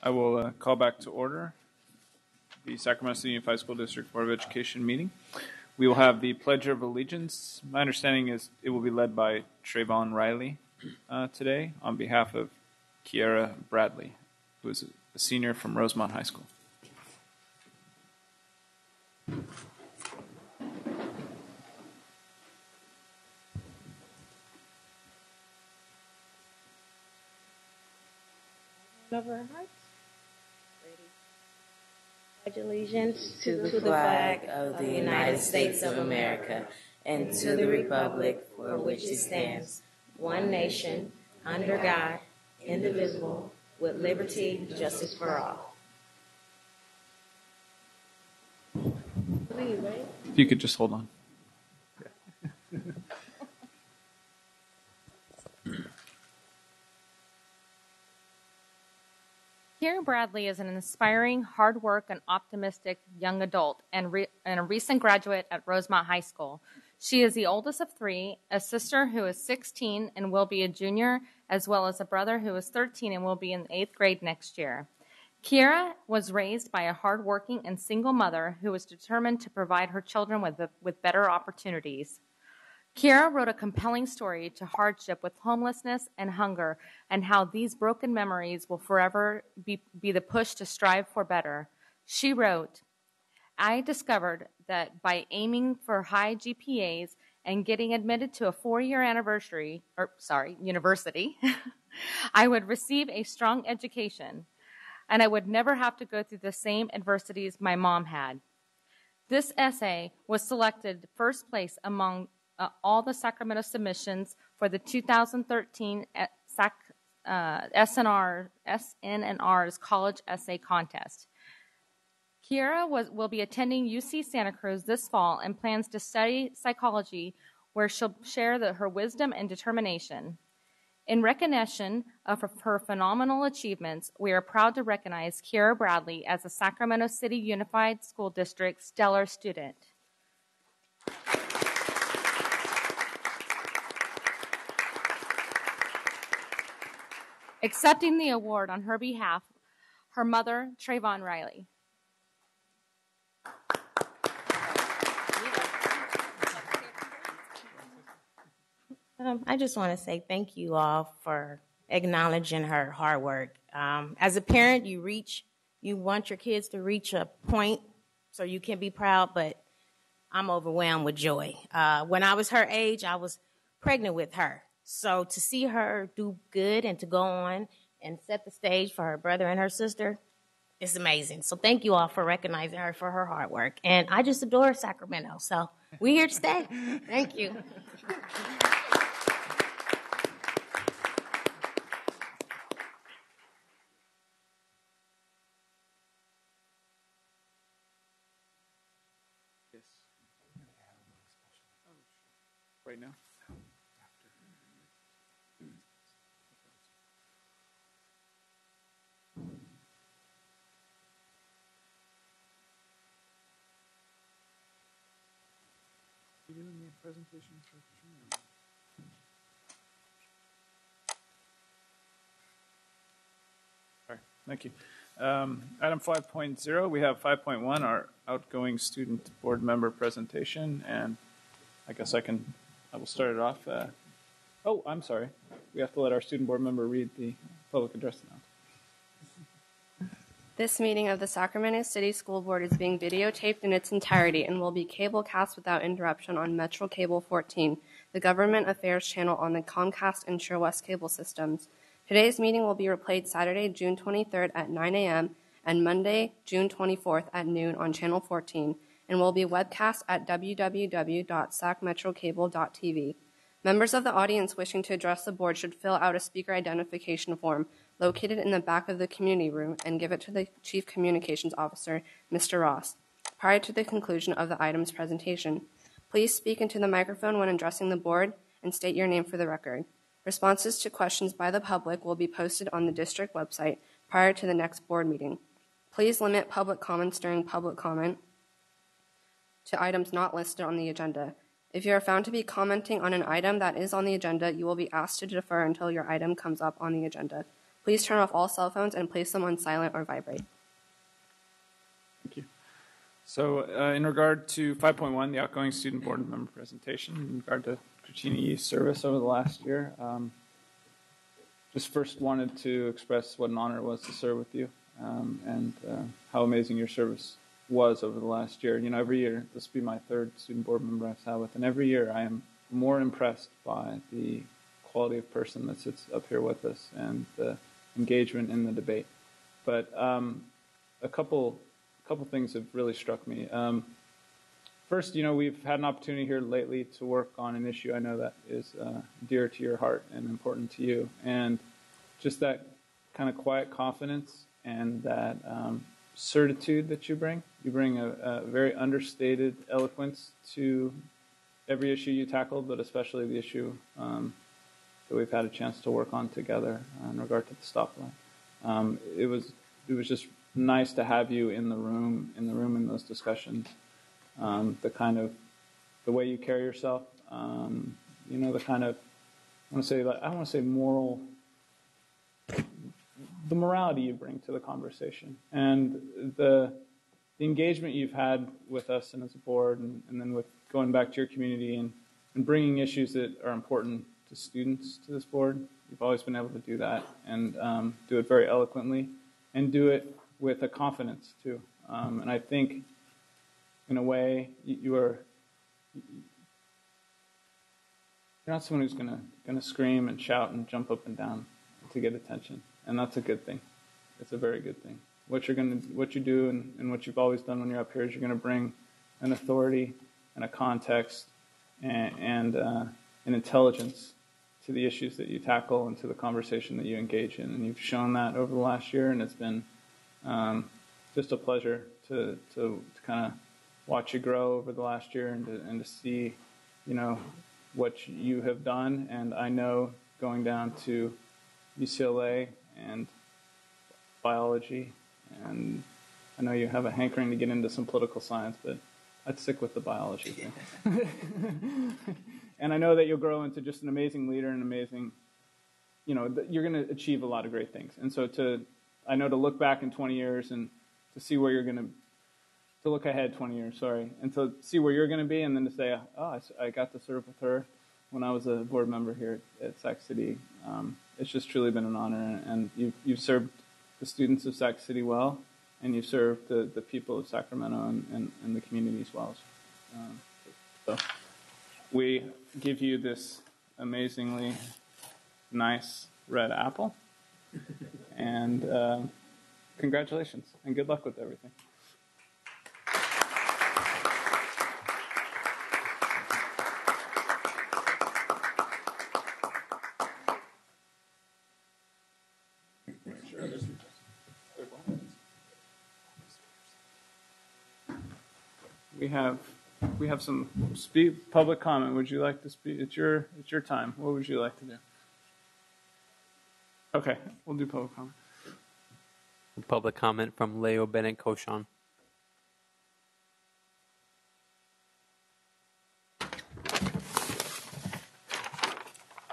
I will call back to order the Sacramento City Unified School District Board of Education meeting. We will have the Pledge of Allegiance. My understanding is it will be led by Trayvon Riley today on behalf of Kiera Bradley, who is a senior from Rosemont High School. Over our hearts. Ready. Pledge allegiance to the flag of the United States of America and to the republic for which it stands, one nation, under God, indivisible, with liberty and justice for all. If you could just hold on. Kiera Bradley is an inspiring, hard work, and optimistic young adult and a recent graduate at Rosemont High School. She is the oldest of three, a sister who is 16 and will be a junior, as well as a brother who is 13 and will be in 8th grade next year. Kiera was raised by a hardworking and single mother who was determined to provide her children with better opportunities. Kiera wrote a compelling story to hardship with homelessness and hunger and how these broken memories will forever be the push to strive for better. She wrote, "I discovered that by aiming for high GPAs and getting admitted to a 4-year university, I would receive a strong education and I would never have to go through the same adversities my mom had." This essay was selected first place among all the Sacramento submissions for the 2013 SNNR's College Essay Contest. Kiera will be attending UC Santa Cruz this fall and plans to study psychology, where she'll share her wisdom and determination. In recognition of her phenomenal achievements, we are proud to recognize Kiera Bradley as a Sacramento City Unified School District Stellar Student. Accepting the award on her behalf, her mother, Trayvon Riley. I just want to say thank you all for acknowledging her hard work. As a parent, you want your kids to reach a point so you can be proud, but I'm overwhelmed with joy. When I was her age, I was pregnant with her. So to see her do good and to go on and set the stage for her brother and her sister is amazing. So thank you all for recognizing her for her hard work. And I just adore Sacramento. So we're here to stay. Thank you. Yes. Right now? You doing the presentation? All right, thank you. Item 5.0, we have 5.1, our outgoing student board member presentation, and I guess I will start it off. Oh, I'm sorry. We have to let our student board member read the public address now. This meeting of the Sacramento City School Board is being videotaped in its entirety and will be cablecast without interruption on Metro Cable 14, the government affairs channel on the Comcast and SureWest cable systems. Today's meeting will be replayed Saturday, June 23rd at 9 a.m. and Monday, June 24th at noon on Channel 14, and will be webcast at www.sacmetrocable.tv. Members of the audience wishing to address the board should fill out a speaker identification form located in the back of the community room and give it to the Chief Communications Officer, Mr. Ross, prior to the conclusion of the item's presentation. Please speak into the microphone when addressing the board and state your name for the record. Responses to questions by the public will be posted on the district website prior to the next board meeting. Please limit public comments during public comment to items not listed on the agenda. If you are found to be commenting on an item that is on the agenda, you will be asked to defer until your item comes up on the agenda. Please turn off all cell phones and place them on silent or vibrate. Thank you. So in regard to 5.1, the outgoing student board member presentation, in regard to Christina Yee's service over the last year, just first wanted to express what an honor it was to serve with you, and how amazing your service was over the last year. You know, every year, this will be my third student board member I've sat with, and every year I am more impressed by the quality of person that sits up here with us and the engagement in the debate. But a couple things have really struck me. First, you know, we've had an opportunity here lately to work on an issue I know that is dear to your heart and important to you. And just that kind of quiet confidence and that certitude that you bring. You bring a very understated eloquence to every issue you tackle, but especially the issue that we've had a chance to work on together in regard to the stoplight. It was just nice to have you in the room in those discussions. The way you carry yourself, you know, the kind of, I want to say moral, the morality you bring to the conversation, and the engagement you've had with us and as a board, and then with going back to your community and bringing issues that are important to students to this board. You've always been able to do that and do it very eloquently and do it with a confidence too. And I think, in a way, you're not someone who's gonna scream and shout and jump up and down to get attention, and that's a good thing. It's a very good thing. What you do and what you've always done when you're up here is you're gonna bring an authority and a context and an intelligence to the issues that you tackle and to the conversation that you engage in, and you've shown that over the last year, and it's been just a pleasure to kind of watch you grow over the last year and to see, you know, what you have done. And I know going down to UCLA and biology, and I know you have a hankering to get into some political science, but I'd stick with the biology thing. And I know that you'll grow into just an amazing leader and amazing, you know, you're going to achieve a lot of great things. And so I know to look back in 20 years and to see where you're going to look ahead 20 years, and to see where you're going to be, and then to say, oh, I got to serve with her when I was a board member here at Sac City. It's just truly been an honor, and you've served the students of Sac City well, and you've served the people of Sacramento and the communities well. So we give you this amazingly nice red apple, and congratulations, and good luck with everything. We have some public comment. Would you like to speak? It's your time. What would you like to do? Okay, we'll do public comment. Public comment from Leo Bennett Koshan.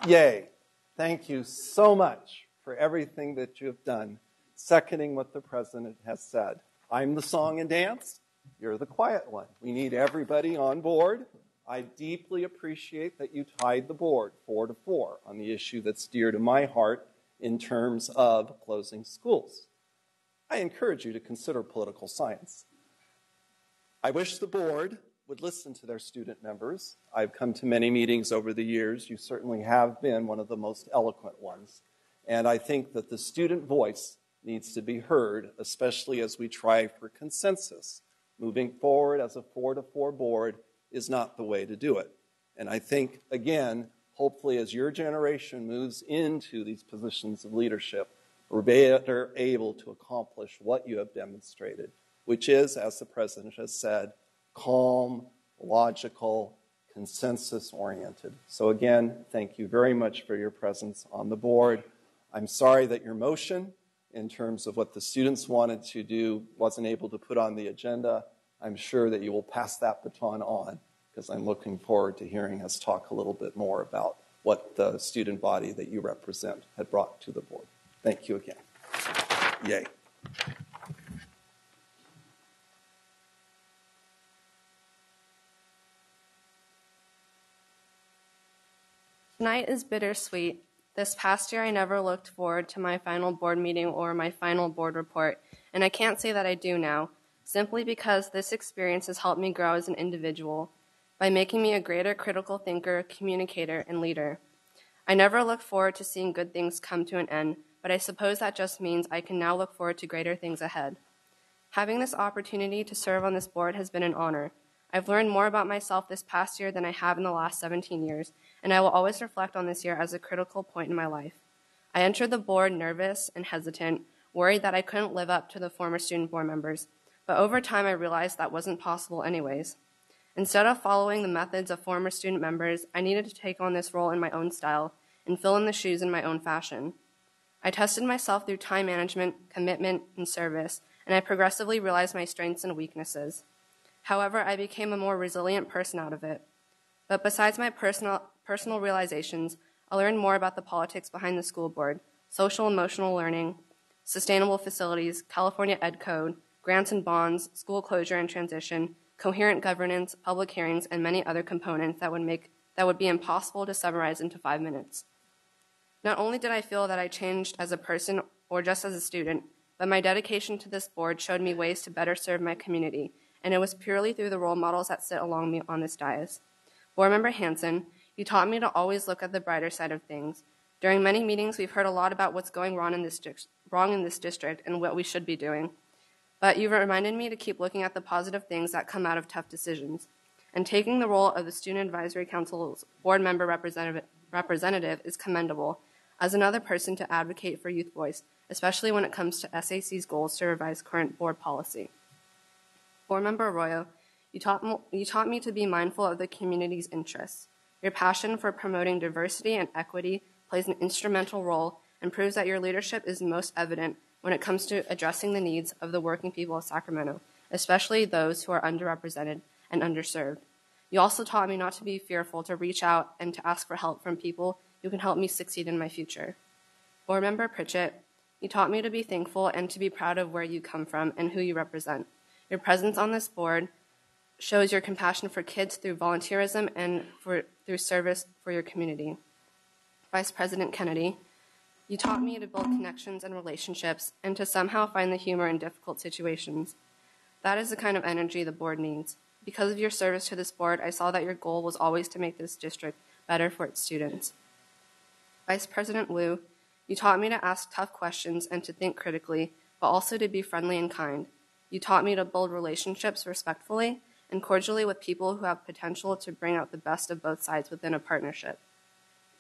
Yay. Thank you so much for everything that you have done, seconding what the president has said. I'm the song and dance. You're the quiet one. We need everybody on board. I deeply appreciate that you tied the board 4-4 on the issue that's dear to my heart in terms of closing schools. I encourage you to consider political science. I wish the board would listen to their student members. I've come to many meetings over the years. You certainly have been one of the most eloquent ones. And I think that the student voice needs to be heard, especially as we try for consensus. Moving forward as a 4-4 board is not the way to do it. And I think, again, hopefully as your generation moves into these positions of leadership, we're better able to accomplish what you have demonstrated, which is, as the president has said, calm, logical, consensus-oriented. So again, thank you very much for your presence on the board. I'm sorry that your motion, in terms of what the students wanted to do, wasn't able to put on the agenda. I'm sure that you will pass that baton on, because I'm looking forward to hearing us talk a little bit more about what the student body that you represent had brought to the board. Thank you again. Yay. Tonight is bittersweet. This past year, I never looked forward to my final board meeting or my final board report, and I can't say that I do now, simply because this experience has helped me grow as an individual by making me a greater critical thinker, communicator, and leader. I never look forward to seeing good things come to an end, but I suppose that just means I can now look forward to greater things ahead. Having this opportunity to serve on this board has been an honor. I've learned more about myself this past year than I have in the last 17 years, and I will always reflect on this year as a critical point in my life. I entered the board nervous and hesitant, worried that I couldn't live up to the former student board members, but over time I realized that wasn't possible anyways. Instead of following the methods of former student members, I needed to take on this role in my own style and fill in the shoes in my own fashion. I tested myself through time management, commitment, and service, and I progressively realized my strengths and weaknesses. However, I became a more resilient person out of it. But besides my personal realizations, I learned more about the politics behind the school board, social emotional learning, sustainable facilities, California Ed Code, grants and bonds, school closure and transition, coherent governance, public hearings, and many other components that would be impossible to summarize into 5 minutes. Not only did I feel that I changed as a person or just as a student, but my dedication to this board showed me ways to better serve my community, and it was purely through the role models that sit along me on this dais. Board Member Hanson, you taught me to always look at the brighter side of things. During many meetings, we've heard a lot about what's going wrong in this district and what we should be doing. But you reminded me to keep looking at the positive things that come out of tough decisions. And taking the role of the Student Advisory Council's board member representative is commendable, as another person to advocate for youth voice, especially when it comes to SAC's goals to revise current board policy. Board Member Arroyo, you taught me to be mindful of the community's interests. Your passion for promoting diversity and equity plays an instrumental role and proves that your leadership is most evident when it comes to addressing the needs of the working people of Sacramento, especially those who are underrepresented and underserved. You also taught me not to be fearful to reach out and to ask for help from people who can help me succeed in my future. Board Member Pritchett, you taught me to be thankful and to be proud of where you come from and who you represent. Your presence on this board shows your compassion for kids through volunteerism and through service for your community. Vice President Kennedy, you taught me to build connections and relationships and to somehow find the humor in difficult situations. That is the kind of energy the board needs. Because of your service to this board, I saw that your goal was always to make this district better for its students. Vice President Wu, you taught me to ask tough questions and to think critically, but also to be friendly and kind. You taught me to build relationships respectfully and cordially with people who have potential to bring out the best of both sides within a partnership.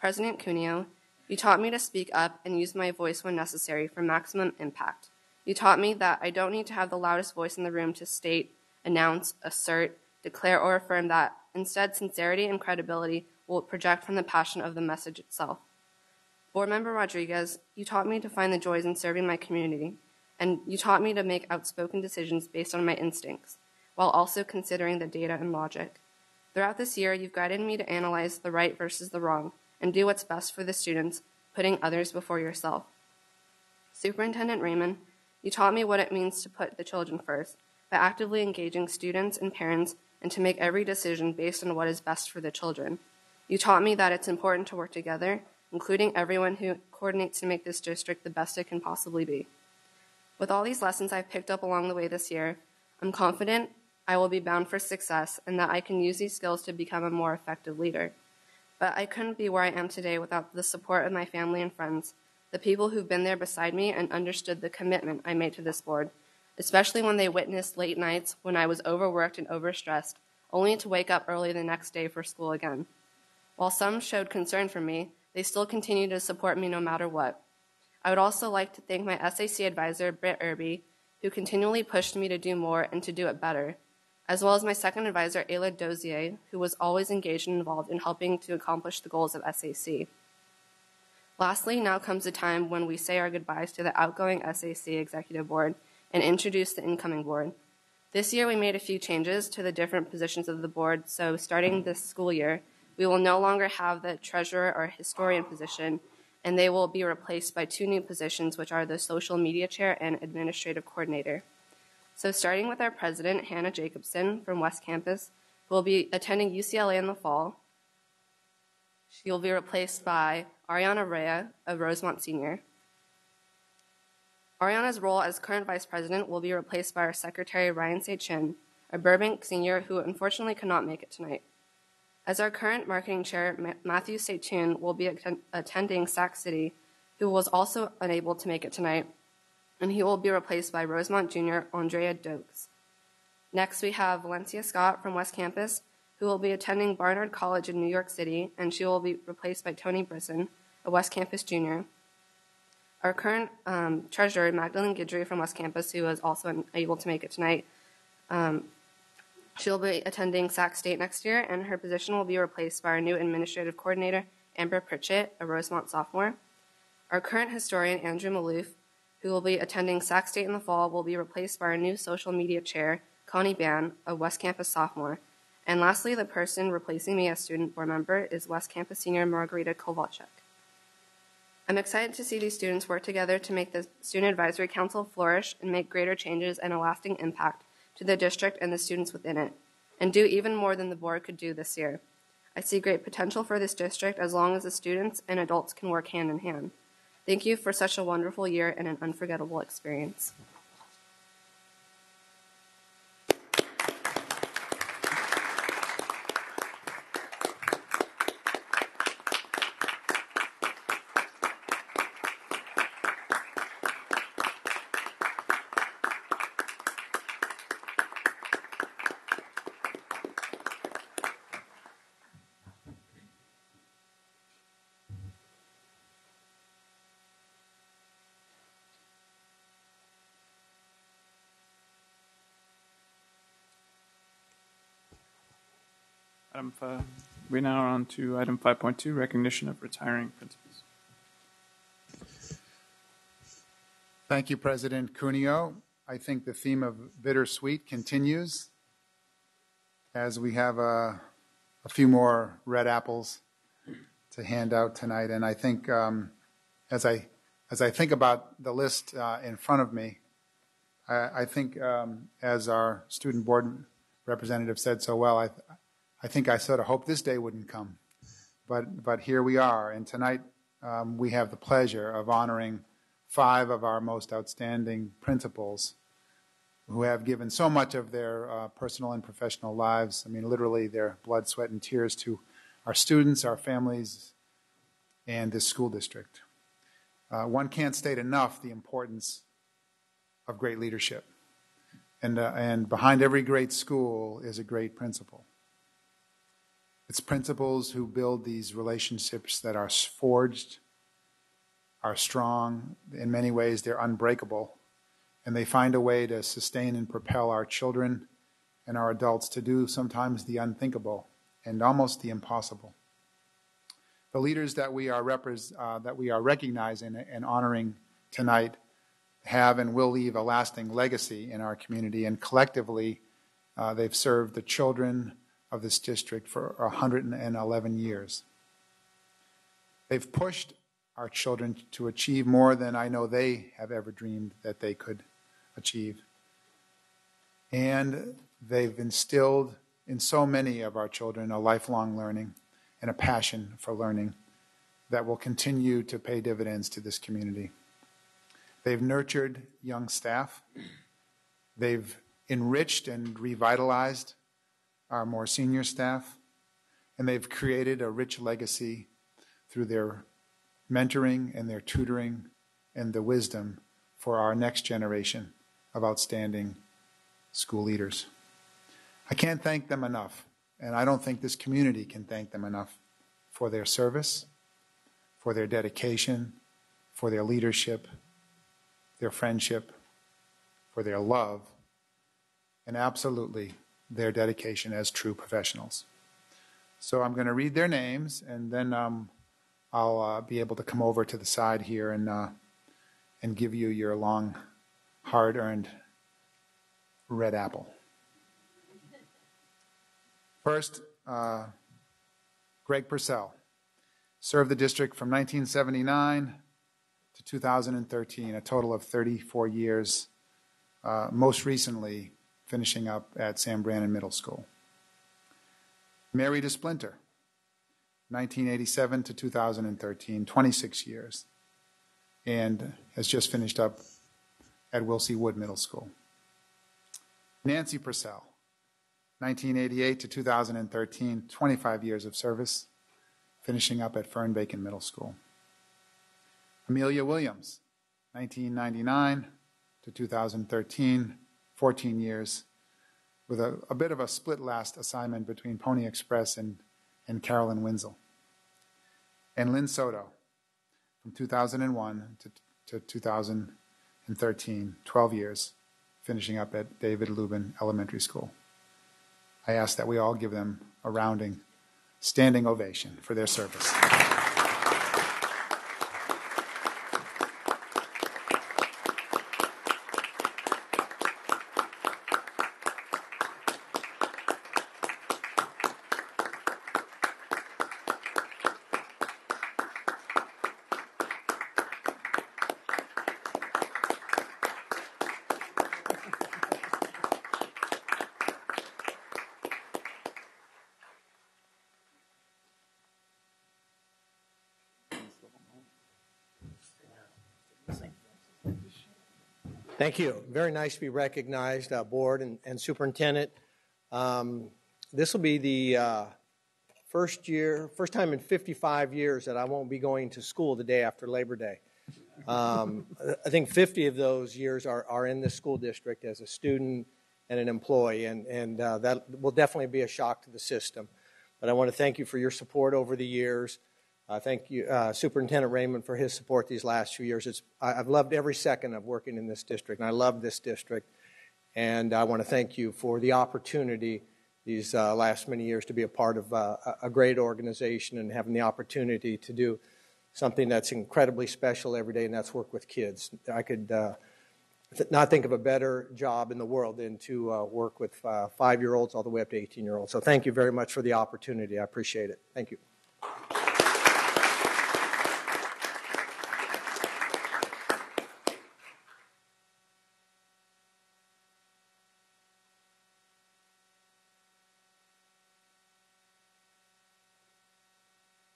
President Cuneo, you taught me to speak up and use my voice when necessary for maximum impact. You taught me that I don't need to have the loudest voice in the room to state, announce, assert, declare, or affirm that. Instead, sincerity and credibility will project from the passion of the message itself. Board Member Rodriguez, you taught me to find the joys in serving my community, and you taught me to make outspoken decisions based on my instincts, while also considering the data and logic. Throughout this year, you've guided me to analyze the right versus the wrong, and do what's best for the students, putting others before yourself. Superintendent Raymond, you taught me what it means to put the children first, by actively engaging students and parents and to make every decision based on what is best for the children. You taught me that it's important to work together, including everyone who coordinates to make this district the best it can possibly be. With all these lessons I've picked up along the way this year, I'm confident I will be bound for success and that I can use these skills to become a more effective leader. But I couldn't be where I am today without the support of my family and friends, the people who've been there beside me and understood the commitment I made to this board, especially when they witnessed late nights when I was overworked and overstressed, only to wake up early the next day for school again. While some showed concern for me, they still continue to support me no matter what. I would also like to thank my SAC advisor, Britt Irby, who continually pushed me to do more and to do it better, as well as my second advisor, Ayla Dozier, who was always engaged and involved in helping to accomplish the goals of SAC. Lastly, now comes the time when we say our goodbyes to the outgoing SAC Executive Board and introduce the incoming board. This year, we made a few changes to the different positions of the board, so starting this school year, we will no longer have the treasurer or historian position, and they will be replaced by 2 new positions, which are the social media chair and administrative coordinator. So starting with our president, Hannah Jacobson from West Campus, who will be attending UCLA in the fall. She will be replaced by Ariana Rea, a Rosemont senior. Ariana's role as current vice president will be replaced by our secretary, Ryan Se-Chin, a Burbank senior who unfortunately could not make it tonight. As our current marketing chair, Matthew Se-Chin will be attending Sac City, who was also unable to make it tonight, and he will be replaced by Rosemont Junior Andrea Dokes. Next, we have Valencia Scott from West Campus, who will be attending Barnard College in New York City, and she will be replaced by Tony Brisson, a West Campus junior. Our current treasurer, Magdalene Guidry from West Campus, who is also unable to make it tonight, she'll be attending Sac State next year, and her position will be replaced by our new administrative coordinator, Amber Pritchett, a Rosemont sophomore. Our current historian, Andrew Maloof, who will be attending Sac State in the fall, will be replaced by our new social media chair, Connie Ban, a West Campus sophomore. And lastly, the person replacing me as student board member is West Campus senior Margarita Kovalchuk. I'm excited to see these students work together to make the Student Advisory Council flourish and make greater changes and a lasting impact to the district and the students within it, and do even more than the board could do this year. I see great potential for this district as long as the students and adults can work hand in hand. Thank you for such a wonderful year and an unforgettable experience. We now are on to item 5.2, recognition of retiring principals. Thank you, President Cuneo. I think the theme of bittersweet continues as we have a few more red apples to hand out tonight. And I think as I think about the list in front of me, I think as our student board representative said so well, I think I sort of hoped this day wouldn't come, but here we are. And tonight we have the pleasure of honoring 5 of our most outstanding principals who have given so much of their personal and professional lives, I mean literally their blood, sweat, and tears to our students, our families, and this school district. One can't state enough the importance of great leadership. And behind every great school is a great principal. It's principals who build these relationships that are forged, are strong. In many ways, they're unbreakable. And they find a way to sustain and propel our children and our adults to do sometimes the unthinkable and almost the impossible. The leaders that we are recognizing and honoring tonight have and will leave a lasting legacy in our community, and collectively they've served the children of this district for 111 years. They've pushed our children to achieve more than I know they have ever dreamed that they could achieve. And they've instilled in so many of our children a lifelong learning and a passion for learning that will continue to pay dividends to this community. They've nurtured young staff. They've enriched and revitalized our more senior staff, and they've created a rich legacy through their mentoring and their tutoring and the wisdom for our next generation of outstanding school leaders. I can't thank them enough, and I don't think this community can thank them enough for their service, for their dedication, for their leadership, their friendship, for their love, and absolutely their dedication as true professionals. So I'm going to read their names, and then I'll be able to come over to the side here and give you your long, hard-earned red apple. First, Greg Purcell. Served the district from 1979 to 2013, a total of 34 years, most recently finishing up at Sam Brannan Middle School. Mary DeSplinter, 1987 to 2013, 26 years, and has just finished up at Wilsey Wood Middle School. Nancy Purcell, 1988 to 2013, 25 years of service, finishing up at Fern Bacon Middle School. Amelia Williams, 1999 to 2013, 14 years, with a bit of a split last assignment between Pony Express and Carolyn Winslow. And Lynn Soto, from 2001 to 2013, 12 years, finishing up at David Lubin Elementary School. I ask that we all give them a rounding standing ovation for their service. Thank you. Very nice to be recognized, board and superintendent. This will be the first time in 55 years that I won't be going to school the day after Labor Day. I think 50 of those years are in this school district as a student and an employee, and that will definitely be a shock to the system. But I want to thank you for your support over the years. Thank you, Superintendent Raymond, for his support these last few years. I've loved every second of working in this district, and I love this district. And I want to thank you for the opportunity these last many years to be a part of a great organization and having the opportunity to do something that's incredibly special every day, and that's work with kids. I could not think of a better job in the world than to work with 5-year-olds all the way up to 18-year-olds. So thank you very much for the opportunity. I appreciate it. Thank you.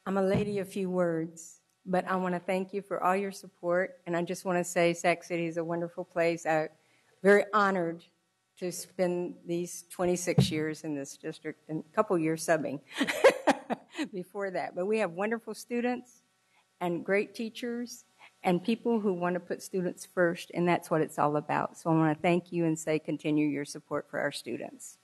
I'm a lady of few words, but I want to thank you for all your support, and I just want to say Sac City is a wonderful place. I'm very honored to spend these 26 years in this district and a couple years subbing before that. But we have wonderful students and great teachers and people who want to put students first, and that's what it's all about. So I want to thank you and say continue your support for our students.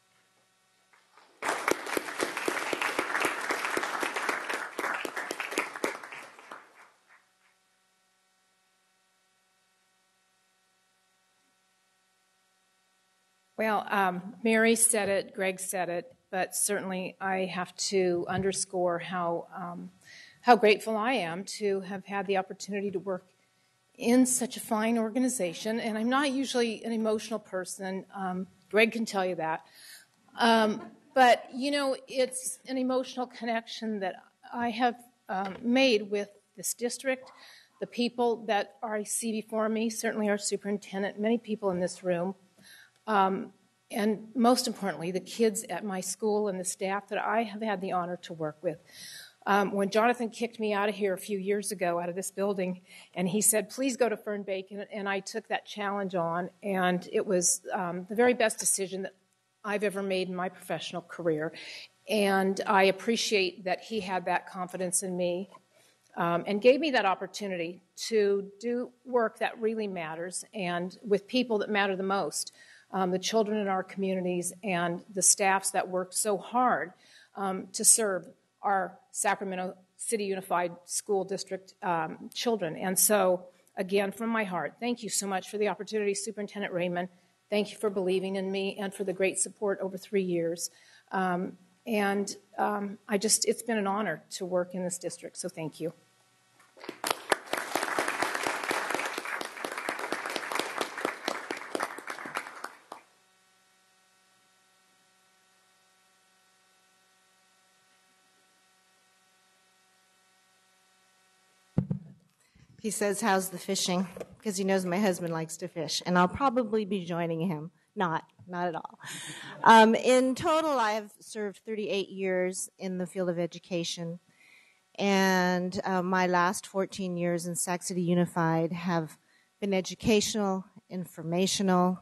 Well, Mary said it, Greg said it, but certainly I have to underscore how grateful I am to have had the opportunity to work in such a fine organization. And I'm not usually an emotional person. Greg can tell you that. But, you know, it's an emotional connection that I have made with this district, the people that I see before me, certainly our superintendent, many people in this room. And most importantly, the kids at my school and the staff that I have had the honor to work with. When Jonathan kicked me out of here a few years ago, out of this building, and he said, please go to Fern Bacon, and I took that challenge on, and it was the very best decision that I've ever made in my professional career. And I appreciate that he had that confidence in me and gave me that opportunity to do work that really matters and with people that matter the most. The children in our communities and the staffs that work so hard to serve our Sacramento City Unified School District children. And so, again, from my heart, thank you so much for the opportunity, Superintendent Raymond. Thank you for believing in me and for the great support over 3 years. It's been an honor to work in this district, so thank you. He says, how's the fishing? Because he knows my husband likes to fish, and I'll probably be joining him. Not at all. In total, I have served 38 years in the field of education, and my last 14 years in Sac City Unified have been educational, informational.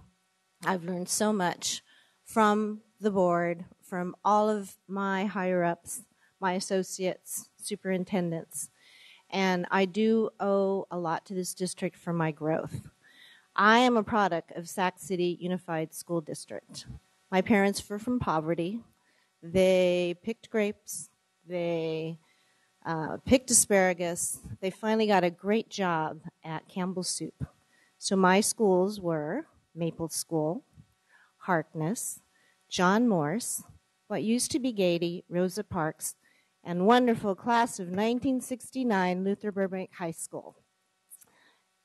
I've learned so much from the board, from all of my higher-ups, my associates, superintendents, and I do owe a lot to this district for my growth. I am a product of Sac City Unified School District. My parents were from poverty. They picked grapes. They picked asparagus. They finally got a great job at Campbell's Soup. So my schools were Maple School, Harkness, John Morse, what used to be Gady, Rosa Parks, and wonderful class of 1969 Luther Burbank High School.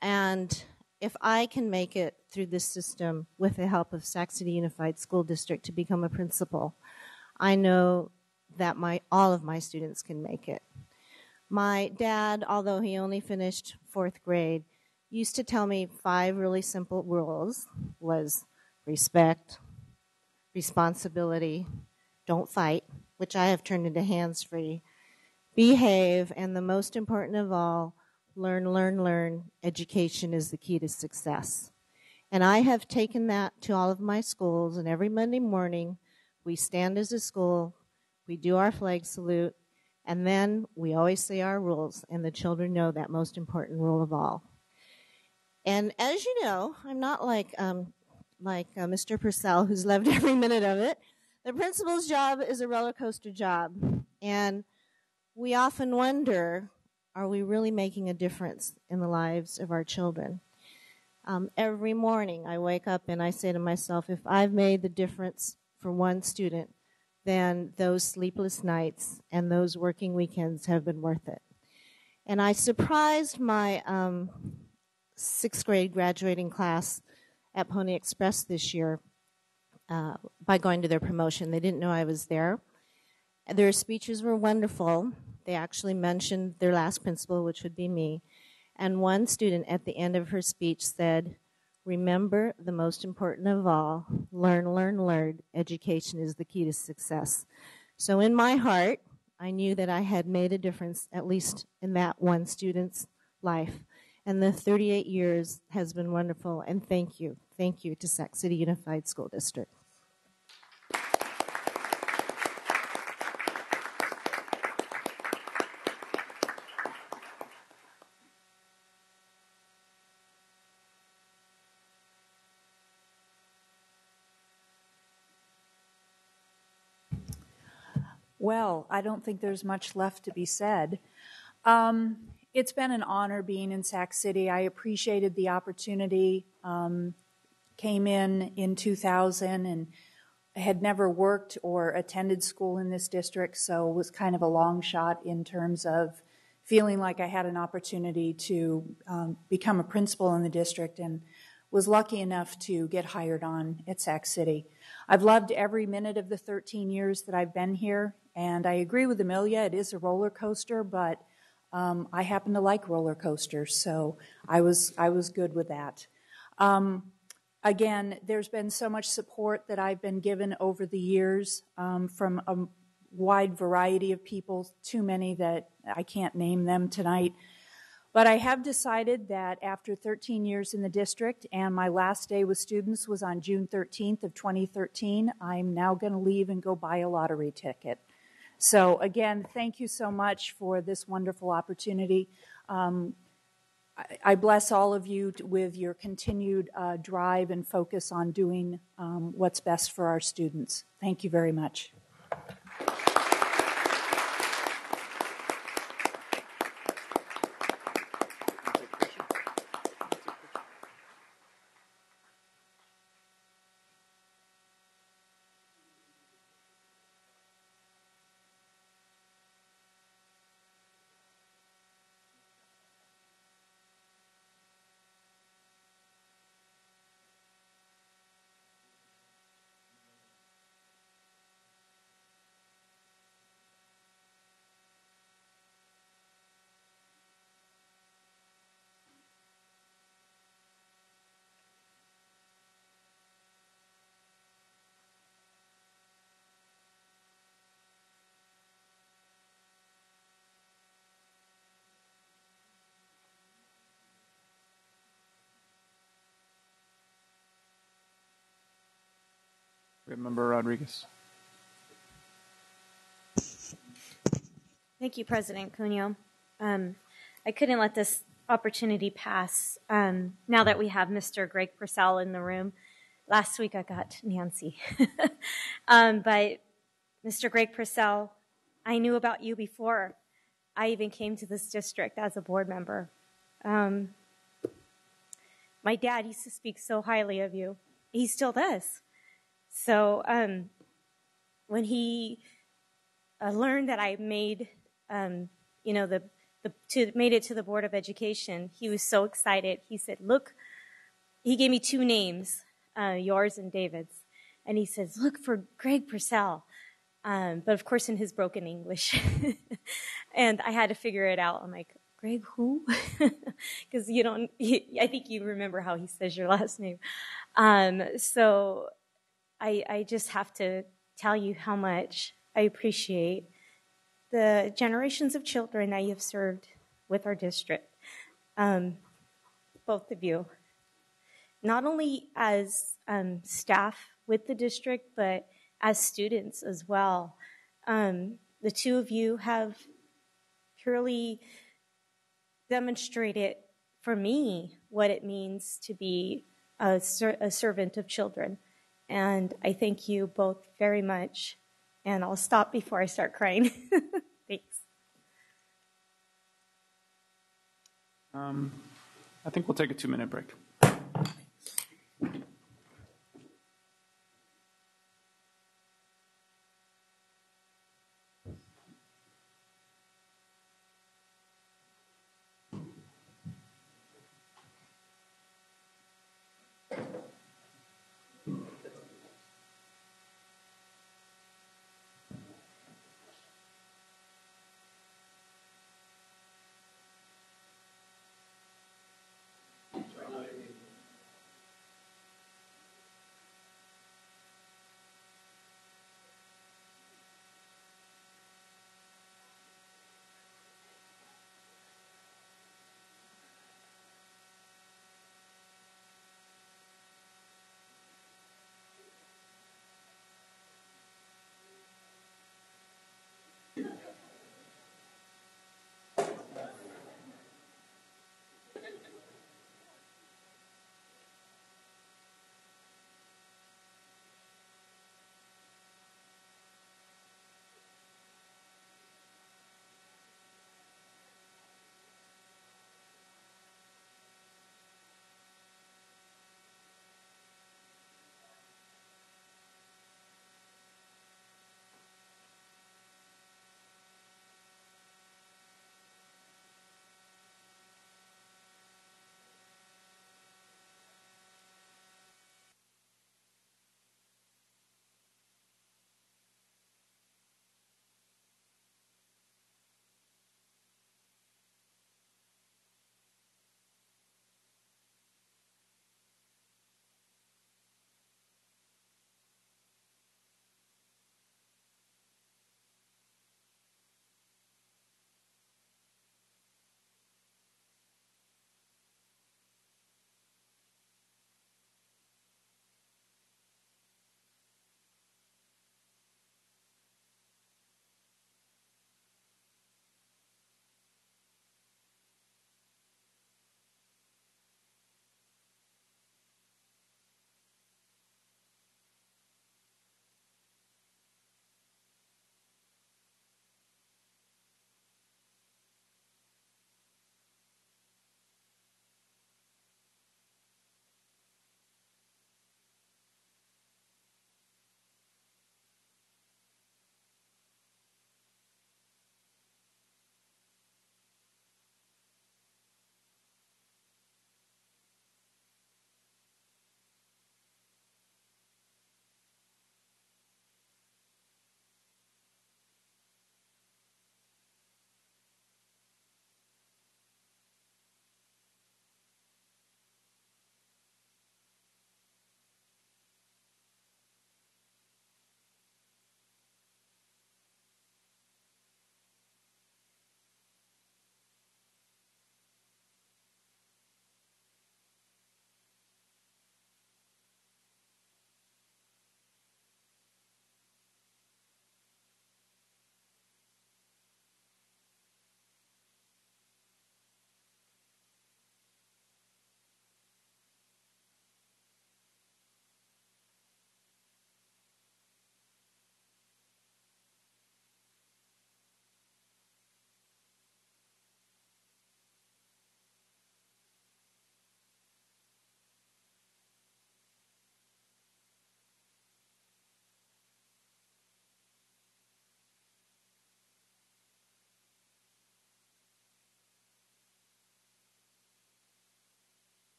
And if I can make it through this system with the help of Sac City Unified School District to become a principal, I know that all of my students can make it. My dad, although he only finished 4th grade, used to tell me 5 really simple rules was respect, responsibility, don't fight, which I have turned into hands-free, behave, and the most important of all, learn, learn, learn. Education is the key to success. And I have taken that to all of my schools, and every Monday morning we stand as a school, we do our flag salute, and then we always say our rules, and the children know that most important rule of all. And as you know, I'm not like Mr. Purcell, who's loved every minute of it. The principal's job is a roller coaster job, and we often wonder, are we really making a difference in the lives of our children? Every morning I wake up and I say to myself, if I've made the difference for one student, then those sleepless nights and those working weekends have been worth it. And I surprised my 6th grade graduating class at Pony Express this year by going to their promotion. They didn't know I was there. Their speeches were wonderful. They actually mentioned their last principal, which would be me. And one student at the end of her speech said, remember the most important of all, learn, learn, learn. Education is the key to success. So in my heart, I knew that I had made a difference, at least in that one student's life. And the 38 years has been wonderful, and thank you. Thank you to Sac City Unified School District. Well, I don't think there's much left to be said. It's been an honor being in Sac City. I appreciated the opportunity. Came in 2000 and had never worked or attended school in this district, so it was kind of a long shot in terms of feeling like I had an opportunity to become a principal in the district, and was lucky enough to get hired on at Sac City. I've loved every minute of the 13 years that I've been here, and I agree with Amelia, it is a roller coaster, but I happen to like roller coasters, so I was good with that. Again, there's been so much support that I've been given over the years from a wide variety of people, too many that I can't name them tonight. But I have decided that after 13 years in the district, and my last day with students was on June 13th of 2013, I'm now going to leave and go buy a lottery ticket. So again, thank you so much for this wonderful opportunity. I bless all of you with your continued drive and focus on doing what's best for our students. Thank you very much. Member Rodriguez. Thank you, President Cuneo. I couldn't let this opportunity pass now that we have Mr. Greg Purcell in the room. Last week I got Nancy. But Mr. Greg Purcell, I knew about you before I even came to this district as a board member. My dad used to speak so highly of you. He still does. So when he learned that I made, made it to the Board of Education, he was so excited. He said, "Look," he gave me two names, yours and David's, and he says, "Look for Greg Purcell." But of course, in his broken English, and I had to figure it out. I'm like, Greg who? Because I think you remember how he says your last name. So I just have to tell you how much I appreciate the generations of children that you have served with our district. Both of you. Not only as staff with the district, but as students as well. The two of you have purely demonstrated for me what it means to be a servant of children. And I thank you both very much. And I'll stop before I start crying. Thanks. I think we'll take a 2-minute break.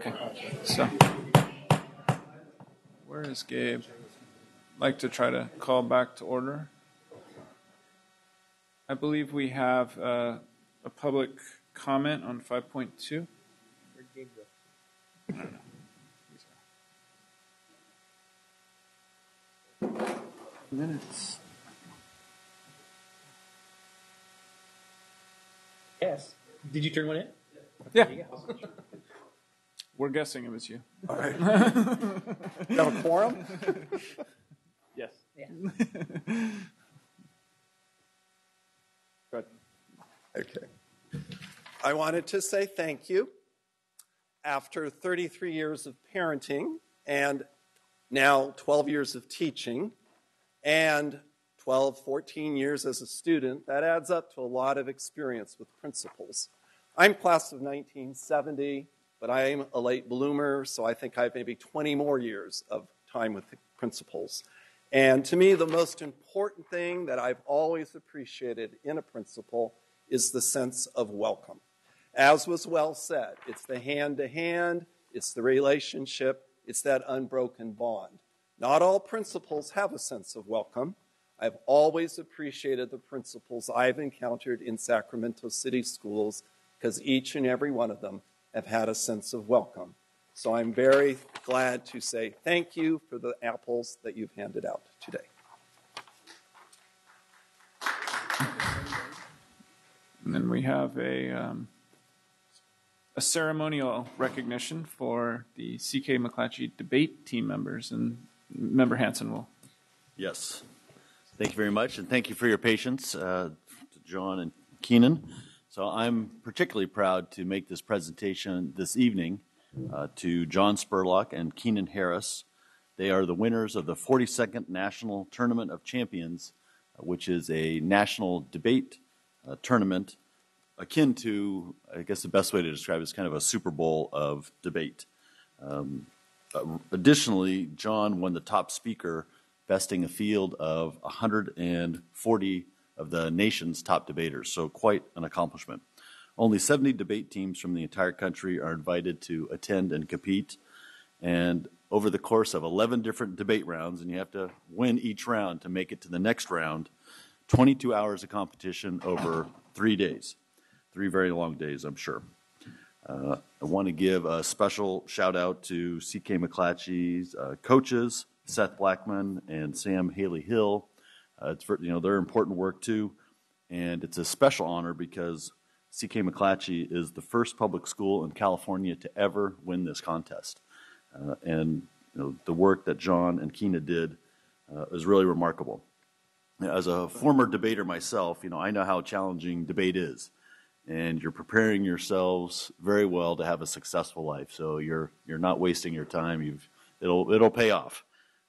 Okay. So, where is Gabe? I'd like to try to call back to order. I believe we have a public comment on 5.2. Minutes. Yes. Did you turn one in? Yeah. There you go. We're guessing it was you. All right. You have a quorum? Yes. Yeah. Good. Okay. I wanted to say thank you. After 33 years of parenting and now 12 years of teaching and 12, 14 years as a student, that adds up to a lot of experience with principals. I'm class of 1970, but I am a late bloomer, so I think I have maybe 20 more years of time with the principals. And to me, the most important thing that I've always appreciated in a principal is the sense of welcome. As was well said, it's the hand-to-hand, it's the relationship, it's that unbroken bond. Not all principals have a sense of welcome. I've always appreciated the principals I've encountered in Sacramento City schools because each and every one of them have had a sense of welcome. So I'm very glad to say thank you for the apples that you've handed out today. And then we have a ceremonial recognition for the CK McClatchy debate team members, and Member Hanson will. Yes. Thank you very much, and thank you for your patience to John and Keenan. So I'm particularly proud to make this presentation this evening to John Spurlock and Keenan Harris. They are the winners of the 42nd National Tournament of Champions, which is a national debate tournament akin to, I guess the best way to describe it is kind of a Super Bowl of debate. Additionally, John won the top speaker, besting a field of 140 of the nation's top debaters, so quite an accomplishment. Only 70 debate teams from the entire country are invited to attend and compete, and over the course of 11 different debate rounds, and you have to win each round to make it to the next round, 22 hours of competition over 3 days. 3 very long days, I'm sure. I want to give a special shout out to CK McClatchy's coaches, Seth Blackman and Sam Haley Hill. It's for, their important work too, and it's a special honor because CK McClatchy is the first public school in California to ever win this contest. And the work that John and Keena did is really remarkable. As a former debater myself, I know how challenging debate is. And you're preparing yourselves very well to have a successful life. So you're not wasting your time. It'll pay off.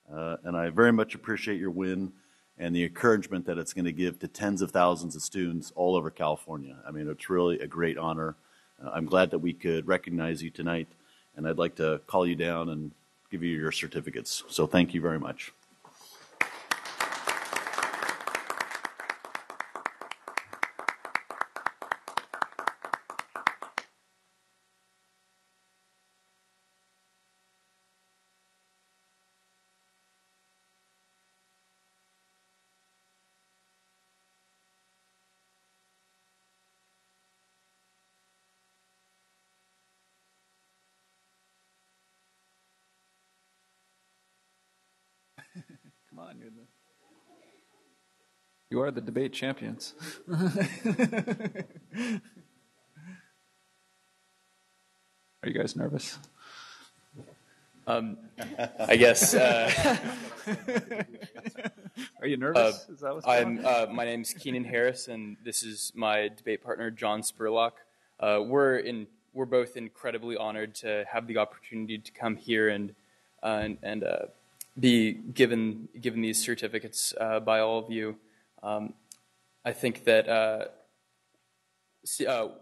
And I very much appreciate your win and the encouragement that it's going to give to tens of thousands of students all over California. I mean, it's really a great honor. I'm glad that we could recognize you tonight, and I'd like to call you down and give you your certificates. So thank you very much. Come on, you are the debate champions. Are you guys nervous? I guess. Are you nervous? Is that what's going on? My name's Keenan Harris, and this is my debate partner, John Spurlock. We're both incredibly honored to have the opportunity to come here and be given these certificates by all of you. I think that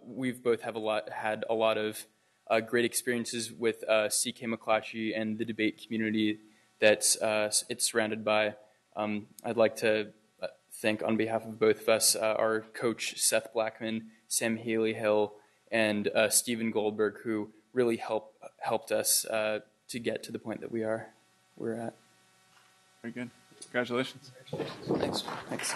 we've both had a lot of great experiences with CK McClatchy and the debate community that it's surrounded by. I'd like to thank, on behalf of both of us, our coach Seth Blackman, Sam Haley Hill, and Stephen Goldberg, who really helped us to get to the point that we're at. Very good. Congratulations. Thanks. Thanks.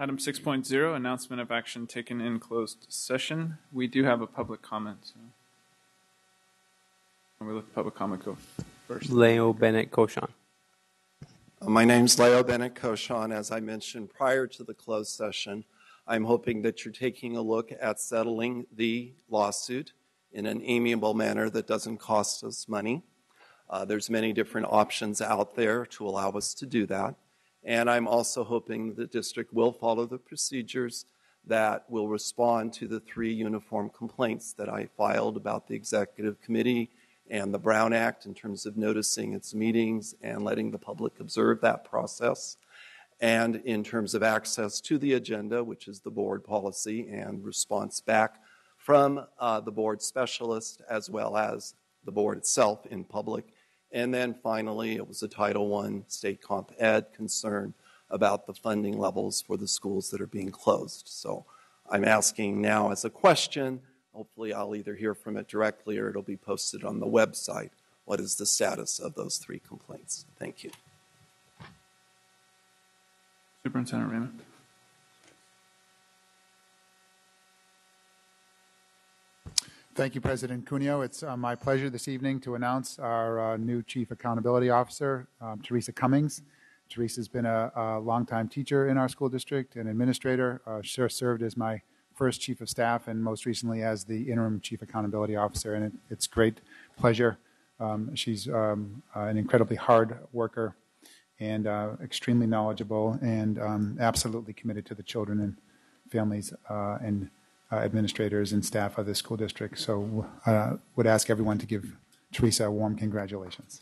Item 6.0, announcement of action taken in closed session. We do have a public comment. So we'll let the public comment go first. Leo Bennett Koshan. My name's Leo Bennett Koshan. As I mentioned prior to the closed session, I'm hoping that you're taking a look at settling the lawsuit in an amiable manner that doesn't cost us money. There's many different options out there to allow us to do that. And I'm also hoping the district will follow the procedures that will respond to the 3 uniform complaints that I filed about the executive committee and the Brown Act in terms of noticing its meetings and letting the public observe that process. And in terms of access to the agenda, which is the board policy, and response back from the board specialist as well as the board itself in public. And then finally, it was a Title I state comp ed concern about the funding levels for the schools that are being closed. So I'm asking now as a question, hopefully I'll either hear from it directly or it'll be posted on the website. What is the status of those 3 complaints? Thank you. Superintendent Raymond. Thank you, President Cuneo. It's my pleasure this evening to announce our new Chief Accountability Officer, Teresa Cummings. Teresa's been a longtime teacher in our school district and administrator. She served as my first Chief of Staff and most recently as the Interim Chief Accountability Officer, and it's great pleasure. She's an incredibly hard worker and extremely knowledgeable and absolutely committed to the children and families and administrators and staff of this school district. So I would ask everyone to give Teresa a warm congratulations.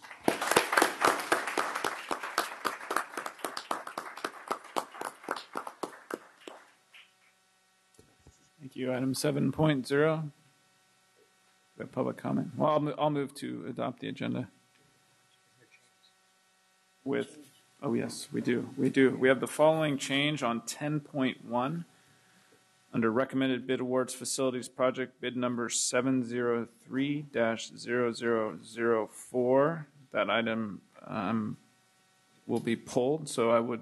Thank you. Item 7.0. We have public comment. Well, I'll move to adopt the agenda. With, oh yes, we do. We have the following change on 10.1. Under recommended bid awards facilities project bid number 703-0004. That item will be pulled, so I would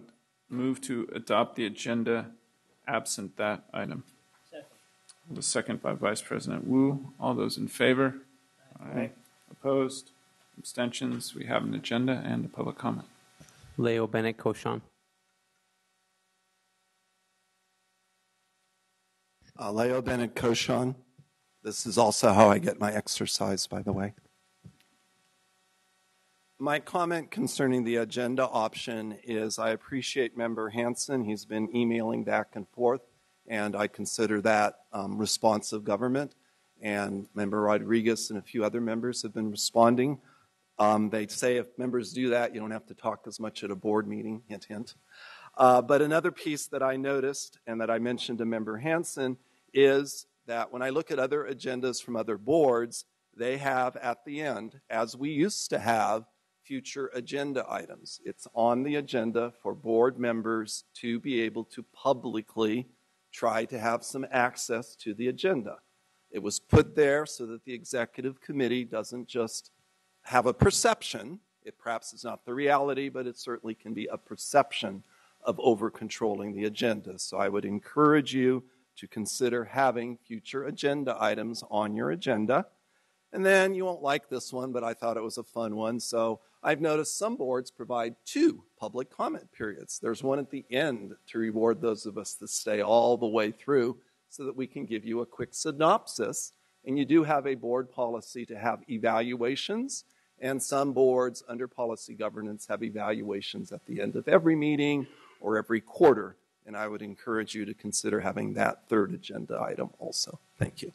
move to adopt the agenda absent that item. The second by Vice President Wu. All those in favor? Aye. Opposed? Abstentions? We have an agenda and a public comment. Leo Bennett Koshan. Leo Bennett Koshan. This is also how I get my exercise, by the way. My comment concerning the agenda option is I appreciate Member Hansen. He's been emailing back and forth, and I consider that responsive government. And Member Rodriguez and a few other members have been responding. They say if members do that, you don't have to talk as much at a board meeting, hint, hint. But another piece that I noticed and that I mentioned to Member Hansen is that when I look at other agendas from other boards, they have at the end, as we used to have, future agenda items. It's on the agenda for board members to be able to publicly try to have some access to the agenda. It was put there so that the executive committee doesn't just have a perception. It perhaps is not the reality, but it certainly can be a perception of over-controlling the agenda. So I would encourage you to consider having future agenda items on your agenda. And then you won't like this one, but I thought it was a fun one. So I've noticed some boards provide 2 public comment periods. There's one at the end to reward those of us that stay all the way through so that we can give you a quick synopsis. And you do have a board policy to have evaluations. And some boards under policy governance have evaluations at the end of every meeting or every quarter. And I would encourage you to consider having that 3rd agenda item also. Thank you.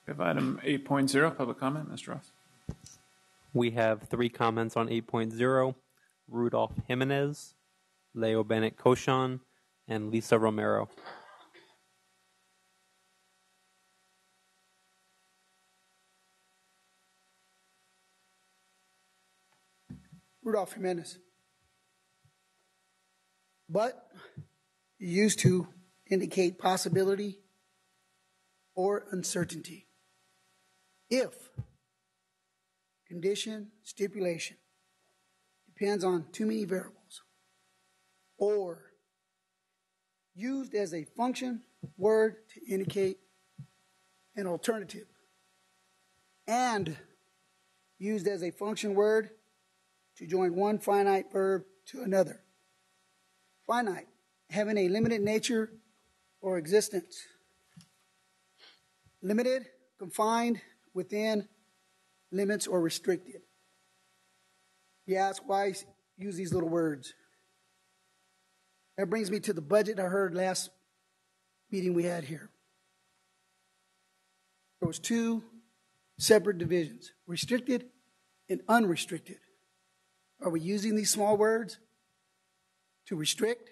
We have item 8.0, public comment. Mr. Ross. We have 3 comments on 8.0. Rudolph Jimenez, Leo Bennett Koshan, and Lisa Romero. Rudolph Jimenez. but used to indicate possibility or uncertainty. If condition, stipulation depends on too many variables, or used as a function word to indicate an alternative, and used as a function word to join one finite verb to another. Finite, having a limited nature or existence. Limited, confined, within, limits, or restricted. You ask why use these little words. That brings me to the budget I heard last meeting we had here. There was two separate divisions, restricted and unrestricted. Are we using these small words to restrict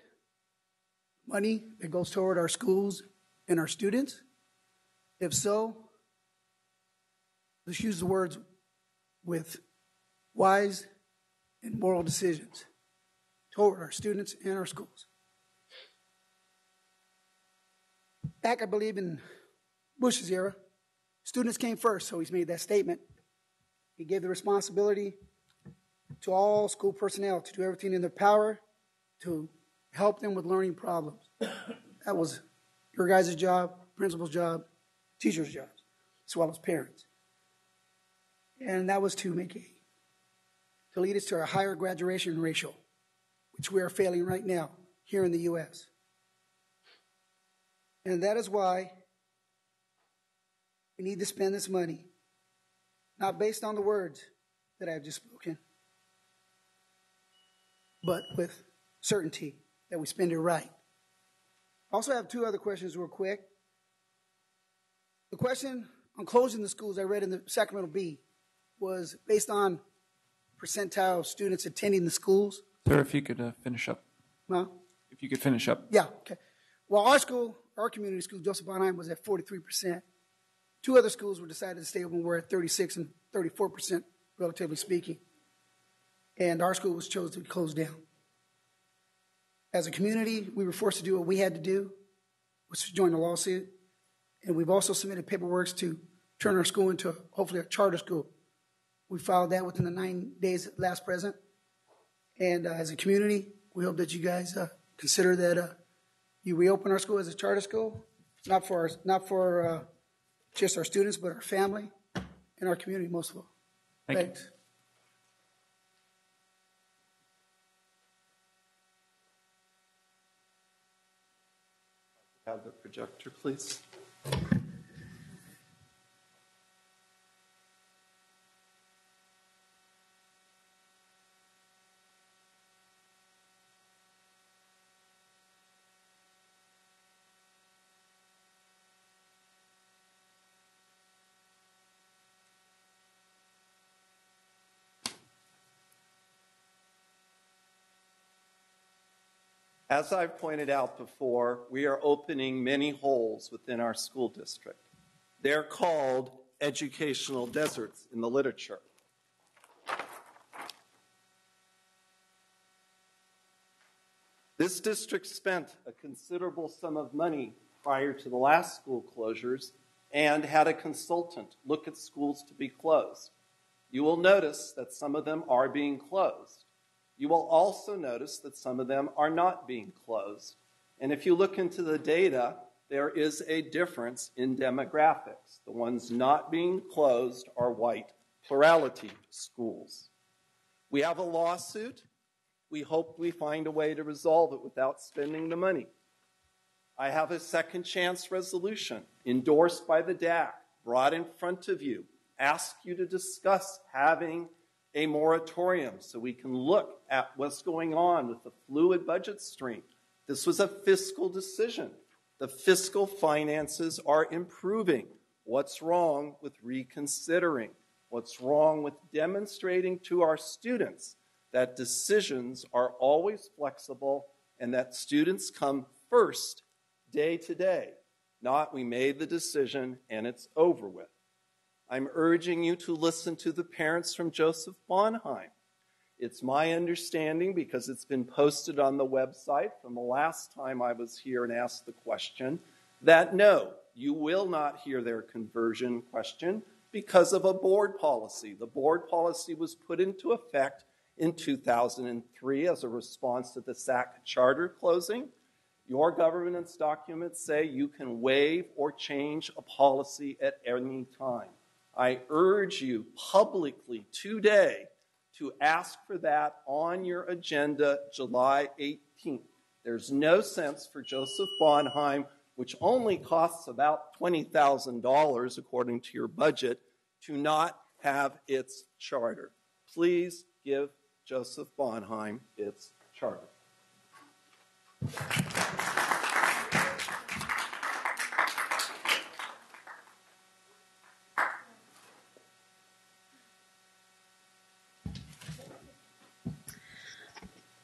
money that goes toward our schools and our students? If so, let's use the words with wise and moral decisions toward our students and our schools. Back, I believe, in Bush's era, students came first, so he's made that statement. He gave the responsibility to all school personnel to do everything in their power to help them with learning problems. That was your guys' job, principal's job, teachers' jobs, as well as parents. And that was to lead us to a higher graduation ratio, which we are failing right now here in the U.S. And that is why we need to spend this money, not based on the words that I have just spoken, but with certainty that we spend it right. I also have two other questions real quick. The question on closing the schools I read in the Sacramento Bee was based on percentile of students attending the schools. Sir, if you could finish up. Huh? If you could finish up. Yeah, okay. Well, our school, our community school, Joseph Bonheim, was at 43%. Two other schools were decided to stay open. We're at 36 and 34%, relatively speaking. And our school was chosen to be closed down. As a community, we were forced to do what we had to do, which was join the lawsuit. And we've also submitted paperwork to turn our school into, hopefully, a charter school. We filed that within the 9 days last present. And as a community, we hope that you guys consider that you reopen our school as a charter school, not for just our students, but our family and our community most of all. Thanks. You. Have the projector, please. As I've pointed out before, we are opening many holes within our school district. They're called educational deserts in the literature. This district spent a considerable sum of money prior to the last school closures and had a consultant look at schools to be closed. You will notice that some of them are being closed. You will also notice that some of them are not being closed. And if you look into the data, there is a difference in demographics. The ones not being closed are white plurality schools. We have a lawsuit. We hope we find a way to resolve it without spending the money. I have a second chance resolution endorsed by the DAC, brought in front of you, ask you to discuss having a moratorium so we can look at what's going on with the fluid budget stream. This was a fiscal decision. The fiscal finances are improving. What's wrong with reconsidering? What's wrong with demonstrating to our students that decisions are always flexible and that students come first day to day, not we made the decision and it's over with. I'm urging you to listen to the parents from Joseph Bonheim. It's my understanding, because it's been posted on the website from the last time I was here and asked the question, that no, you will not hear their conversion question because of a board policy. The board policy was put into effect in 2003 as a response to the SAC charter closing. Your governance documents say you can waive or change a policy at any time. I urge you publicly today to ask for that on your agenda July 18th. There's no sense for Joseph Bonheim, which only costs about $20,000 according to your budget, to not have its charter. Please give Joseph Bonheim its charter.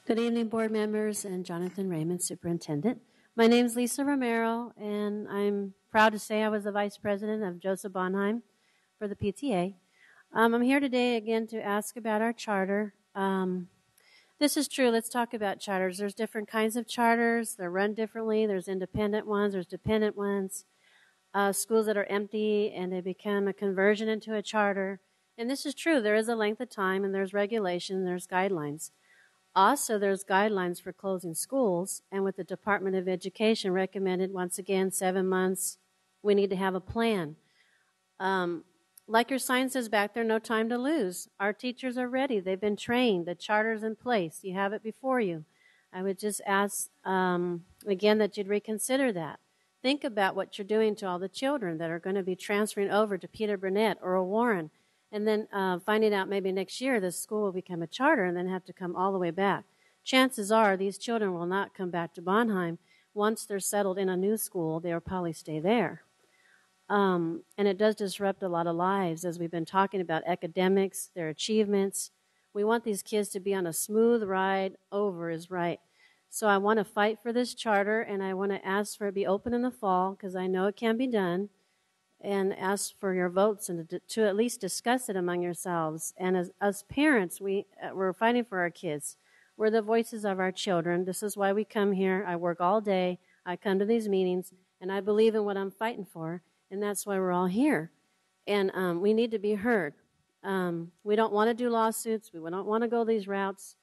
Good evening, board members and Jonathan Raymond, Superintendent. My name is Lisa Romero, and I'm proud to say I was the Vice President of Joseph Bonheim for the PTA. I'm here today again to ask about our charter. This is true. Let's talk about charters. There's different kinds of charters. They're run differently. There's independent ones. There's dependent ones. Schools that are empty and they become a conversion into a charter. And this is true. There is a length of time, and there's regulation, there's guidelines. Also, there's guidelines for closing schools, and with the Department of Education recommended, once again, 7 months, we need to have a plan. Like your sign says back there, no time to lose. Our teachers are ready. They've been trained. The charter's in place. You have it before you. I would just ask, again, that you'd reconsider that. Think about what you're doing to all the children that are going to be transferring over to Peter Burnett or a Warren, and then finding out maybe next year this school will become a charter and then have to come all the way back. Chances are these children will not come back to Bonheim. Once they're settled in a new school, they'll probably stay there. And it does disrupt a lot of lives, as we've been talking about academics, their achievements. We want these kids to be on a smooth ride over is right. So I want to fight for this charter, and I want to ask for it to be open in the fall, because I know it can be done, and ask for your votes and to at least discuss it among yourselves. And as parents, we're fighting for our kids. We're the voices of our children. This is why we come here. I work all day. I come to these meetings, and I believe in what I'm fighting for, and that's why we're all here. And we need to be heard. We don't want to do lawsuits. We don't want to go these routes.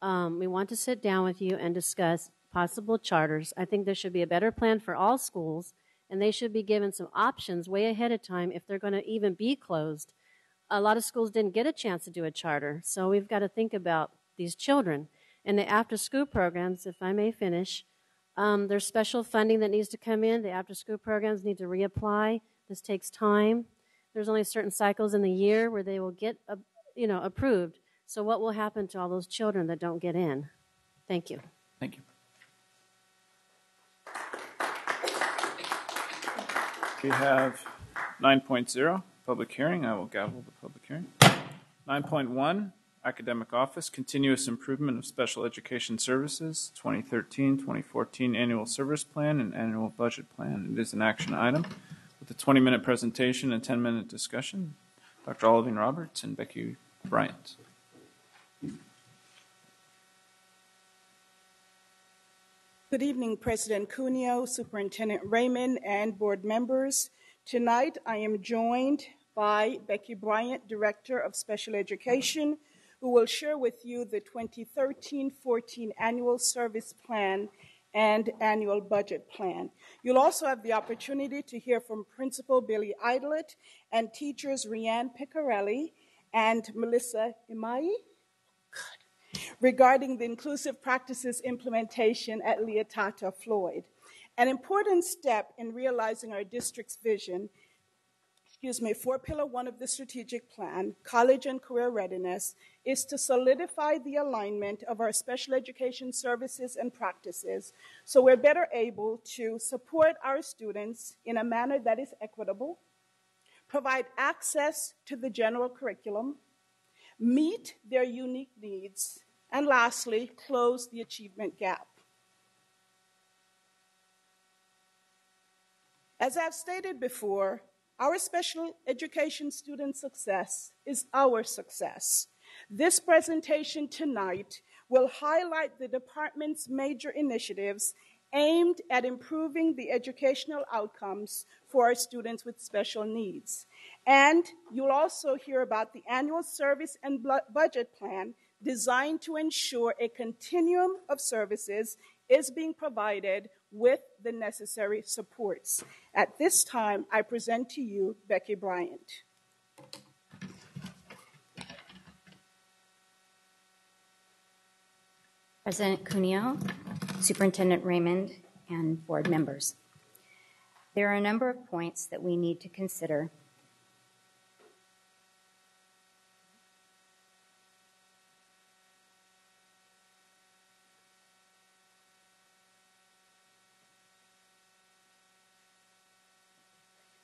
We want to sit down with you and discuss possible charters. I think there should be a better plan for all schools, and they should be given some options way ahead of time if they're going to even be closed. A lot of schools didn't get a chance to do a charter, so we've got to think about these children. And the after-school programs, if I may finish, there's special funding that needs to come in. The after-school programs need to reapply. This takes time. There's only certain cycles in the year where they will get approved. So what will happen to all those children that don't get in? Thank you. Thank you. We have 9.0, public hearing. I will gavel the public hearing. 9.1, academic office, continuous improvement of special education services, 2013-2014 annual service plan and annual budget plan. It is an action item with a 20-minute presentation and 10-minute discussion. Dr. Olivine Roberts and Becky Bryant. Good evening, President Cuneo, Superintendent Raymond, and board members. Tonight, I am joined by Becky Bryant, Director of Special Education, who will share with you the 2013-14 Annual Service Plan and Annual Budget Plan. You'll also have the opportunity to hear from Principal Billy Idlet and teachers Rianne Piccarelli and Melissa Imai regarding the inclusive practices implementation at Leotata Floyd. An important step in realizing our district's vision, for Pillar 1 of the strategic plan, college and career readiness, is to solidify the alignment of our special education services and practices so we're better able to support our students in a manner that is equitable, provide access to the general curriculum, meet their unique needs, and lastly, close the achievement gap. As I've stated before, our special education student success is our success. This presentation tonight will highlight the department's major initiatives aimed at improving the educational outcomes for our students with special needs. And you'll also hear about the annual service and budget plan designed to ensure a continuum of services is being provided with the necessary supports. At this time, I present to you Becky Bryant. President Cuneo, Superintendent Raymond, and board members. There are a number of points that we need to consider.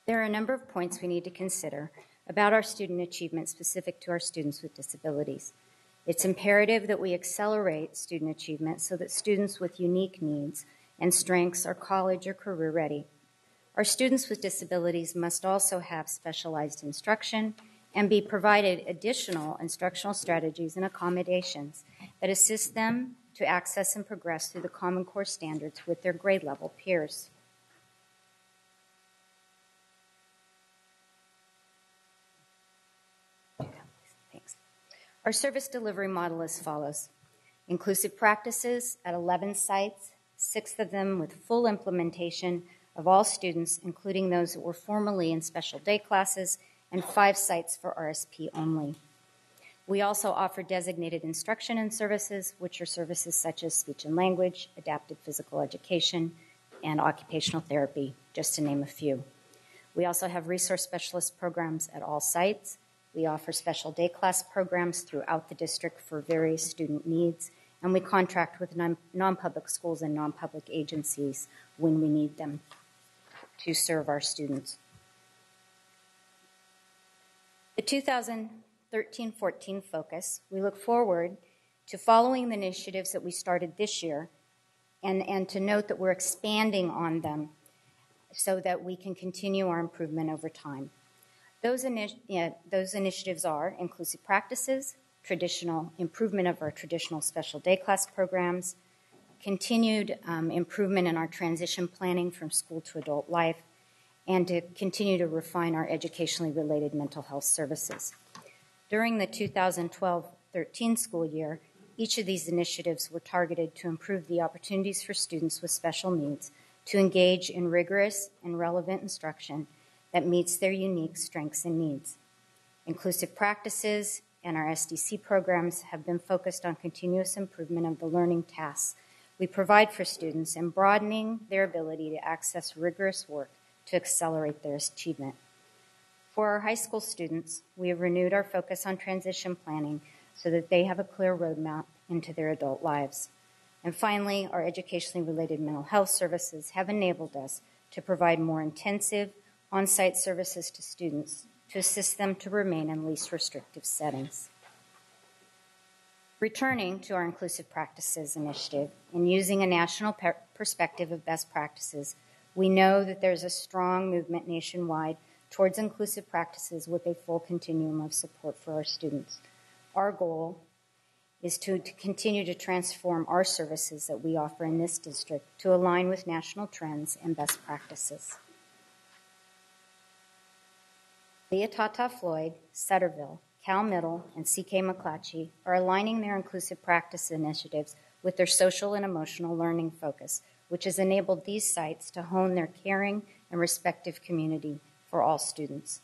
There are a number of points we need to consider about our student achievement specific to our students with disabilities. It's imperative that we accelerate student achievement so that students with unique needs and strengths are college or career ready. Our students with disabilities must also have specialized instruction and be provided additional instructional strategies and accommodations that assist them to access and progress through the Common Core standards with their grade level peers. Our service delivery model as follows. Inclusive practices at 11 sites, 6 of them with full implementation of all students, including those that were formerly in special day classes, and 5 sites for RSP only. We also offer designated instruction and services, which are services such as speech and language, adapted physical education, and occupational therapy, just to name a few. We also have resource specialist programs at all sites. We offer special day class programs throughout the district for various student needs, and we contract with non-public schools and non-public agencies when we need them to serve our students. The 2013-14 focus, we look forward to following the initiatives that we started this year and to note that we're expanding on them so that we can continue our improvement over time. Those initiatives are inclusive practices, traditional improvement of our traditional special day class programs, continued improvement in our transition planning from school to adult life, and to continue to refine our educationally related mental health services. During the 2012-13 school year, each of these initiatives were targeted to improve the opportunities for students with special needs to engage in rigorous and relevant instruction that meets their unique strengths and needs. Inclusive practices and our SDC programs have been focused on continuous improvement of the learning tasks we provide for students and broadening their ability to access rigorous work to accelerate their achievement. For our high school students, we have renewed our focus on transition planning so that they have a clear roadmap into their adult lives. And finally, our educationally related mental health services have enabled us to provide more intensive on-site services to students to assist them to remain in least restrictive settings. Returning to our Inclusive Practices initiative and using a national perspective of best practices, we know that there's a strong movement nationwide towards inclusive practices with a full continuum of support for our students. Our goal is to continue to transform our services that we offer in this district to align with national trends and best practices. Leah Tata Floyd, Sutterville, Cal Middle, and C.K. McClatchy are aligning their inclusive practice initiatives with their social and emotional learning focus, which has enabled these sites to hone their caring and respective community for all students.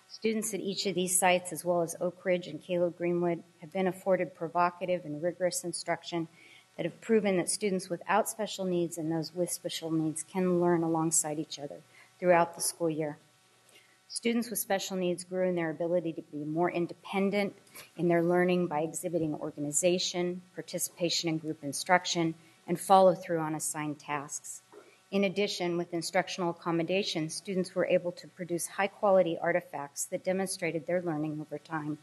Students at each of these sites, as well as Oak Ridge and Caleb Greenwood, have been afforded provocative and rigorous instruction that have proven that students without special needs and those with special needs can learn alongside each other throughout the school year. Students with special needs grew in their ability to be more independent in their learning by exhibiting organization, participation in group instruction, and follow through on assigned tasks. In addition, with instructional accommodations, students were able to produce high-quality artifacts that demonstrated their learning over time.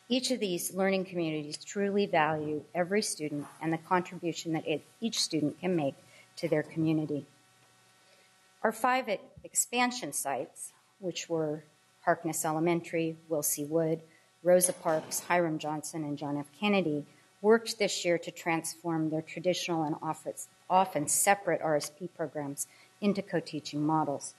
Each of these learning communities truly value every student and the contribution that each student can make to their community. Our 5 expansion sites, which were Harkness Elementary, Will C. Wood, Rosa Parks, Hiram Johnson, and John F. Kennedy, worked this year to transform their traditional and often separate RSP programs into co-teaching models.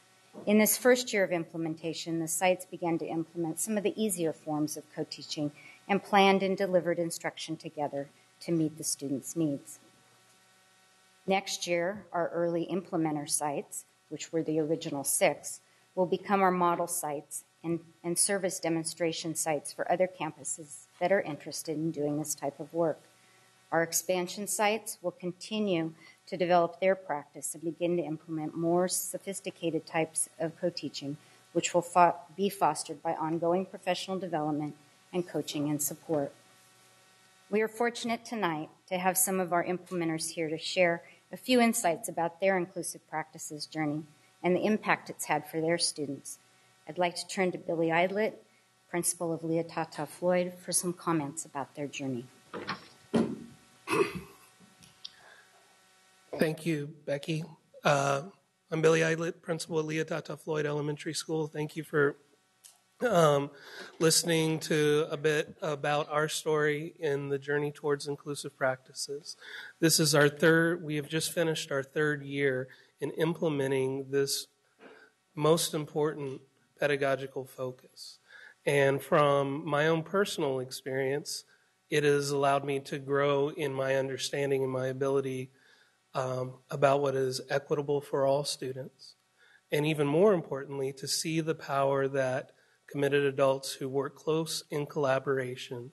In this first year of implementation, the sites began to implement some of the easier forms of co-teaching and planned and delivered instruction together to meet the students' needs. Next year, our early implementer sites, which were the original 6, will become our model sites and serve as demonstration sites for other campuses that are interested in doing this type of work. Our expansion sites will continue to develop their practice and begin to implement more sophisticated types of co-teaching, which will be fostered by ongoing professional development and coaching and support. We are fortunate tonight to have some of our implementers here to share a few insights about their inclusive practices journey and the impact it's had for their students. I'd like to turn to Billy Idlet, principal of Lia Tata Floyd, for some comments about their journey. Thank you, Becky. I'm Billy Idlet, principal at Lia Tata Floyd Elementary School. Thank you for listening to a bit about our story in the journey towards inclusive practices. This is we have just finished our 3rd year in implementing this most important pedagogical focus. And from my own personal experience, it has allowed me to grow in my understanding and my ability about what is equitable for all students. And even more importantly, to see the power that committed adults who work close in collaboration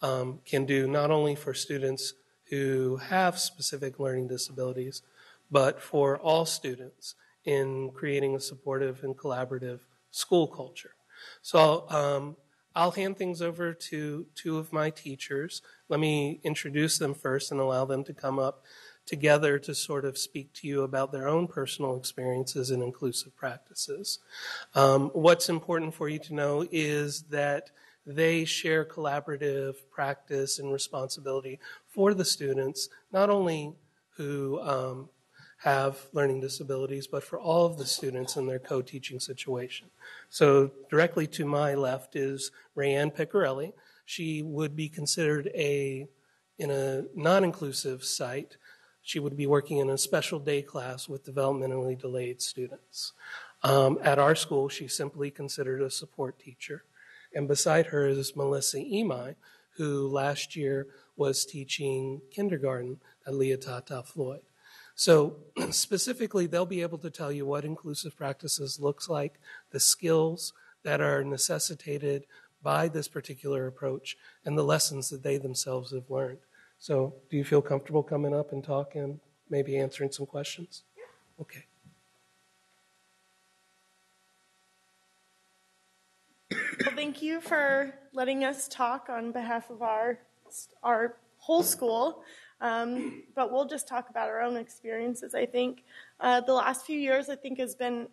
can do not only for students who have specific learning disabilities, but for all students in creating a supportive and collaborative school culture. So I'll hand things over to 2 of my teachers. Let me introduce them first and allow them to come up together to sort of speak to you about their own personal experiences in inclusive practices. What's important for you to know is that they share collaborative practice and responsibility for the students, not only who have learning disabilities, but for all of the students in their co-teaching situation. So directly to my left is Rayanne Piccarelli. She would be considered in a non-inclusive site. She would be working in a special day class with developmentally delayed students. At our school, she's simply considered a support teacher. And beside her is Melissa Imai, who last year was teaching kindergarten at Lia Tata Floyd. So specifically, they'll be able to tell you what inclusive practices looks like, the skills that are necessitated by this particular approach, and the lessons that they themselves have learned. So do you feel comfortable coming up and talking, maybe answering some questions? Okay. Well, thank you for letting us talk on behalf of our whole school. But we'll just talk about our own experiences. I think the last few years, I think, has been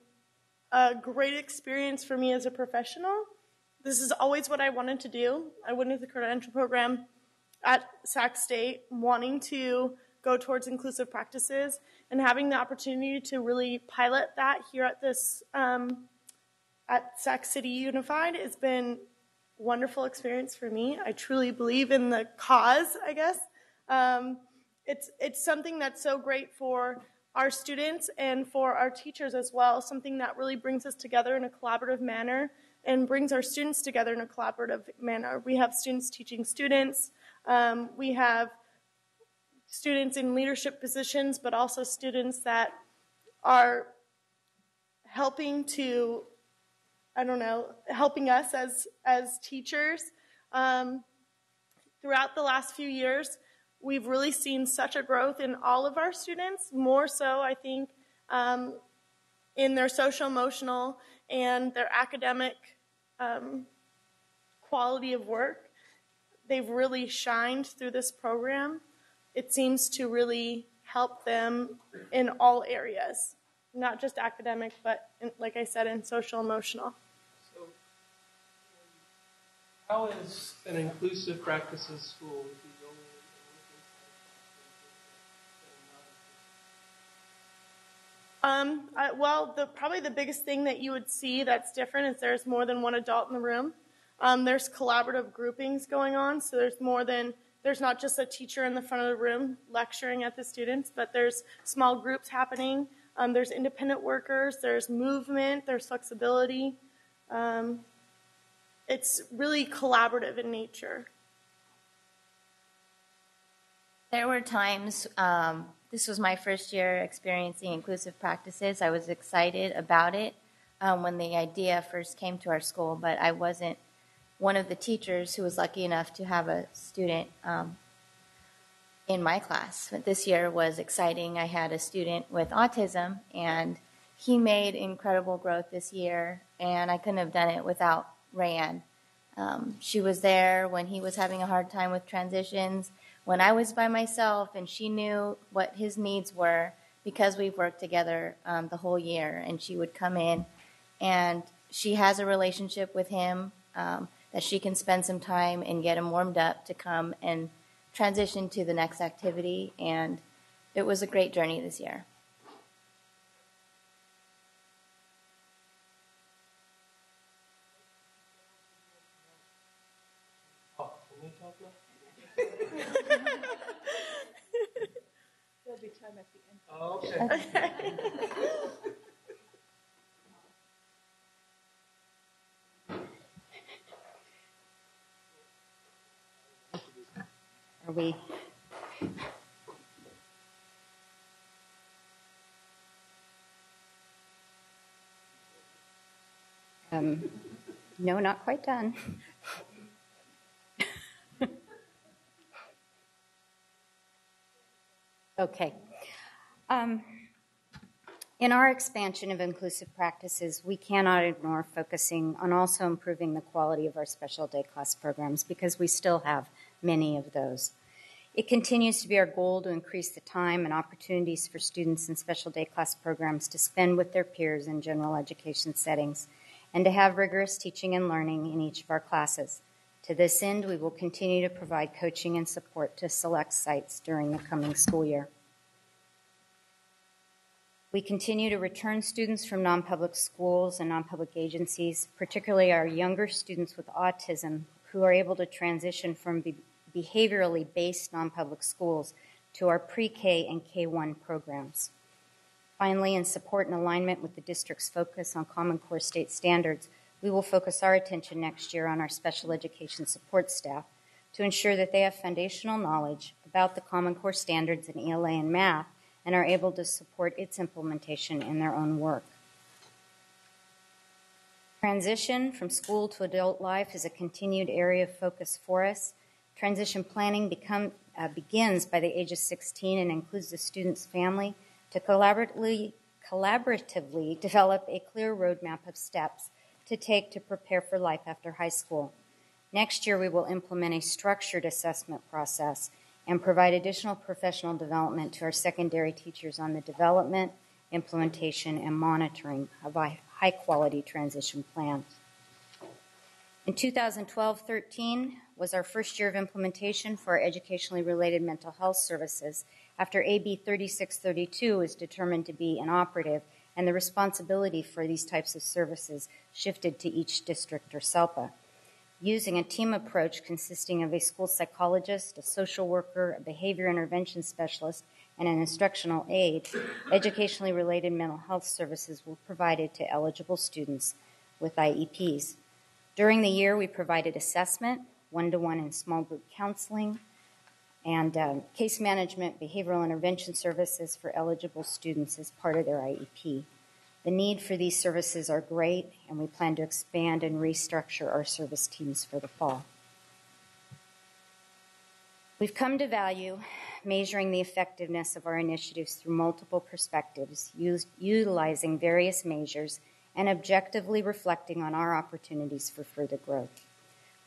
a great experience for me as a professional. This is always what I wanted to do. I went into the credential program at Sac State wanting to go towards inclusive practices, and having the opportunity to really pilot that here at this at Sac City Unified has been a wonderful experience for me. I truly believe in the cause, I guess. It's something that's so great for our students and for our teachers as well, something that really brings us together in a collaborative manner and brings our students together in a collaborative manner. We have students teaching students. We have students in leadership positions, but also students that are helping us as teachers. Throughout the last few years, we've really seen such a growth in all of our students, more so, I think, in their social emotional and their academic quality of work. They've really shined through this program. It seems to really help them in all areas, not just academic, but like I said, in social emotional. So, how is an inclusive practices school? Well, probably the biggest thing that you would see that's different is there's more than one adult in the room. There's collaborative groupings going on, so there's not just a teacher in the front of the room lecturing at the students, but there's small groups happening. There's independent workers, there's movement, there's flexibility. It's really collaborative in nature. There were times, this was my first year experiencing inclusive practices. I was excited about it when the idea first came to our school, but I wasn't one of the teachers who was lucky enough to have a student in my class. But this year was exciting. I had a student with autism, and he made incredible growth this year, and I couldn't have done it without Rayanne. She was there when he was having a hard time with transitions, when I was by myself, and she knew what his needs were because we've worked together the whole year. And she would come in, and she has a relationship with him that she can spend some time and get him warmed up to come and transition to the next activity. And it was a great journey this year. There'll be time at the end. Oh, okay. Are we? No, not quite done. Okay. In our expansion of inclusive practices, we cannot ignore focusing on also improving the quality of our special day class programs because we still have many of those. It continues to be our goal to increase the time and opportunities for students in special day class programs to spend with their peers in general education settings and to have rigorous teaching and learning in each of our classes. To this end, we will continue to provide coaching and support to select sites during the coming school year. We continue to return students from non-public schools and non-public agencies, particularly our younger students with autism who are able to transition from behaviorally based non-public schools to our pre-K and K-1 programs. Finally, in support and alignment with the district's focus on Common Core state standards, we will focus our attention next year on our special education support staff to ensure that they have foundational knowledge about the Common Core standards in ELA and math and are able to support its implementation in their own work. Transition from school to adult life is a continued area of focus for us. Transition planning begins by the age of 16 and includes the student's family to collaboratively develop a clear roadmap of steps to take to prepare for life after high school. Next year, we will implement a structured assessment process and provide additional professional development to our secondary teachers on the development, implementation, and monitoring of a high-quality transition plan. In 2012-13 was our first year of implementation for our educationally related mental health services after AB 3632 was determined to be inoperative and the responsibility for these types of services shifted to each district or SELPA. Using a team approach consisting of a school psychologist, a social worker, a behavior intervention specialist, and an instructional aide, educationally related mental health services were provided to eligible students with IEPs. During the year, we provided assessment, one-to-one and small group counseling, and case management, behavioral intervention services for eligible students as part of their IEP. The need for these services are great, and we plan to expand and restructure our service teams for the fall. We've come to value measuring the effectiveness of our initiatives through multiple perspectives, utilizing various measures, and objectively reflecting on our opportunities for further growth.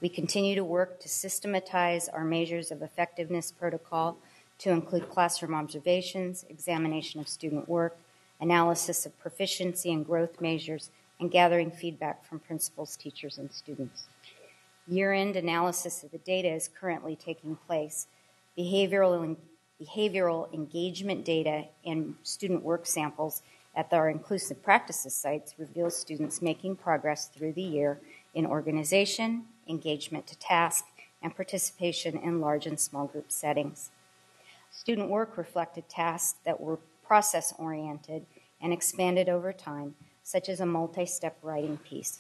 We continue to work to systematize our measures of effectiveness protocol to include classroom observations, examination of student work, analysis of proficiency and growth measures, and gathering feedback from principals, teachers, and students. Year-end analysis of the data is currently taking place. Behavioral engagement data and student work samples at our inclusive practices sites reveal students making progress through the year in organization, engagement to task, and participation in large and small group settings. Student work reflected tasks that were process-oriented and expanded over time, such as a multi-step writing piece.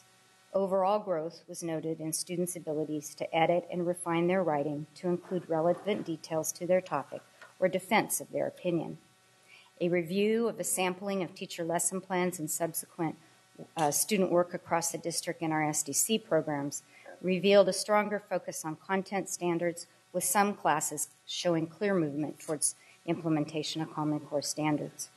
Overall growth was noted in students' abilities to edit and refine their writing to include relevant details to their topic or defense of their opinion. A review of a sampling of teacher lesson plans and subsequent student work across the district in our SDC programs revealed a stronger focus on content standards, with some classes showing clear movement towards implementation of Common Core standards.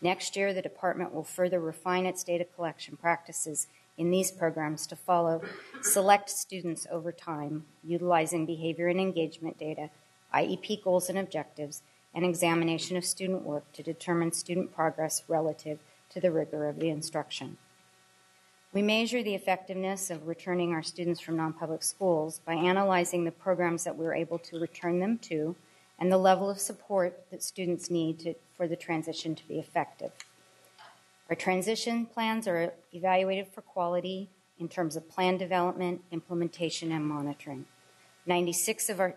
Next year, the department will further refine its data collection practices in these programs to follow select students over time, utilizing behavior and engagement data, IEP goals and objectives, and examination of student work to determine student progress relative to the rigor of the instruction. We measure the effectiveness of returning our students from non-public schools by analyzing the programs that we're able to return them to and the level of support that students need for the transition to be effective. Our transition plans are evaluated for quality in terms of plan development, implementation, and monitoring. 96%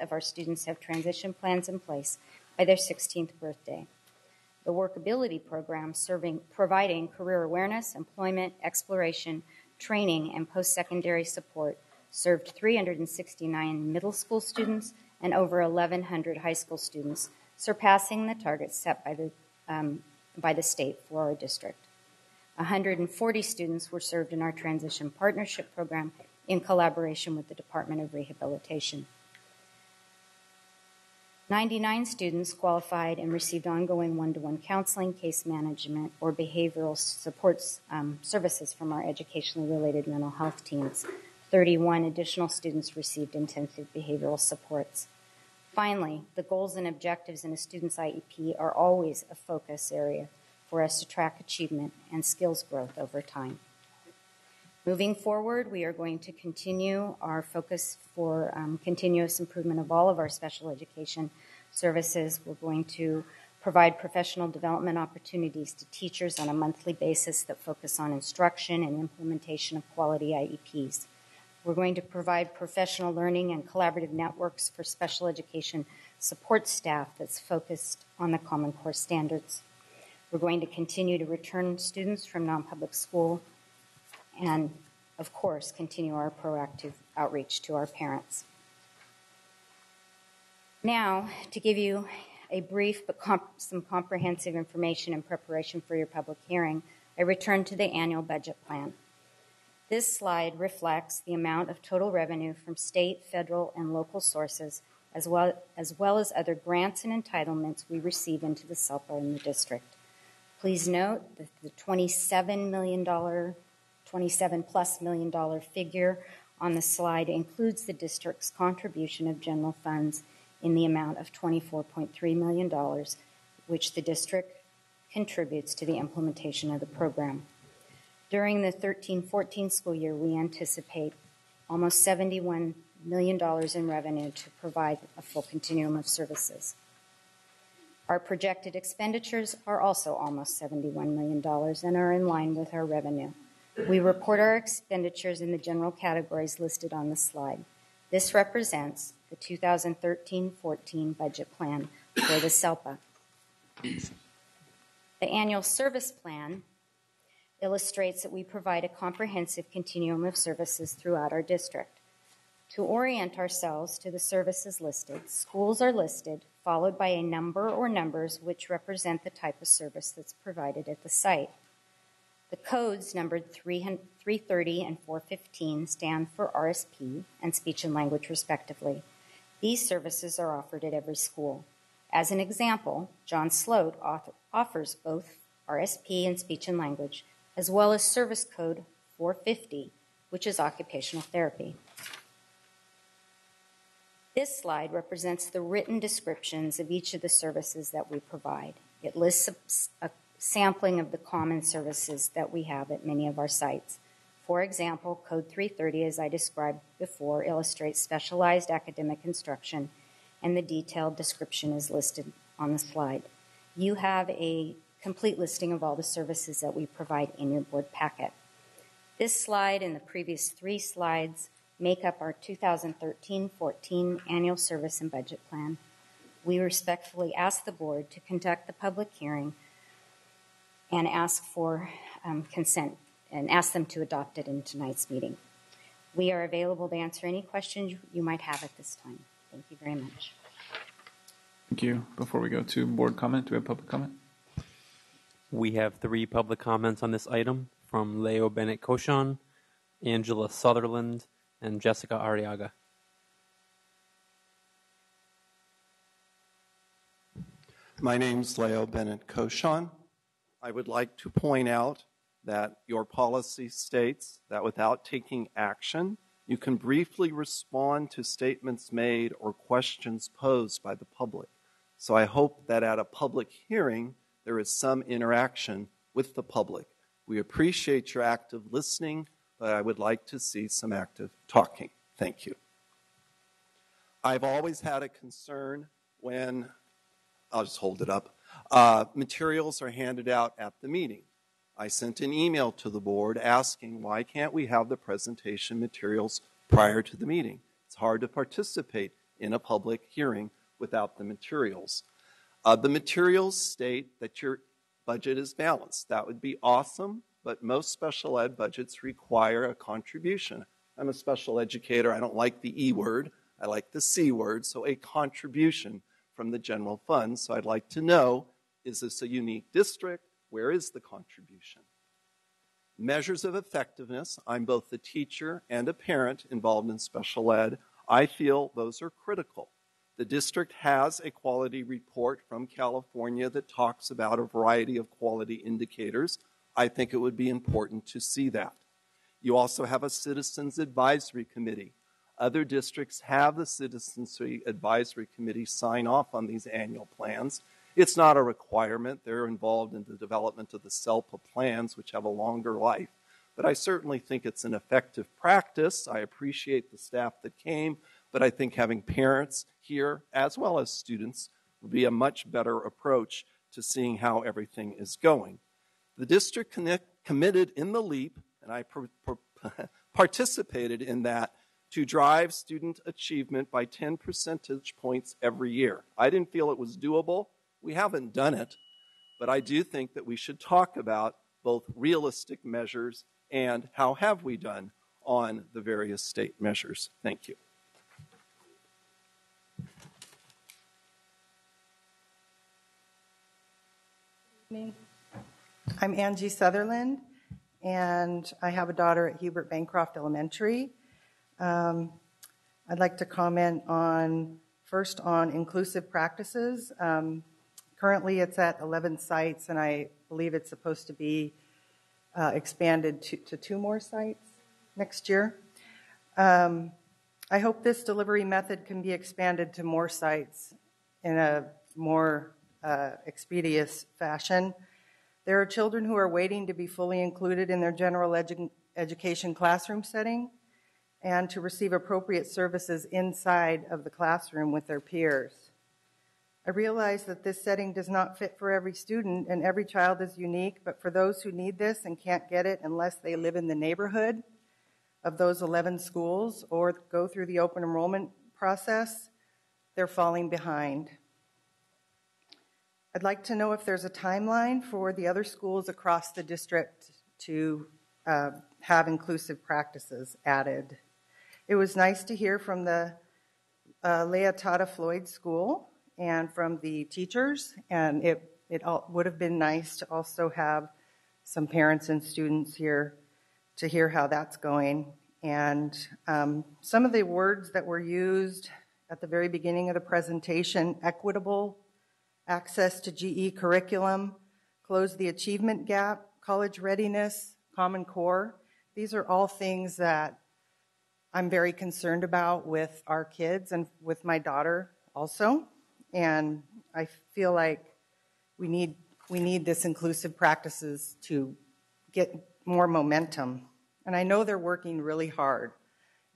of our students have transition plans in place by their 16th birthday. The workability program providing career awareness, employment, exploration, training, and post-secondary support served 369 middle school students and over 1,100 high school students, surpassing the targets set by the state for our district. 140 students were served in our transition partnership program in collaboration with the Department of Rehabilitation. 99 students qualified and received ongoing one-to-one counseling, case management, or behavioral supports services from our educationally related mental health teams. 31 additional students received intensive behavioral supports. Finally, the goals and objectives in a student's IEP are always a focus area for us to track achievement and skills growth over time. Moving forward, we are going to continue our focus for continuous improvement of all of our special education services. We're going to provide professional development opportunities to teachers on a monthly basis that focus on instruction and implementation of quality IEPs. We're going to provide professional learning and collaborative networks for special education support staff that's focused on the Common Core standards. We're going to continue to return students from non-public school and, of course, continue our proactive outreach to our parents. Now, to give you a brief but some comprehensive information in preparation for your public hearing, I return to the annual budget plan. This slide reflects the amount of total revenue from state, federal, and local sources, as well as other grants and entitlements we receive into the SELPA in the district. Please note that the $27 plus million figure on the slide includes the district's contribution of general funds in the amount of $24.3 million, which the district contributes to the implementation of the program. During the 13-14 school year, we anticipate almost $71 million in revenue to provide a full continuum of services. Our projected expenditures are also almost $71 million and are in line with our revenue. We report our expenditures in the general categories listed on the slide. This represents the 2013-14 budget plan for the SELPA. The annual service plan illustrates that we provide a comprehensive continuum of services throughout our district. To orient ourselves to the services listed, schools are listed, followed by a number or numbers which represent the type of service that's provided at the site. The codes numbered 330 and 415 stand for RSP and speech and language respectively. These services are offered at every school. As an example, John Sloat offers both RSP and speech and language, as well as service code 450, which is occupational therapy. This slide represents the written descriptions of each of the services that we provide. It lists a sampling of the common services that we have at many of our sites. For example, Code 330, as I described before, illustrates specialized academic instruction, and the detailed description is listed on the slide. You have a complete listing of all the services that we provide in your board packet. This slide and the previous 3 slides make up our 2013-14 annual service and budget plan. We respectfully ask the board to conduct the public hearing and ask for consent and ask them to adopt it in tonight's meeting. We are available to answer any questions you might have at this time. Thank you very much. Thank you. Before we go to board comment, do we have public comment? We have 3 public comments on this item from Leo Bennett Koshan, Angela Sutherland, and Jessica Arriaga. My name's Leo Bennett Koshan. I would like to point out that your policy states that without taking action, you can briefly respond to statements made or questions posed by the public. So I hope that at a public hearing, there is some interaction with the public. We appreciate your active listening, but I would like to see some active talking. Thank you. I've always had a concern when, I'll just hold it up, materials are handed out at the meeting. I sent an email to the board asking why can't we have the presentation materials prior to the meeting? It's hard to participate in a public hearing without the materials. The materials state that your budget is balanced. That would be awesome, but most special ed budgets require a contribution. I'm a special educator. I don't like the E word. I like the C word, so a contribution from the general fund. So I'd like to know, is this a unique district? Where is the contribution? Measures of effectiveness. I'm both a teacher and a parent involved in special ed. I feel those are critical. The district has a quality report from California that talks about a variety of quality indicators. I think it would be important to see that. You also have a Citizens Advisory Committee. Other districts have the Citizens Advisory Committee sign off on these annual plans. It's not a requirement. They're involved in the development of the SELPA plans, which have a longer life. But I certainly think it's an effective practice. I appreciate the staff that came, but I think having parents here, as well as students, would be a much better approach to seeing how everything is going. The district committed in the LEAP, and I participated in that, to drive student achievement by 10 percentage points every year. I didn't feel it was doable. We haven't done it, but I do think that we should talk about both realistic measures and how have we done on the various state measures. Thank you. I'm Angie Sutherland, and I have a daughter at Hubert Bancroft Elementary. I'd like to comment first on inclusive practices. Currently, it's at 11 sites, and I believe it's supposed to be expanded to 2 more sites next year. I hope this delivery method can be expanded to more sites in a more expeditious fashion. There are children who are waiting to be fully included in their general education classroom setting and to receive appropriate services inside of the classroom with their peers. I realize that this setting does not fit for every student and every child is unique, but for those who need this and can't get it unless they live in the neighborhood of those 11 schools or go through the open enrollment process, they're falling behind. I'd like to know if there's a timeline for the other schools across the district to have inclusive practices added. It was nice to hear from the Leah Tata Floyd School and from the teachers, and it would have been nice to also have some parents and students here to hear how that's going. And some of the words that were used at the very beginning of the presentation, equitable access to GE curriculum, close the achievement gap, college readiness, Common Core, these are all things that I'm very concerned about with our kids and with my daughter also. And I feel like we need this inclusive practices to get more momentum. And I know they're working really hard.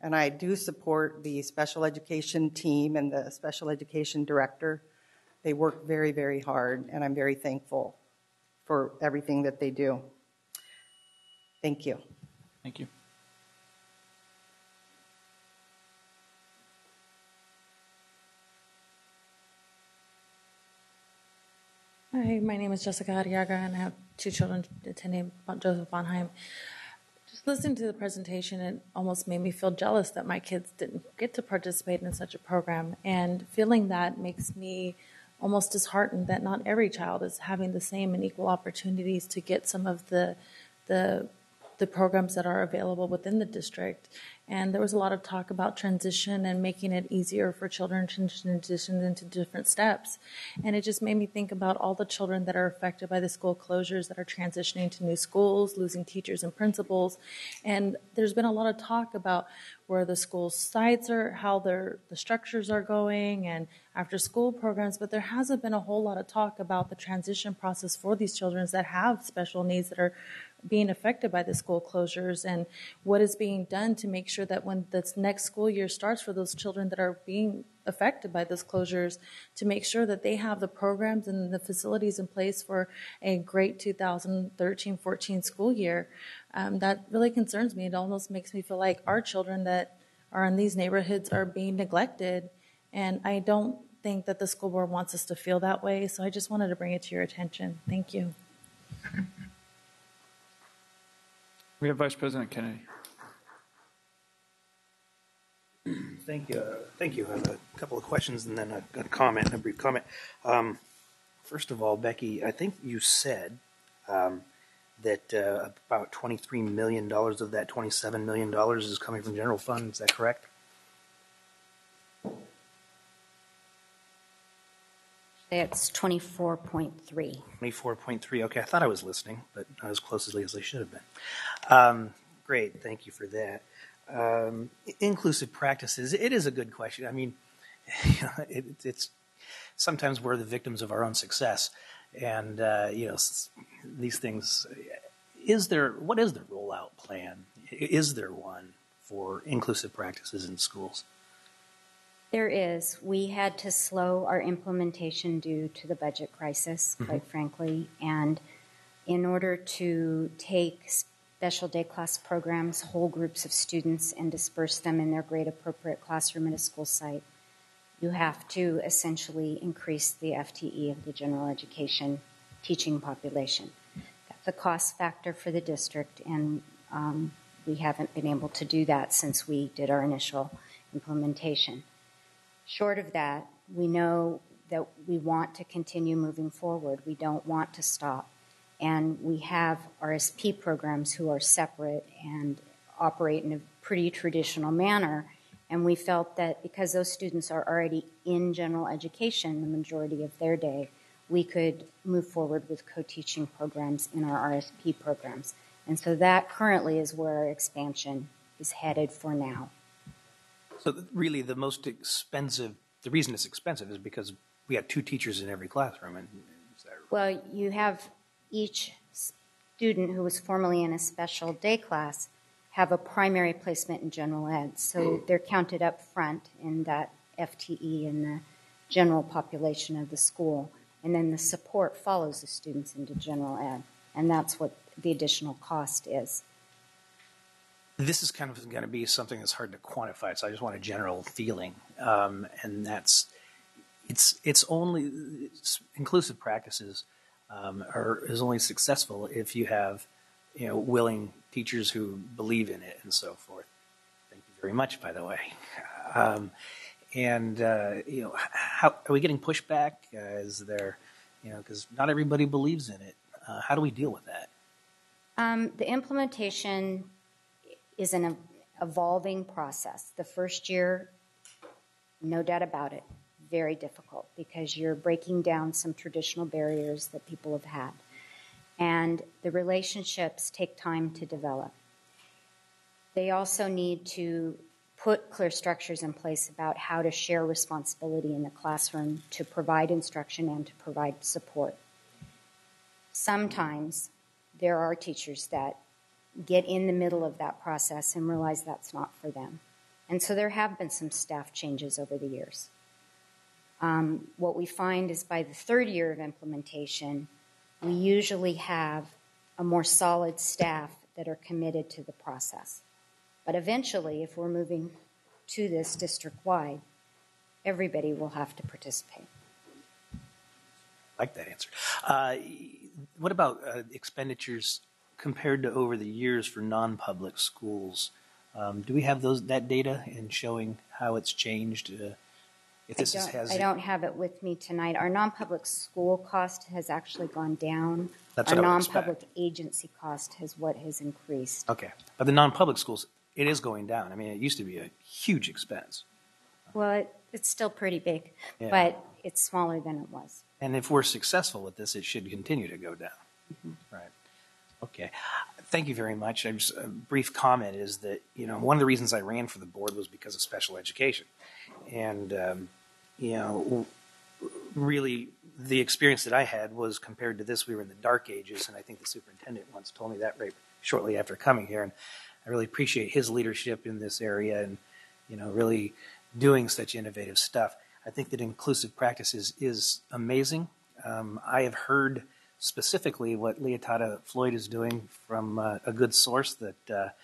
And I do support the special education team and the special education director. They work very, very hard, and I'm very thankful for everything that they do. Thank you. Thank you. Hi, my name is Jessica Arriaga, and I have two children attending Joseph Bonheim. Just listening to the presentation, it almost made me feel jealous that my kids didn't get to participate in such a program. And feeling that makes me almost disheartened that not every child is having the same and equal opportunities to get some of the programs that are available within the district. And there was a lot of talk about transition and making it easier for children to transition into different steps. And it just made me think about all the children that are affected by the school closures that are transitioning to new schools, losing teachers and principals. And there's been a lot of talk about where the school sites are, how the structures are going, and after school programs, but there hasn't been a whole lot of talk about the transition process for these children that have special needs that are being affected by the school closures, and what is being done to make sure that when this next school year starts for those children that are being affected by those closures, to make sure that they have the programs and the facilities in place for a great 2013-14 school year. That really concerns me. It almost makes me feel like our children that are in these neighborhoods are being neglected, and I don't think that the school board wants us to feel that way, so I just wanted to bring it to your attention. Thank you. We have Vice President Kennedy. Thank you. Thank you. I have a couple of questions and then a comment, a brief comment. First of all, Becky, I think you said that about $23 million of that $27 million is coming from general fund. Is that correct? It's 24.3. 24.3. Okay, I thought I was listening, but not as closely as I should have been. Great, thank you for that. Inclusive practices, it is a good question. I mean, it's sometimes we're the victims of our own success, and these things. What is the rollout plan? Is there one for inclusive practices in schools? There is. We had to slow our implementation due to the budget crisis, quite frankly, and in order to take special day class programs, whole groups of students, and disperse them in their grade appropriate classroom at a school site, you have to essentially increase the FTE of the general education teaching population. That's a cost factor for the district, and we haven't been able to do that since we did our initial implementation. Short of that, we know that we want to continue moving forward. We don't want to stop. And we have RSP programs who are separate and operate in a pretty traditional manner. And we felt that because those students are already in general education the majority of their day, we could move forward with co-teaching programs in our RSP programs. And so that currently is where our expansion is headed for now. So really the reason it's expensive is because we have two teachers in every classroom. Well, you have each student who was formerly in a special day class have a primary placement in general ed. So they're counted up front in that FTE in the general population of the school. And then the support follows the students into general ed. And that's what the additional cost is. This is kind of going to be something that's hard to quantify, so I just want a general feeling, and that's inclusive practices is only successful if you have willing teachers who believe in it and so forth. Thank you very much, by the way. How are we getting pushback? Is there, because not everybody believes in it. How do we deal with that? The implementation is an evolving process. The first year, no doubt about it, very difficult because you're breaking down some traditional barriers that people have had. And the relationships take time to develop. They also need to put clear structures in place about how to share responsibility in the classroom to provide instruction and to provide support. Sometimes there are teachers that get in the middle of that process and realize that's not for them. And so there have been some staff changes over the years. What we find is by the third year of implementation, we usually have a more solid staff that are committed to the process. But eventually, if we're moving to this district-wide, everybody will have to participate. I like that answer. What about expenditures compared to over the years for non-public schools? Do we have that data in showing how it's changed? If this I don't have it with me tonight. Our non-public school cost has actually gone down. That's Our what I would non-public expect. agency cost has increased. Okay, but the non-public schools, it is going down. I mean, it used to be a huge expense. Well, it's still pretty big, Yeah. but it's smaller than it was. And if we're successful with this, it should continue to go down. Right. Okay. Thank you very much. Just a brief comment is that, one of the reasons I ran for the board was because of special education. And, really the experience that I had was compared to this, we were in the dark ages. And I think the superintendent once told me that right shortly after coming here. And I really appreciate his leadership in this area and, really doing such innovative stuff. I think that inclusive practices is amazing. I have heard specifically what Leotata Floyd is doing from a good source that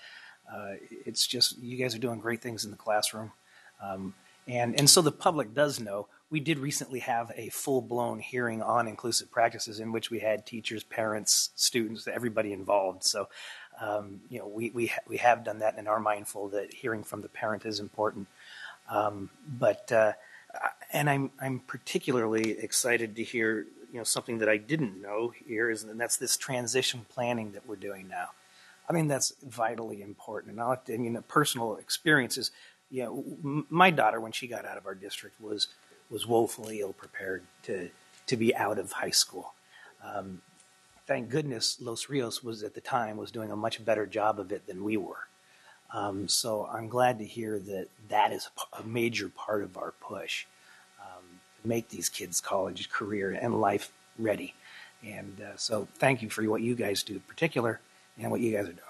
it's just, you guys are doing great things in the classroom. And so the public does know. We did recently have a full-blown hearing on inclusive practices in which we had teachers, parents, students, everybody involved. So, we have done that and are mindful that hearing from the parent is important. And I'm particularly excited to hear, something that I didn't know here and that's this transition planning that we're doing now. I mean, that's vitally important. And personal experiences. My daughter, when she got out of our district, was woefully ill-prepared to be out of high school. Thank goodness Los Rios was doing a much better job of it than we were. So I'm glad to hear that is a major part of our push to make these kids college, career, and life ready. And so thank you for what you guys do in particular and what you guys are doing.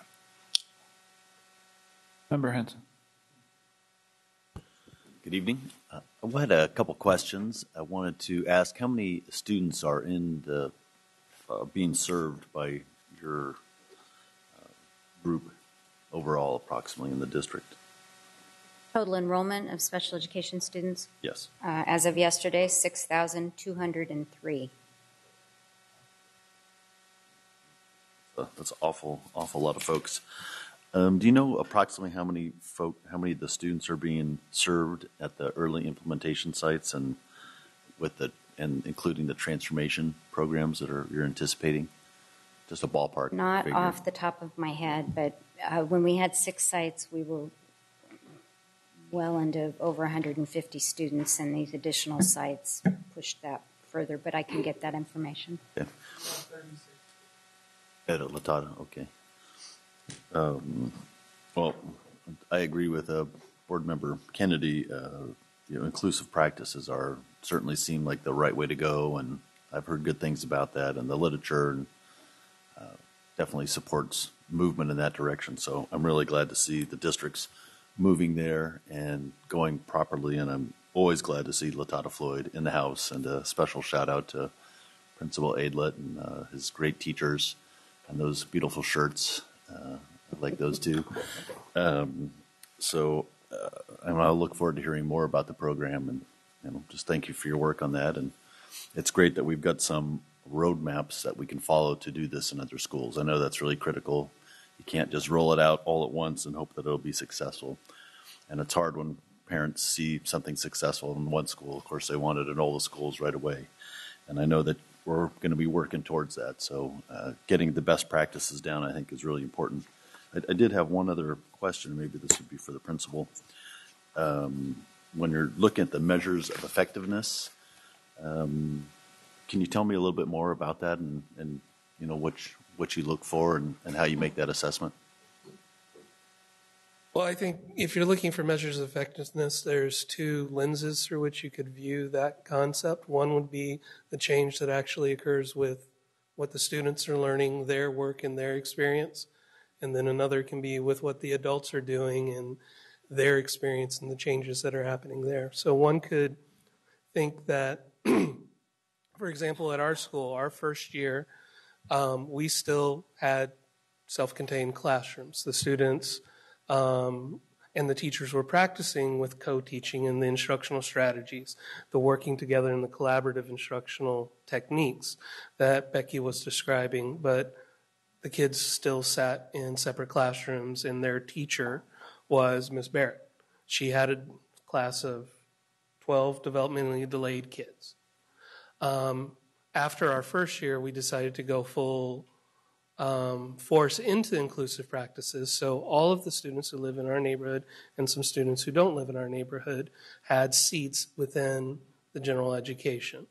Member Henson. Good evening. I had a couple questions. I wanted to ask how many students are in the being served by your group overall, approximately in the district? Total enrollment of special education students? Yes. As of yesterday, 6,203. That's an awful lot of folks. Do you know approximately how many of the students are being served at the early implementation sites and including the transformation programs that you're anticipating? Just a ballpark Not figure. off the top of my head, but when we had 6 sites, we were well into over 150 students, and these additional sites pushed that further, but I can get that information. Okay. At Latata, okay. Well, I agree with Board Member Kennedy. Inclusive practices certainly seem like the right way to go, and I've heard good things about that, and the literature definitely supports movement in that direction. So I'm really glad to see the districts moving there and going properly, and I'm always glad to see Latata Floyd in the house. And a special shout out to Principal Aidlet and his great teachers and those beautiful shirts. I like those too. So I'll look forward to hearing more about the program, and just thank you for your work on that. And it's great that we've got some roadmaps that we can follow to do this in other schools. I know that's really critical. You can't just roll it out all at once and hope that it'll be successful. And it's hard when parents see something successful in one school. Of course, they want it in all the schools right away. And I know that we're going to be working towards that. So getting the best practices down, I think, is really important. I did have one other question. Maybe this would be for the principal. When you're looking at the measures of effectiveness, can you tell me a little bit more about that and what you look for and how you make that assessment? Well, I think if you're looking for measures of effectiveness, there's 2 lenses through which you could view that concept. One would be the change that actually occurs with what the students are learning, their work and their experience. And then another can be with what the adults are doing and their experience and the changes that are happening there. So one could think that, for example, at our school, our first year, we still had self-contained classrooms. The students and the teachers were practicing with co-teaching and the instructional strategies, the working together and the collaborative instructional techniques that Becky was describing, but the kids still sat in separate classrooms, and their teacher was Miss Barrett. She had a class of 12 developmentally delayed kids. After our first year, we decided to go full force into inclusive practices. So all of the students who live in our neighborhood and some students who don't live in our neighborhood had seats within the general education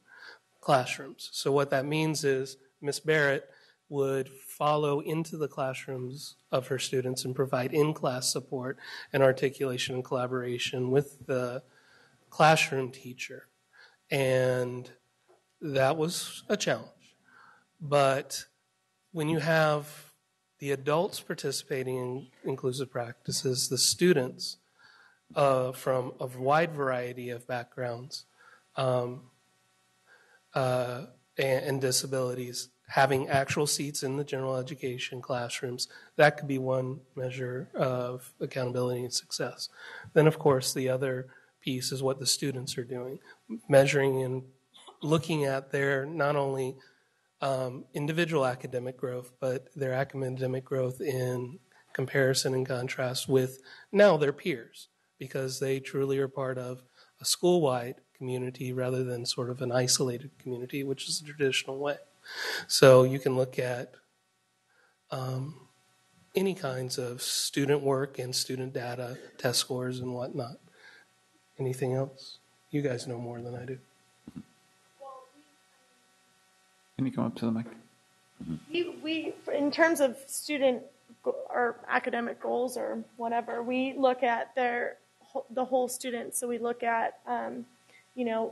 classrooms. So what that means is Miss Barrett would follow into the classrooms of her students and provide in-class support and articulation and collaboration with the classroom teacher. And that was a challenge. But when you have the adults participating in inclusive practices, the students from a wide variety of backgrounds and disabilities having actual seats in the general education classrooms, that could be one measure of accountability and success. Then, of course, the other piece is what the students are doing, measuring and looking at their not only individual academic growth, but their academic growth in comparison and contrast with now their peers, because they truly are part of a school-wide community rather than sort of an isolated community, which is the traditional way. So you can look at any kinds of student work and student data, test scores and whatnot. Anything else? You guys know more than I do. Can you come up to the mic? We in terms of student or academic goals or whatever, we look at the whole student. So we look at,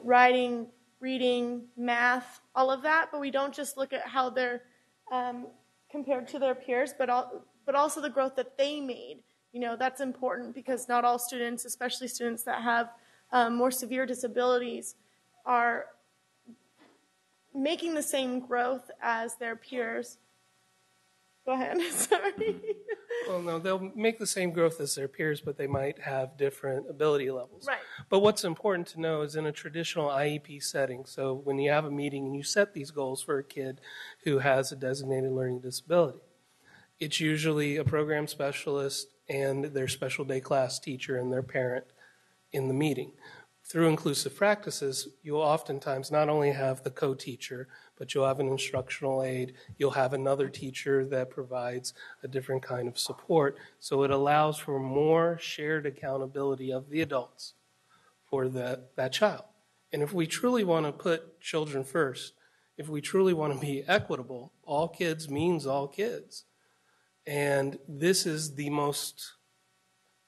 writing, reading, math, all of that, but we don't just look at how they're compared to their peers, but also the growth that they made. That's important because not all students, especially students that have more severe disabilities, are making the same growth as their peers. Go ahead, sorry. Well, no, they'll make the same growth as their peers, but they might have different ability levels. Right. But what's important to know is in a traditional IEP setting, so when you have a meeting and you set these goals for a kid who has a designated learning disability, it's usually a program specialist and their special day class teacher and their parent in the meeting. Through inclusive practices, you'll oftentimes not only have the co-teacher, but you'll have an instructional aide, you'll have another teacher that provides a different kind of support. So it allows for more shared accountability of the adults for that child. And if we truly want to put children first, if we truly want to be equitable, all kids means all kids. And this is the most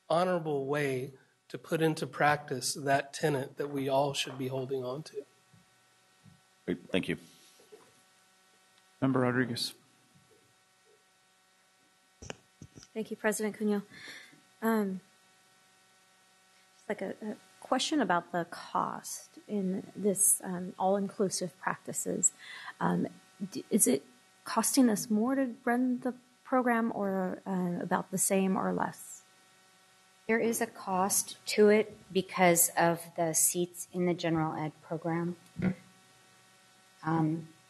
honorable way to put into practice that tenet that we all should be holding on to. Great, thank you. Member Rodriguez. Thank you, President Cunha. Just like a question about the cost in this all-inclusive practices. Is it costing us more to run the program or about the same or less? There is a cost to it because of the seats in the general ed program.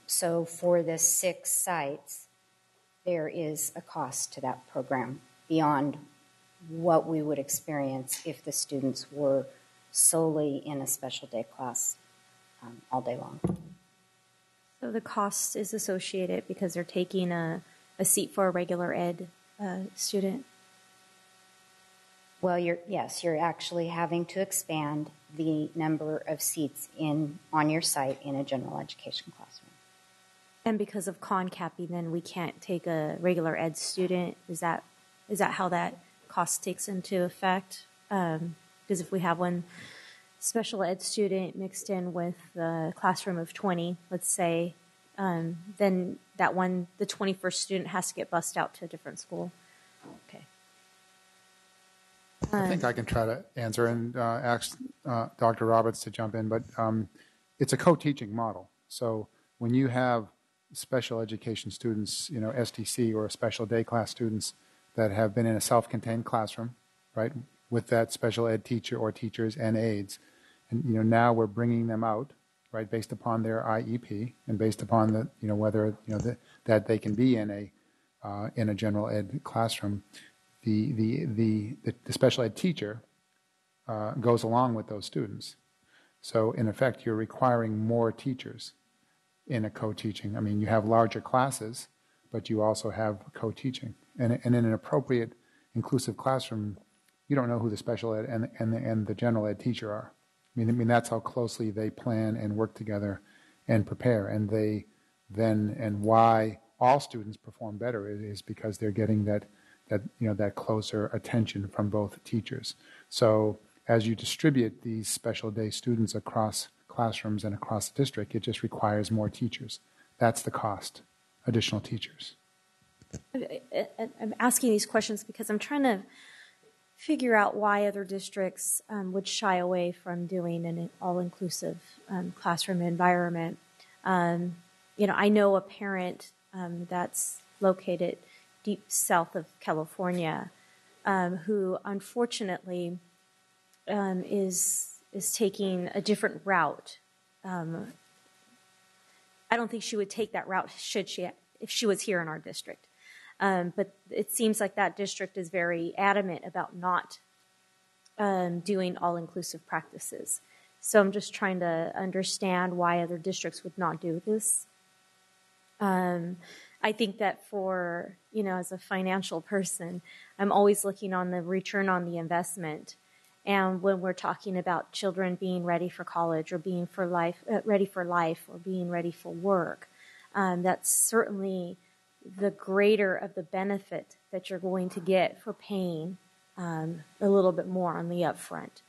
So for the 6 sites, there is a cost to that program beyond what we would experience if the students were solely in a special day class all day long. So the cost is associated because they're taking a seat for a regular ed student? Well, you're actually having to expand the number of seats on your site in a general education classroom. And because of CONCAPI, then we can't take a regular ed student. Is that how that cost takes into effect? Because if we have one special ed student mixed in with a classroom of 20, let's say, then the 21st student has to get bussed out to a different school. Okay. I think I can try to answer and ask Dr. Roberts to jump in, but it's a co-teaching model. So when you have special education students, STC or special day class students that have been in a self-contained classroom, right, with that special ed teacher or teachers and aides. And, now we're bringing them out, right, based upon their IEP and based upon the, whether, that they can be in a general ed classroom. The special ed teacher goes along with those students. So in effect, you're requiring more teachers in a co-teaching. I mean, you have larger classes, but you also have co-teaching. And in an appropriate inclusive classroom, you don't know who the special ed and the general ed teacher are. I mean, that's how closely they plan and work together and prepare. And they then, and why all students perform better is because they're getting that closer attention from both teachers. So as you distribute these special day students across classrooms and across the district, it just requires more teachers. That's the cost, additional teachers. I'm asking these questions because I'm trying to figure out why other districts would shy away from doing an all-inclusive classroom environment. I know a parent that's located deep south of California who unfortunately is taking a different route. I don't think she would take that route if she was here in our district. But it seems like that district is very adamant about not doing all-inclusive practices. So I'm just trying to understand why other districts would not do this. I think that for, as a financial person, I'm always looking on the return on the investment. And when we're talking about children being ready for college or being ready for life or being ready for work, that's certainly the greater of the benefit that you're going to get for paying a little bit more on the upfront.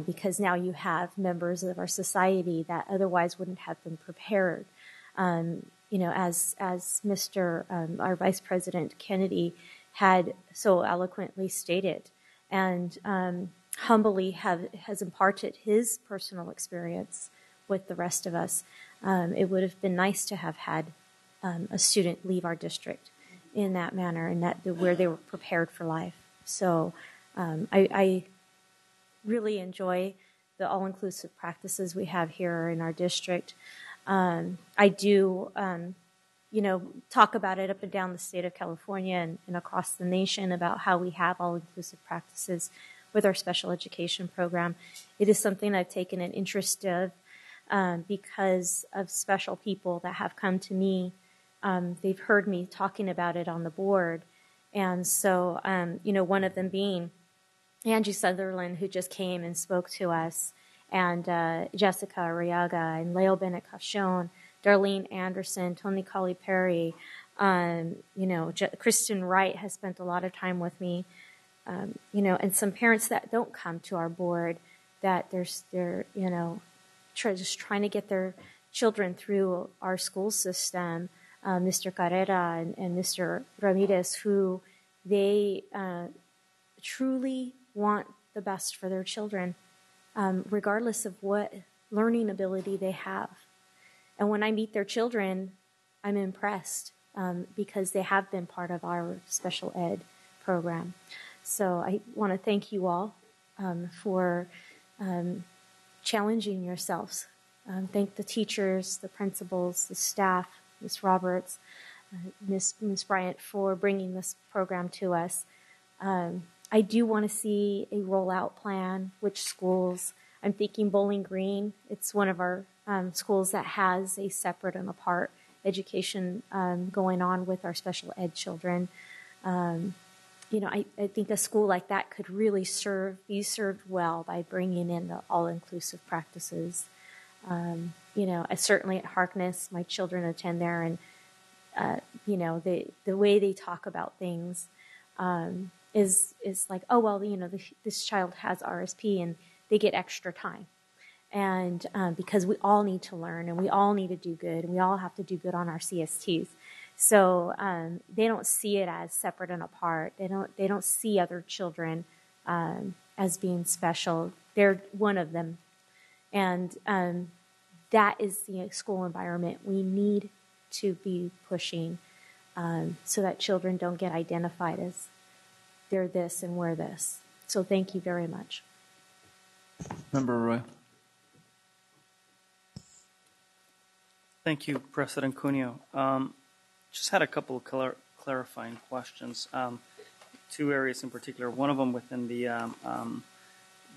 Because now you have members of our society that otherwise wouldn't have been prepared. As Mr. Our Vice President Kennedy had so eloquently stated, and humbly has imparted his personal experience with the rest of us. It would have been nice to have had a student leave our district in that manner and where they were prepared for life. So I really enjoy the all-inclusive practices we have here in our district. I do, talk about it up and down the state of California and across the nation about how we have all-inclusive practices with our special education program. It is something I've taken an interest of because of special people that have come to me. They've heard me talking about it on the board. And so, one of them being Angie Sutherland, who just came and spoke to us, and Jessica Arriaga, and Leo Bennett Cachon, Darlene Anderson, Tony Colley Perry, Kristen Wright has spent a lot of time with me. And some parents that don't come to our board, that they're just trying to get their children through our school system. Mr. Carrera and Mr. Ramirez, who they truly want the best for their children, regardless of what learning ability they have. And when I meet their children, I'm impressed because they have been part of our special ed program. So I want to thank you all for challenging yourselves. Thank the teachers, the principals, the staff, Ms. Roberts, Ms. Bryant for bringing this program to us. I do want to see a rollout plan, which schools. I'm thinking Bowling Green. It's one of our schools that has a separate and apart education going on with our special ed children. I think a school like that could really be served well by bringing in the all-inclusive practices. Certainly at Harkness, my children attend there, and the way they talk about things is like, oh well, this child has RSP and they get extra time, and because we all need to learn and we all need to do good and we all have to do good on our CSTs. So they don't see it as separate and apart. They don't see other children as being special. They're one of them, and that is the school environment we need to be pushing so that children don't get identified as they're this and we're this. So thank you very much. Member Roy. Thank you, President Cuneo. Just had a couple of clarifying questions. Two areas in particular. One of them within the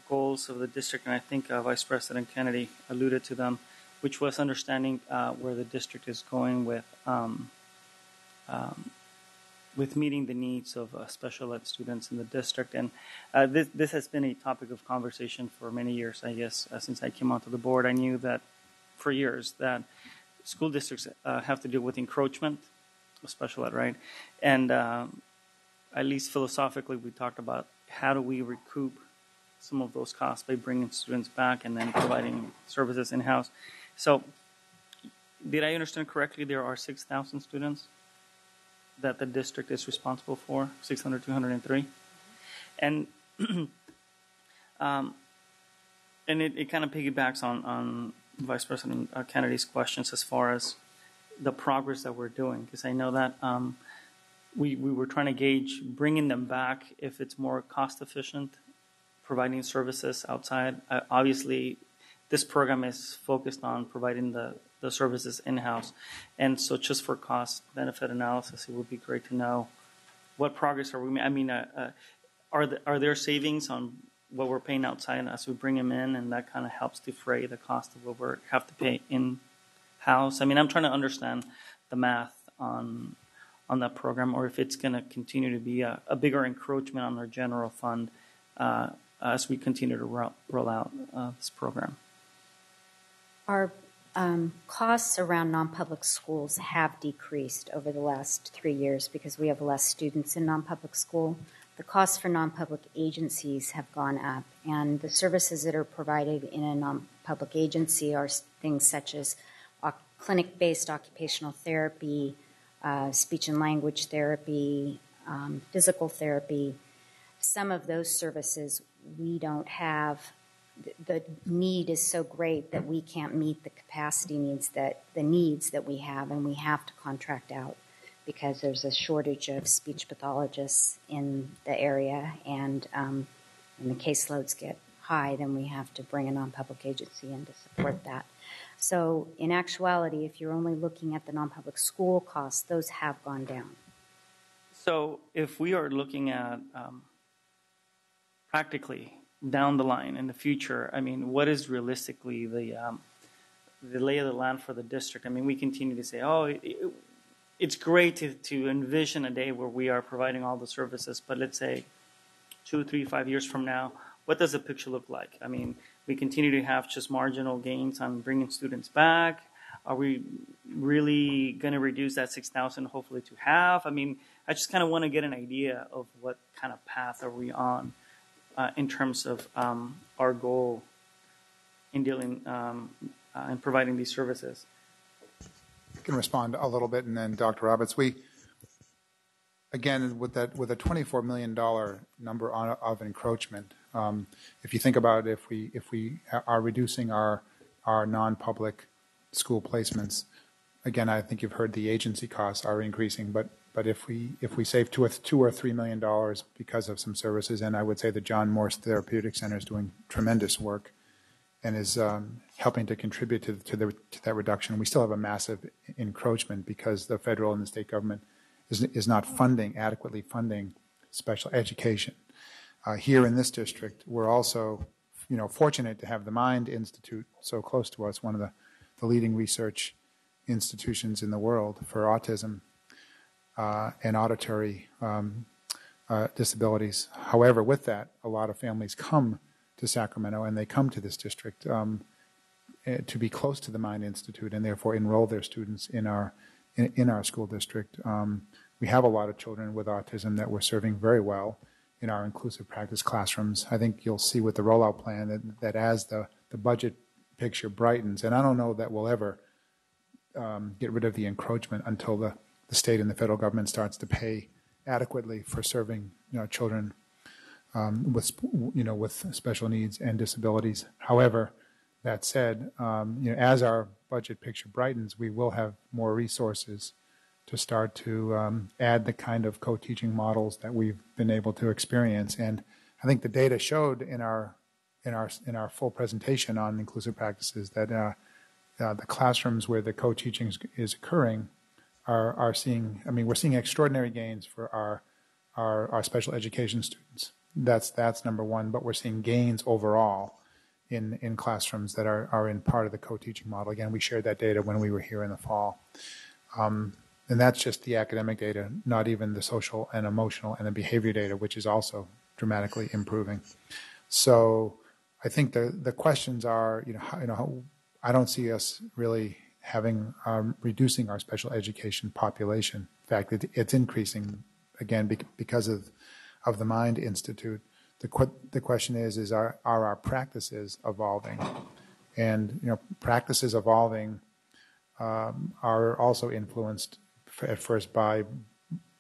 goals of the district, and I think Vice President Kennedy alluded to them, which was understanding where the district is going with meeting the needs of special ed students in the district. And this has been a topic of conversation for many years, I guess, since I came onto the board. I knew that for years that school districts have to deal with encroachment of special ed, right? And at least philosophically, we talked about how do we recoup some of those costs by bringing students back and then providing services in-house. So did I understand correctly there are 6,000 students that the district is responsible for, 600, and it kind of piggybacks on Vice President Kennedy's questions as far as the progress that we're doing, because I know that we were trying to gauge bringing them back if it's more cost efficient, providing services outside. Obviously, this program is focused on providing the services in-house. And so just for cost-benefit analysis, it would be great to know what progress are we making. I mean, are there savings on what we're paying outside as we bring them in, and that kind of helps defray the cost of what we have to pay in-house? I mean, I'm trying to understand the math on that program, or if it's going to continue to be a bigger encroachment on our general fund as we continue to roll out this program. Our costs around non-public schools have decreased over the last 3 years because we have less students in non-public school. The costs for non-public agencies have gone up, and the services that are provided in a non-public agency are things such as clinic-based occupational therapy, speech and language therapy, physical therapy. Some of those services we don't have. The need is so great that we can't meet the capacity needs that we have, and we have to contract out because there's a shortage of speech pathologists in the area, and when the caseloads get high, then we have to bring a non-public agency in to support that. So in actuality, if you're only looking at the non-public school costs, those have gone down. So if we are looking at practically down the line in the future, I mean, what is realistically the lay of the land for the district? I mean, we continue to say, it's great to envision a day where we are providing all the services, but let's say 2, 3, 5 years from now, what does the picture look like? I mean, we continue to have just marginal gains on bringing students back. Are we really going to reduce that 6,000 hopefully to half? I mean, I just kind of want to get an idea of what kind of path are we on in terms of our goal in dealing and providing these services. I can respond a little bit, and then Dr. Roberts. We, again, with a $24 million number of encroachment, if you think about it, if we are reducing our non-public school placements, again, I think you've heard the agency costs are increasing, but if we save $2 or $3 million because of some services, and I would say the John Morse Therapeutic Center is doing tremendous work and is helping to contribute to that reduction. We still have a massive encroachment because the federal and the state government is not adequately funding special education. Here in this district, we're also fortunate to have the Mind Institute so close to us, one of the leading research institutions in the world for autism and auditory disabilities. However, with that, a lot of families come to Sacramento, and they come to this district to be close to the Mind Institute, and therefore enroll their students in our school district. We have a lot of children with autism that we're serving very well in our inclusive practice classrooms. I think you'll see with the rollout plan that as the budget picture brightens, and I don't know that we'll ever get rid of the encroachment until the state and the federal government starts to pay adequately for serving children with special needs and disabilities. However, that said, as our budget picture brightens, we will have more resources to start to add the kind of co-teaching models that we've been able to experience. And I think the data showed in our full presentation on inclusive practices that the classrooms where the co-teaching is occurring are seeing, I mean, we're seeing extraordinary gains for our special education students. That's number one, but we're seeing gains overall in classrooms that are in part of the co-teaching model. Again, we shared that data when we were here in the fall. And that's just the academic data, not even the social and emotional and the behavior data, which is also dramatically improving. So I think the questions are, I don't see us really having reducing our special education population. In fact, it's increasing again because of the Mind Institute. The question is are our practices evolving? And practices evolving are also influenced at first by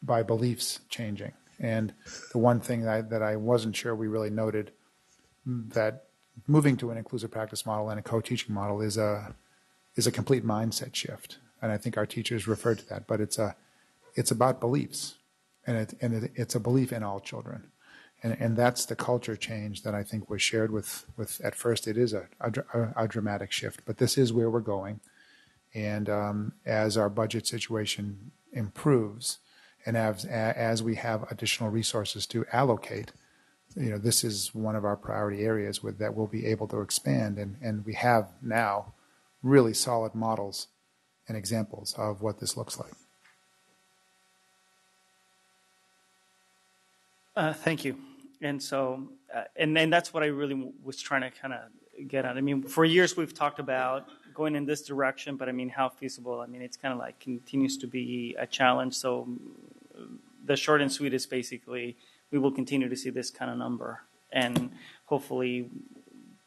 beliefs changing. And the one thing that I wasn't sure we really noted, that moving to an inclusive practice model and a co-teaching model is a complete mindset shift. And I think our teachers referred to that, but it's about beliefs, and it's a belief in all children. And that's the culture change that I think was shared with at first it is a dramatic shift, but this is where we're going. And as our budget situation improves, and as we have additional resources to allocate, this is one of our priority areas that we'll be able to expand. And we have now really solid models and examples of what this looks like. Thank you. And so, and that's what I really was trying to kind of get at. I mean, for years we've talked about going in this direction, but I mean, how feasible? I mean, it's kind of like continues to be a challenge. So the short and sweet is basically we will continue to see this kind of number, and hopefully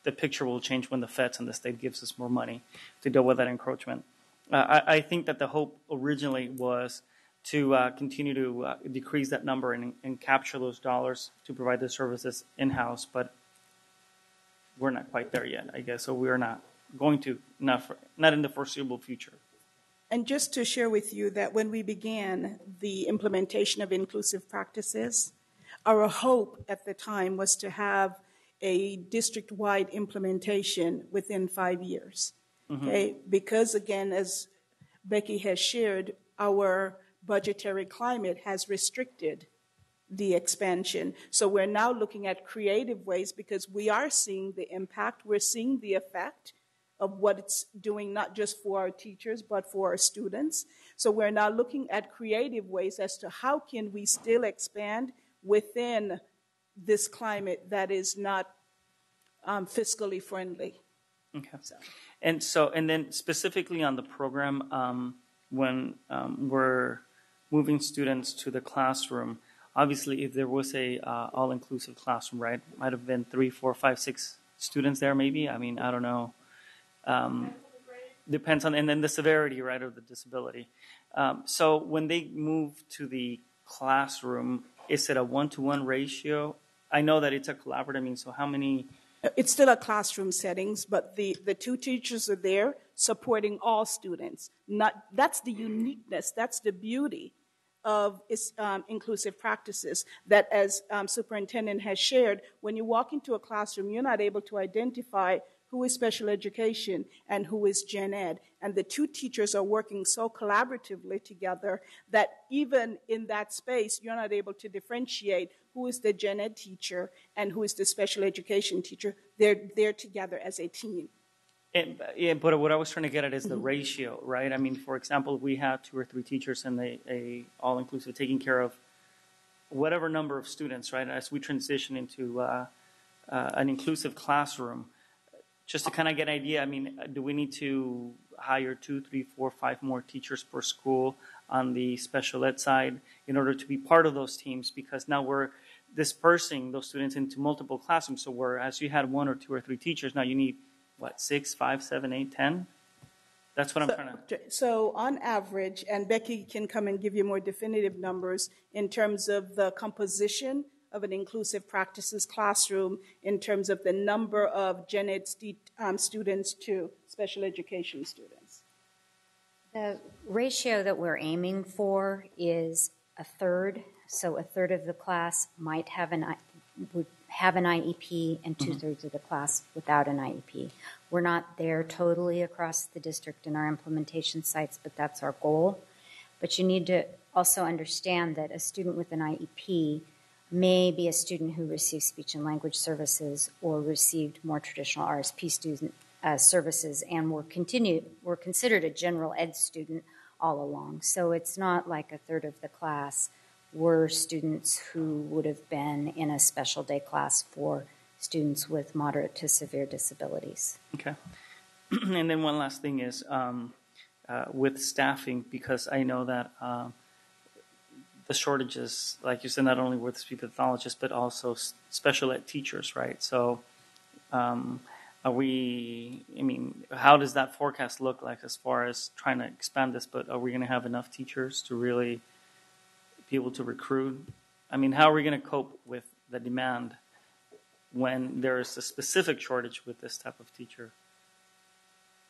the picture will change when the feds and the state gives us more money to deal with that encroachment. I think that the hope originally was to continue to decrease that number and capture those dollars to provide the services in-house, but we're not quite there yet, I guess. So we're not going to, not in the foreseeable future. And just to share with you that when we began the implementation of inclusive practices, our hope at the time was to have a district-wide implementation within 5 years. Mm-hmm. Okay? Because again, as Becky has shared, our budgetary climate has restricted the expansion. So we're now looking at creative ways because we are seeing the impact, we're seeing the effect of what it's doing, not just for our teachers, but for our students. So we're now looking at creative ways as to how can we still expand within this climate that is not fiscally friendly. Okay. And then specifically on the program, when we're moving students to the classroom, obviously if there was a all-inclusive classroom, right, might have been 3, 4, 5, 6 students there maybe. I mean, I don't know. Depends on, and then the severity, right, of the disability. So when they move to the classroom, is it a 1-to-1 ratio? I know that it's a collaborative, I mean, so how many? It's still a classroom settings, but the 2 teachers are there supporting all students. That's the uniqueness, that's the beauty of inclusive practices, that as superintendent has shared, when you walk into a classroom, you're not able to identify who is special education and who is gen ed. And the 2 teachers are working so collaboratively together that even in that space, you're not able to differentiate who is the gen ed teacher and who is the special education teacher. They're together as a team. But what I was trying to get at is the ratio, right? I mean, for example, if we have 2 or 3 teachers and a all-inclusive taking care of whatever number of students, right? As we transition into an inclusive classroom, just to kind of get an idea, I mean, do we need to hire 2, 3, 4, 5 more teachers per school on the special ed side in order to be part of those teams? Because now we're dispersing those students into multiple classrooms. So whereas you had 1 or 2 or 3 teachers, now you need, 6, 5, 7, 8, 10? That's what I'm trying to... So on average, and Becky can come and give you more definitive numbers in terms of the composition of an inclusive practices classroom, in terms of the number of gen ed students to special education students. The ratio that we're aiming for is a third. So a third of the class would have an IEP, and 2/3 of the class without an IEP. We're not there totally across the district in our implementation sites, but that's our goal. But you need to also understand that a student with an IEP may be a student who received speech and language services or received more traditional RSP student services, and were considered a general ed student all along. So it's not like a third of the class were students who would have been in a special day class for students with moderate to severe disabilities. Okay. And then one last thing is with staffing, because I know that the shortages, like you said, not only with speech pathologists, but also special ed teachers, right? So how does that forecast look like as far as trying to expand this? But are we going to have enough teachers to really be able to recruit? I mean, how are we going to cope with the demand when there is a specific shortage with this type of teacher?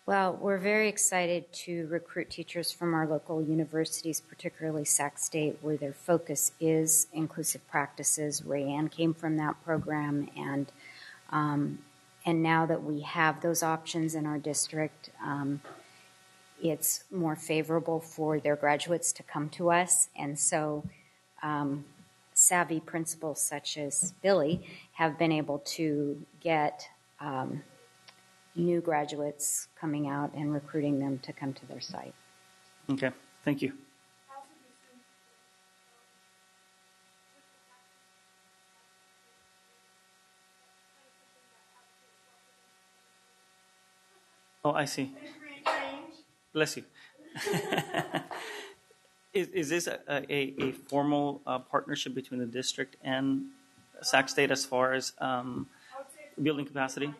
Well, we're very excited to recruit teachers from our local universities, particularly Sac State, where their focus is inclusive practices. Rayanne came from that program, and now that we have those options in our district, it's more favorable for their graduates to come to us. And so savvy principals such as Billy have been able to get new graduates coming out and recruiting them to come to their site. Okay, thank you. Oh, I see. Bless you. Is this a formal partnership between the district and Sac State as far as building capacity?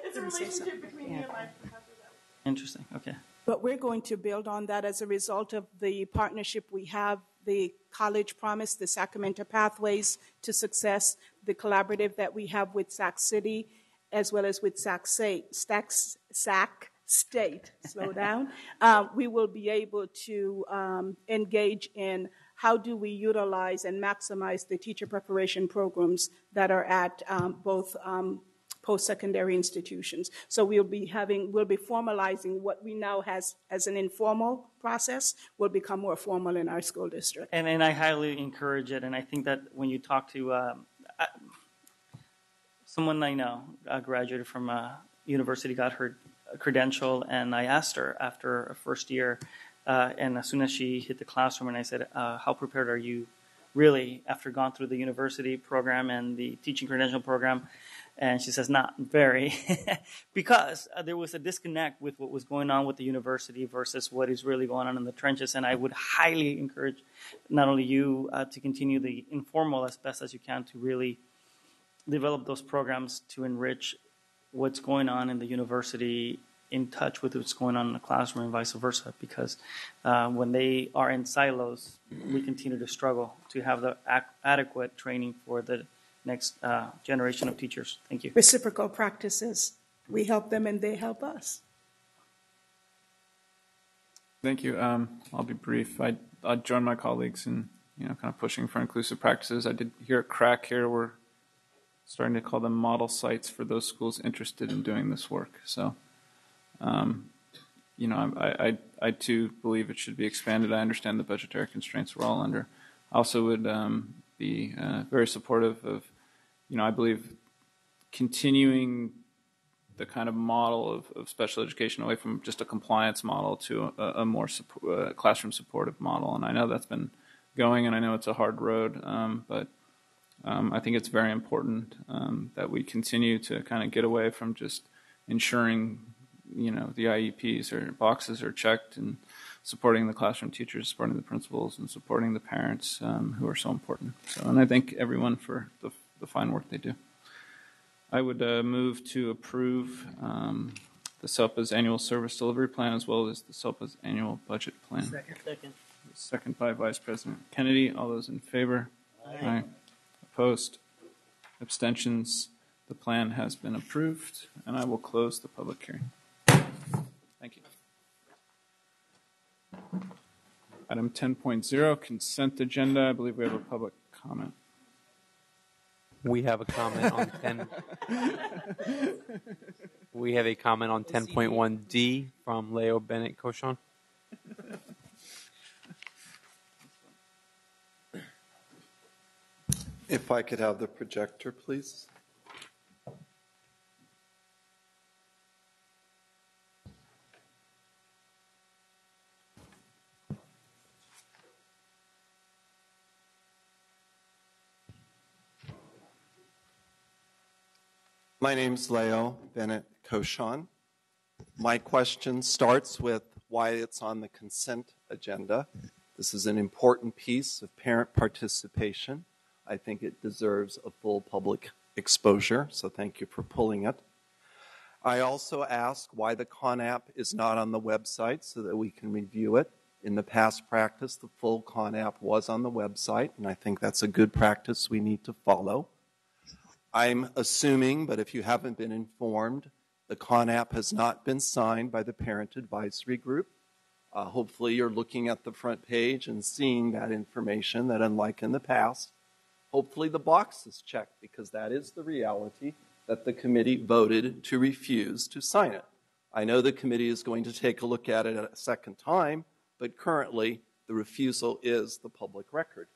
It's a relationship between you and my professor. Interesting. Okay. But we're going to build on that as a result of the partnership we have, the College Promise, the Sacramento Pathways to Success, the collaborative that we have with Sac City, as well as with Sac State. Slow down. We will be able to engage in how do we utilize and maximize the teacher preparation programs that are at both post-secondary institutions. So we'll be formalizing what we now has as an informal process will become more formal in our school district. And I highly encourage it. And I think that when you talk to someone I know, graduated from a university, got her credential, and I asked her after a first year, and as soon as she hit the classroom, and I said, how prepared are you really after gone through the university program and the teaching credential program? And she says, not very, because there was a disconnect with what was going on with the university versus what is really going on in the trenches. And I would highly encourage not only you to continue the informal as best as you can to really develop those programs to enrich what's going on in the university, in touch with what's going on in the classroom and vice versa, because when they are in silos, we continue to struggle to have the adequate training for the next generation of teachers. Thank you. Reciprocal practices. We help them and they help us. Thank you. I'll be brief. I'd join my colleagues in kind of pushing for inclusive practices. I did hear a crack here. We're starting to call them model sites for those schools interested in doing this work. So, I too believe it should be expanded. I understand the budgetary constraints we're all under. I also would be very supportive of, I believe continuing the kind of model of special education away from just a compliance model to a more classroom supportive model. And I know that's been going, and I know it's a hard road, but I think it's very important that we continue to kind of get away from just ensuring, the IEPs or boxes are checked, and supporting the classroom teachers, supporting the principals, and supporting the parents who are so important. So, and I thank everyone for the fine work they do. I would move to approve the SELPA's annual service delivery plan as well as the SELPA's annual budget plan. Second. Second by Vice President Kennedy. All those in favor? Aye. Opposed? Abstentions? The plan has been approved, and I will close the public hearing. Thank you. Item 10.0, consent agenda. I believe we have a public comment. We have a comment on 10. We have a comment on 10.1D from Leo Bennett Cochon. If I could have the projector, please. My name's Leo Bennett Cochon. My question starts with why it's on the consent agenda. This is an important piece of parent participation. I think it deserves a full public exposure, so thank you for pulling it. I also ask why the CONAP is not on the website so that we can review it. In the past practice, the full CONAP was on the website, and I think that's a good practice we need to follow. I'm assuming, but if you haven't been informed, the CONAP has not been signed by the Parent Advisory Group. Hopefully you're looking at the front page and seeing that information that, unlike in the past, hopefully the box is checked, because that is the reality that the committee voted to refuse to sign it. I know the committee is going to take a look at it a second time, but currently the refusal is the public record.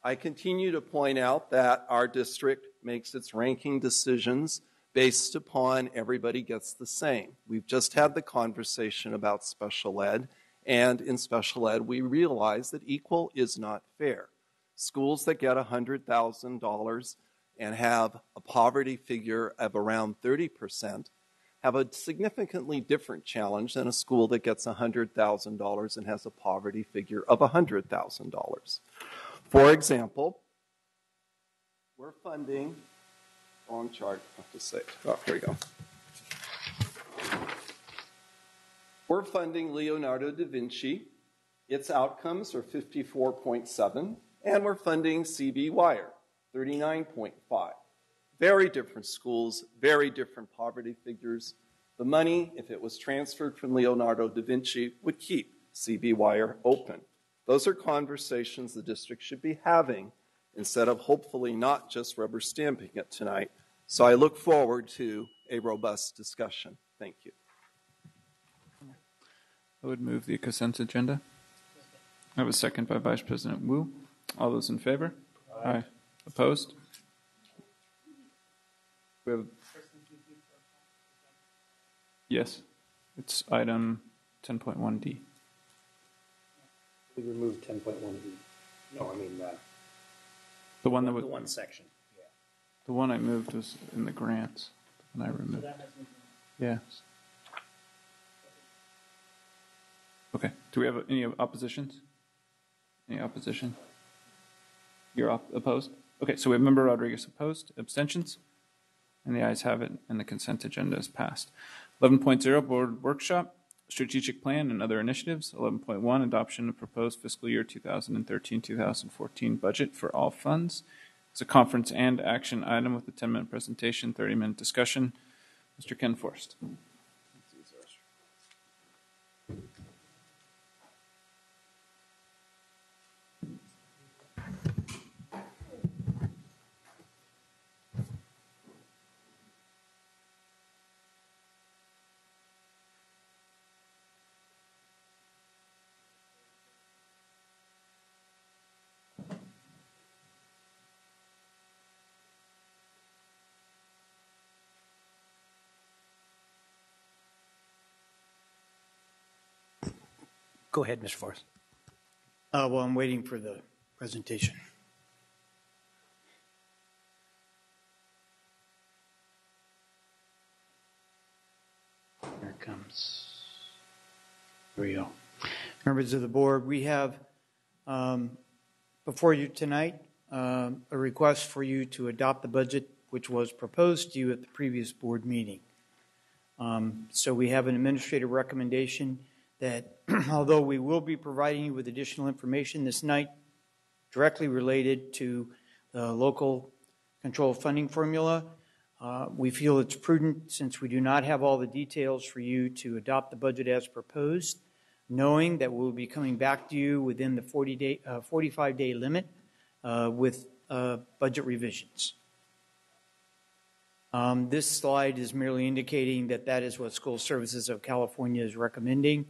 I continue to point out that our district makes its ranking decisions based upon everybody gets the same. We've just had the conversation about special ed, and in special ed we realize that equal is not fair. Schools that get $100,000 and have a poverty figure of around 30% have a significantly different challenge than a school that gets $100,000 and has a poverty figure of $100,000. For example, we're funding, wrong chart, I have to say, oh, here we go. We're funding Leonardo da Vinci. Its outcomes are 54.7, and we're funding CB Wire, 39.5. Very different schools, very different poverty figures. The money, if it was transferred from Leonardo da Vinci, would keep CB Wire open. Those are conversations the district should be having instead of hopefully not just rubber stamping it tonight. So I look forward to a robust discussion. Thank you. I would move the consent agenda. I have a second by Vice President Wu. All those in favor? Aye. Opposed? We have... Yes. It's item 10.1D. We removed 10.1E. No, I mean The one that was... the one section. Yeah. The one I moved was in the grants, and I removed. Yeah. Okay. Do we have any oppositions? Any opposition? You're opposed? Okay, so we have Member Rodriguez opposed. Abstentions? And the ayes have it, and the consent agenda is passed. 11.0, Board Workshop, Strategic Plan and Other Initiatives. 11.1, Adoption of Proposed Fiscal Year 2013-2014 Budget for All Funds. It's a conference and action item with a 10-minute presentation, 30-minute discussion. Mr. Ken Forst. Go ahead, Mr. Forrest. Well, I'm waiting for the presentation. Here it comes. Here we go. Members of the board, we have before you tonight a request for you to adopt the budget which was proposed to you at the previous board meeting. So we have an administrative recommendation that although we will be providing you with additional information this night directly related to the local control funding formula, we feel it's prudent, since we do not have all the details, for you to adopt the budget as proposed. knowing that we'll be coming back to you within the 45-day limit with budget revisions. This slide is merely indicating that that is what School Services of California is recommending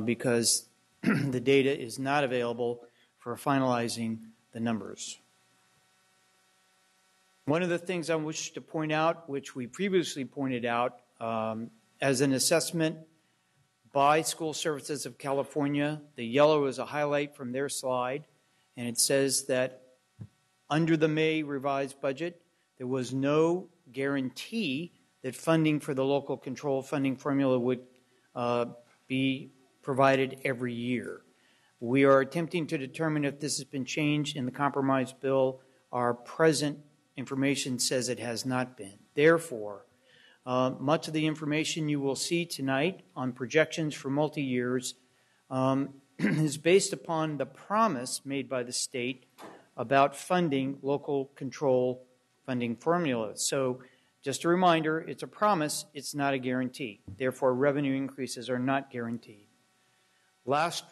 because the data is not available for finalizing the numbers. One of the things I wish to point out, which we previously pointed out, as an assessment by School Services of California, the yellow is a highlight from their slide, and it says that under the May revised budget, there was no guarantee that funding for the local control funding formula would be provided every year. We are attempting to determine if this has been changed in the compromise bill. Our present information says it has not been. Therefore, much of the information you will see tonight on projections for multi-years is based upon the promise made by the state about funding local control funding formulas. So just a reminder, it's a promise, it's not a guarantee. Therefore, revenue increases are not guaranteed. Last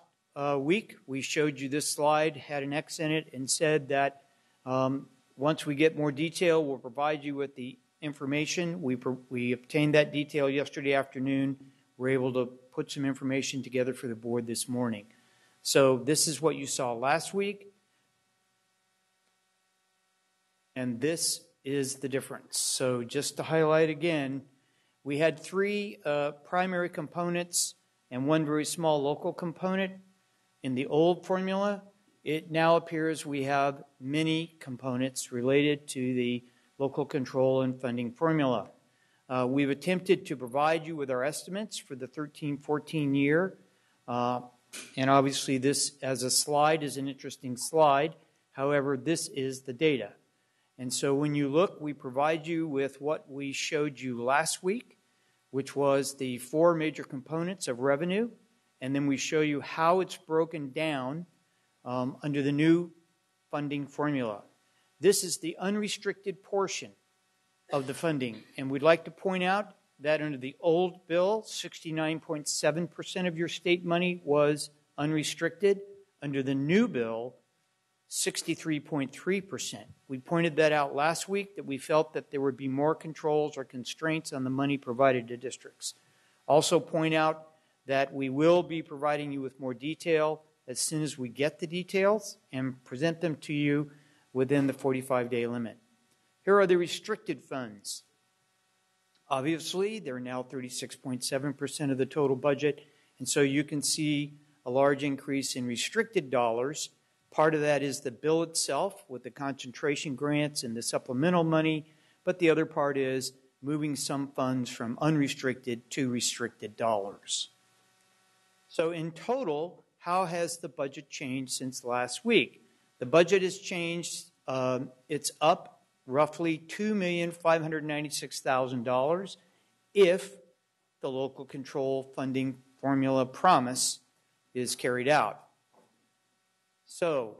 week, we showed you this slide, had an X in it, and said that once we get more detail, we'll provide you with the information. We obtained that detail yesterday afternoon. We're able to put some information together for the board this morning. So this is what you saw last week. And this is the difference. So just to highlight again, we had three primary components and one very small local component. In the old formula, it now appears we have many components related to the local control and funding formula. We've attempted to provide you with our estimates for the 13-14 year. And obviously this as a slide is an interesting slide. However, this is the data. And so when you look, we provide you with what we showed you last week, which was the four major components of revenue. And then we show you how it's broken down under the new funding formula. This is the unrestricted portion of the funding. And we'd like to point out that under the old bill, 69.7% of your state money was unrestricted. Under the new bill, 63.3%. We pointed that out last week, that we felt that there would be more controls or constraints on the money provided to districts. Also point out that we will be providing you with more detail as soon as we get the details and present them to you within the 45-day limit. Here are the restricted funds. Obviously, they're now 36.7% of the total budget, and so you can see a large increase in restricted dollars. Part of that is the bill itself with the concentration grants and the supplemental money, but the other part is moving some funds from unrestricted to restricted dollars. So in total, how has the budget changed since last week? The budget has changed. It's up roughly $2,596,000 if the local control funding formula promise is carried out. So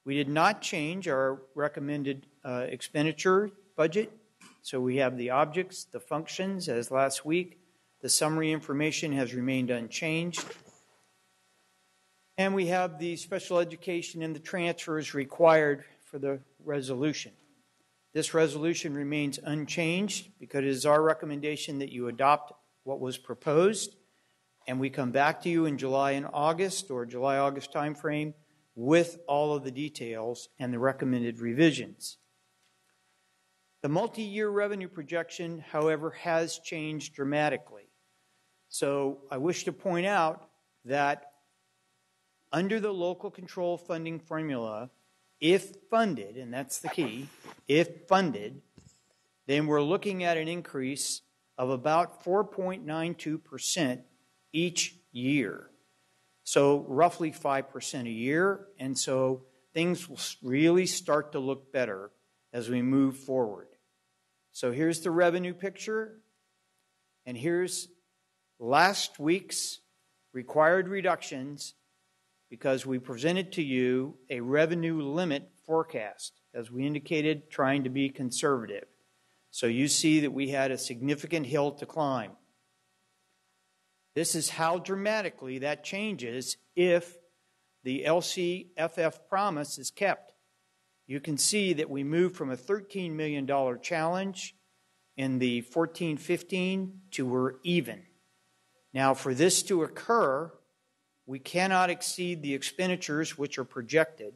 we did not change our recommended expenditure budget. So we have the objects, the functions as last week. The summary information has remained unchanged. And we have the special education and the transfers required for the resolution. This resolution remains unchanged because it is our recommendation that you adopt what was proposed, and we come back to you in July and August or July-August timeframe with all of the details and the recommended revisions. The multi-year revenue projection, however, has changed dramatically. So I wish to point out that under the local control funding formula, if funded, and that's the key, if funded, then we're looking at an increase of about 4.92% each year. So roughly 5% a year, and so things will really start to look better as we move forward. So here's the revenue picture, and here's last week's required reductions because we presented to you a revenue limit forecast, as we indicated, trying to be conservative. So you see that we had a significant hill to climb. This is how dramatically that changes if the LCFF promise is kept. You can see that we moved from a $13 million challenge in the 14-15 to we're even. Now, for this to occur, we cannot exceed the expenditures which are projected,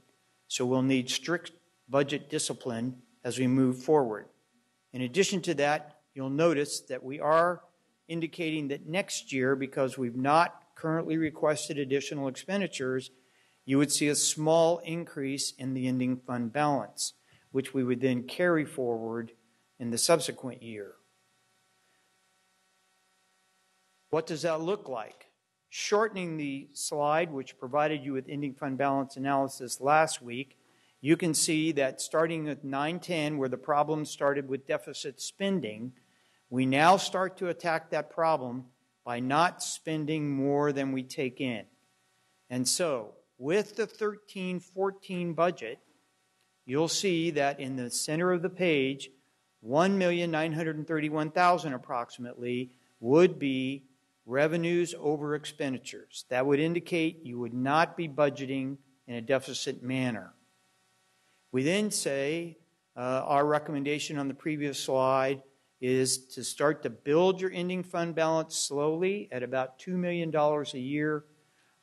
so we'll need strict budget discipline as we move forward. In addition to that, you'll notice that we are indicating that next year, because we've not currently requested additional expenditures, you would see a small increase in the ending fund balance, which we would then carry forward in the subsequent year. What does that look like? Shortening the slide, which provided you with ending fund balance analysis last week, you can see that starting at 9-10, where the problem started with deficit spending, we now start to attack that problem by not spending more than we take in. And so, with the 13-14 budget, you'll see that in the center of the page, $1,931,000 approximately would be revenues over expenditures. That would indicate you would not be budgeting in a deficit manner. We then say our recommendation on the previous slide is to start to build your ending fund balance slowly at about $2 million a year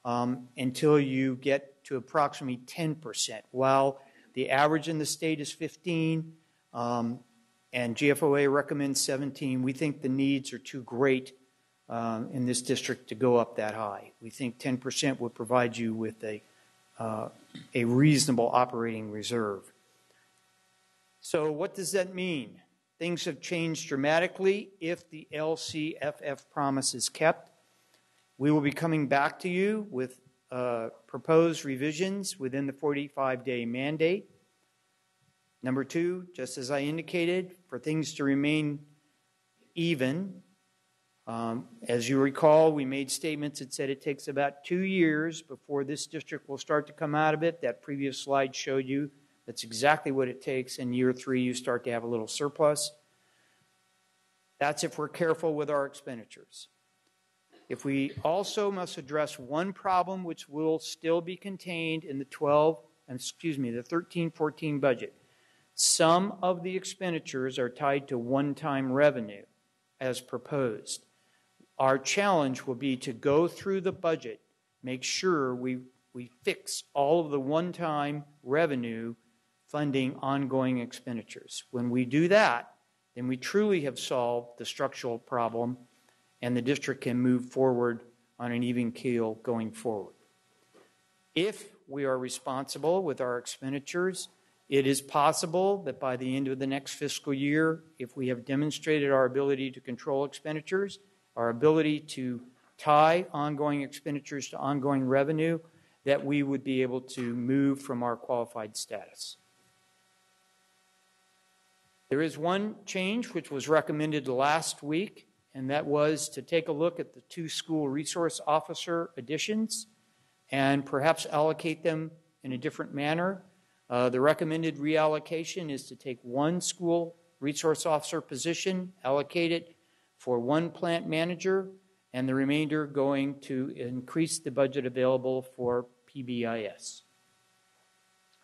until you get to approximately 10%. While the average in the state is 15 and GFOA recommends 17, we think the needs are too great in this district to go up that high. We think 10% would provide you with a reasonable operating reserve. So what does that mean? Things have changed dramatically if the LCFF promise is kept. We will be coming back to you with proposed revisions within the 45-day mandate. Number two, just as I indicated, for things to remain even, as you recall, we made statements that said it takes about 2 years before this district will start to come out of it. That previous slide showed you that's exactly what it takes. In year 3, you start to have a little surplus. That's if we're careful with our expenditures. If we also must address one problem which will still be contained in the 13-14 budget. Some of the expenditures are tied to one-time revenue as proposed. Our challenge will be to go through the budget, make sure we fix all of the one-time revenue funding ongoing expenditures. When we do that, then we truly have solved the structural problem and the district can move forward on an even keel going forward. If we are responsible with our expenditures, it is possible that by the end of the next fiscal year, if we have demonstrated our ability to control expenditures, our ability to tie ongoing expenditures to ongoing revenue, that we would be able to move from our qualified status. There is one change which was recommended last week, and that was to take a look at the 2 school resource officer additions and perhaps allocate them in a different manner. The recommended reallocation is to take 1 school resource officer position, allocate it for 1 plant manager, and the remainder going to increase the budget available for PBIS.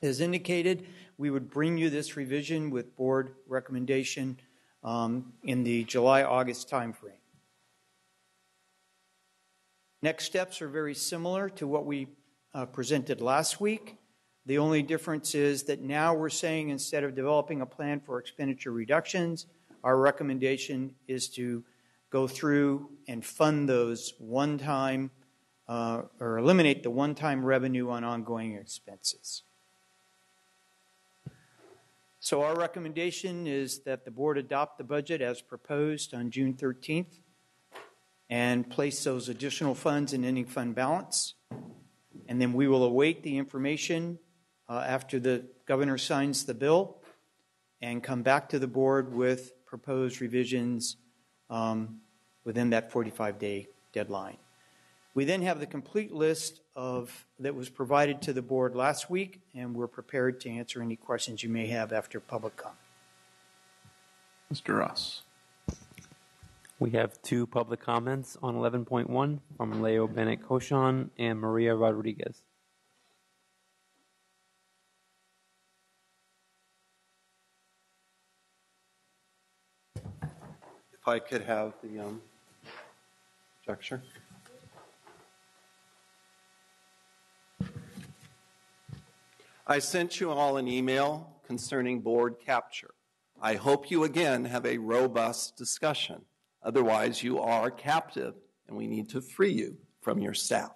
As indicated, we would bring you this revision with board recommendation in the July-August timeframe. Next steps are very similar to what we presented last week. The only difference is that now we're saying instead of developing a plan for expenditure reductions, our recommendation is to go through and fund those one-time or eliminate the one-time revenue on ongoing expenses. So our recommendation is that the board adopt the budget as proposed on June 13th and place those additional funds in ending fund balance. And then we will await the information after the governor signs the bill and come back to the board with proposed revisions within that 45-day deadline. We then have the complete list that was provided to the board last week, and we're prepared to answer any questions you may have after public comment. Mr. Ross. We have two public comments on 11.1 from Leo Bennett Koshan and Maria Rodriguez. If I could have the projector. I sent you all an email concerning board capture. I hope you again have a robust discussion. Otherwise, you are captive, and we need to free you from your staff.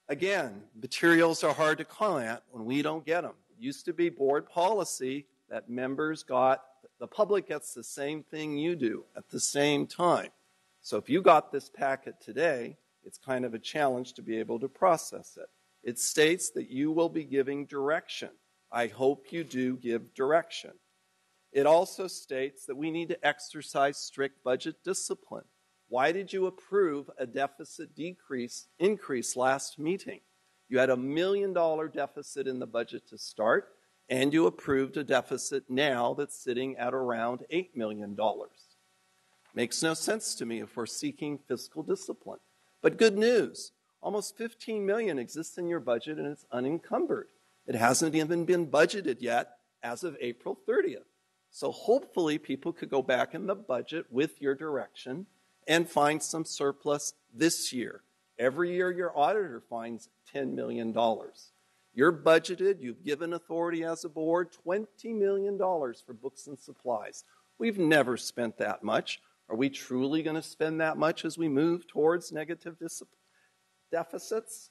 Again, materials are hard to comment when we don't get them. It used to be board policy that members got, the public gets the same thing you do at the same time. So if you got this packet today, it's kind of a challenge to be able to process it. It states that you will be giving direction. I hope you do give direction. It also states that we need to exercise strict budget discipline. Why did you approve a deficit increase last meeting? You had $1 million deficit in the budget to start, and you approved a deficit now that's sitting at around $8 million. Makes no sense to me if we're seeking fiscal discipline. But good news, almost $15 million exists in your budget and it's unencumbered. It hasn't even been budgeted yet as of April 30th. So hopefully people could go back in the budget with your direction and find some surplus this year. Every year your auditor finds $10 million. You're budgeted, you've given authority as a board, $20 million for books and supplies. We've never spent that much. Are we truly going to spend that much as we move towards negative deficits?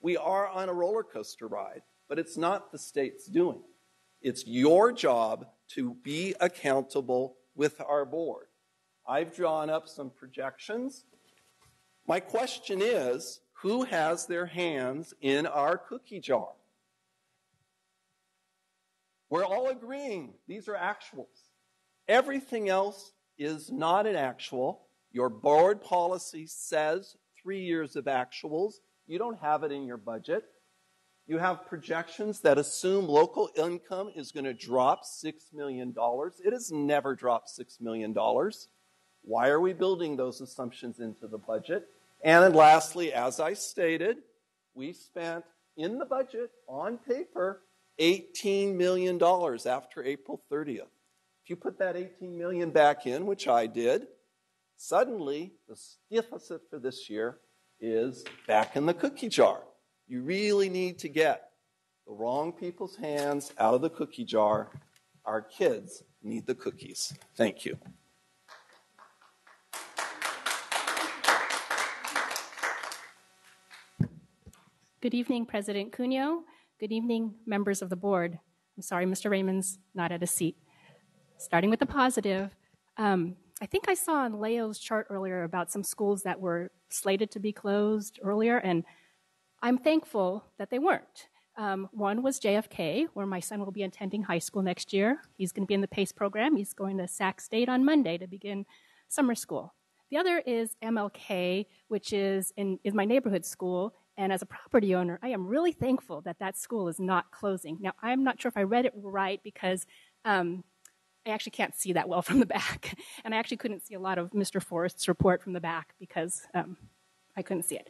We are on a roller coaster ride, but it's not the state's doing. It's your job to be accountable with our board. I've drawn up some projections. My question is, who has their hands in our cookie jar? We're all agreeing these are actuals. Everything else is not an actual. Your board policy says 3 years of actuals. You don't have it in your budget. You have projections that assume local income is going to drop $6 million. It has never dropped $6 million. Why are we building those assumptions into the budget? And then lastly, as I stated, we spent in the budget on paper $18 million after April 30th. If you put that $18 million back in, which I did, suddenly the deficit for this year is back in the cookie jar. You really need to get the wrong people's hands out of the cookie jar. Our kids need the cookies. Thank you. Good evening, President Cuneo. Good evening, members of the board. I'm sorry, Mr. Raymond's not at a seat. Starting with the positive, I think I saw on Leo's chart earlier about some schools that were slated to be closed earlier, and I'm thankful that they weren't. One was JFK, where my son will be attending high school next year. He's going to be in the PACE program. He's going to Sac State on Monday to begin summer school. The other is MLK, which is my neighborhood school. And as a property owner, I am really thankful that that school is not closing. Now, I'm not sure if I read it right because I actually can't see that well from the back. And I actually couldn't see a lot of Mr. Forrest's report from the back because I couldn't see it.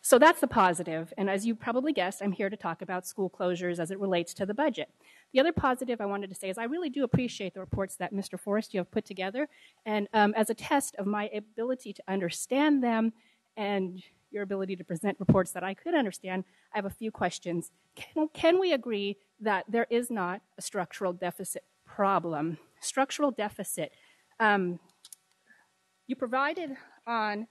So that's the positive. And as you probably guessed, I'm here to talk about school closures as it relates to the budget. The other positive I wanted to say is I really do appreciate the reports that Mr. Forrest, you have put together. And as a test of my ability to understand them and your ability to present reports that I could understand, I have a few questions. Can we agree that there is not a structural deficit problem? Structural deficit. You provided on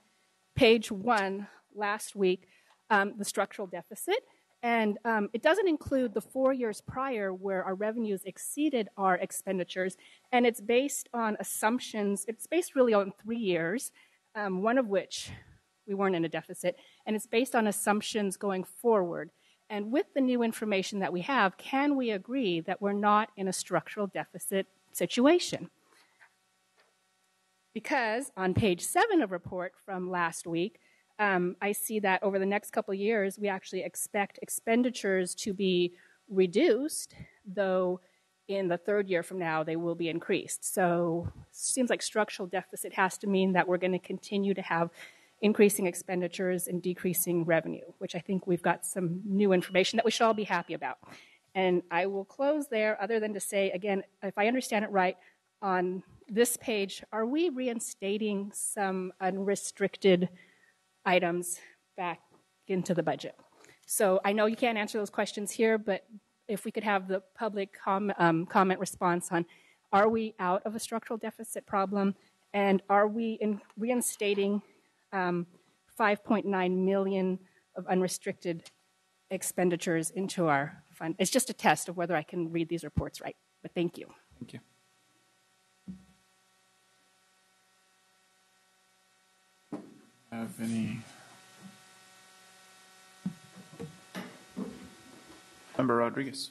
page 1 last week the structural deficit, and it doesn't include the 4 years prior where our revenues exceeded our expenditures, and it's based on assumptions. It's based really on 3 years, one of which we weren't in a deficit, and it's based on assumptions going forward. And with the new information that we have, can we agree that we're not in a structural deficit situation? Because on page 7 of report from last week, I see that over the next couple of years, we actually expect expenditures to be reduced, though in the third year from now, they will be increased. So it seems like structural deficit has to mean that we're going to continue to have increasing expenditures and decreasing revenue, which I think we've got some new information that we should all be happy about. And I will close there other than to say, again, if I understand it right, on this page, are we reinstating some unrestricted items back into the budget? So I know you can't answer those questions here, but if we could have the public comment response on, are we out of a structural deficit problem, and are we reinstating 5.9 million of unrestricted expenditures into our fund? It's just a test of whether I can read these reports right, but thank you. Thank you. Have any Member Rodriguez?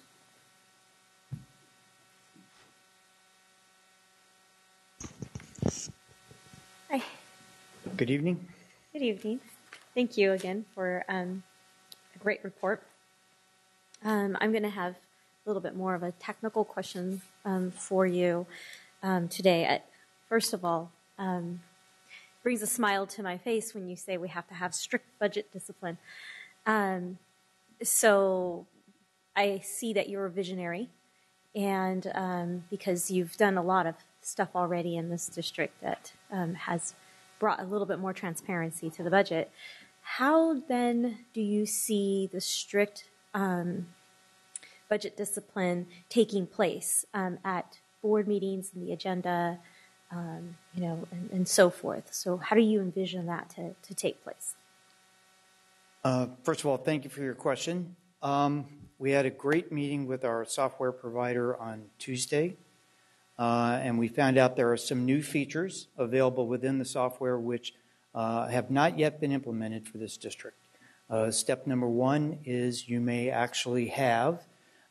Hi. Good evening. Good evening. Thank you again for a great report. I'm going to have a little bit more of a technical question for you today. First of all, brings a smile to my face when you say we have to have strict budget discipline. So I see that you're a visionary, and because you've done a lot of stuff already in this district that has brought a little bit more transparency to the budget. How then do you see the strict budget discipline taking place at board meetings and the agenda, and so forth? So how do you envision that to take place? First of all, thank you for your question. We had a great meeting with our software provider on Tuesday, and we found out there are some new features available within the software which have not yet been implemented for this district. Step number one is you may actually have,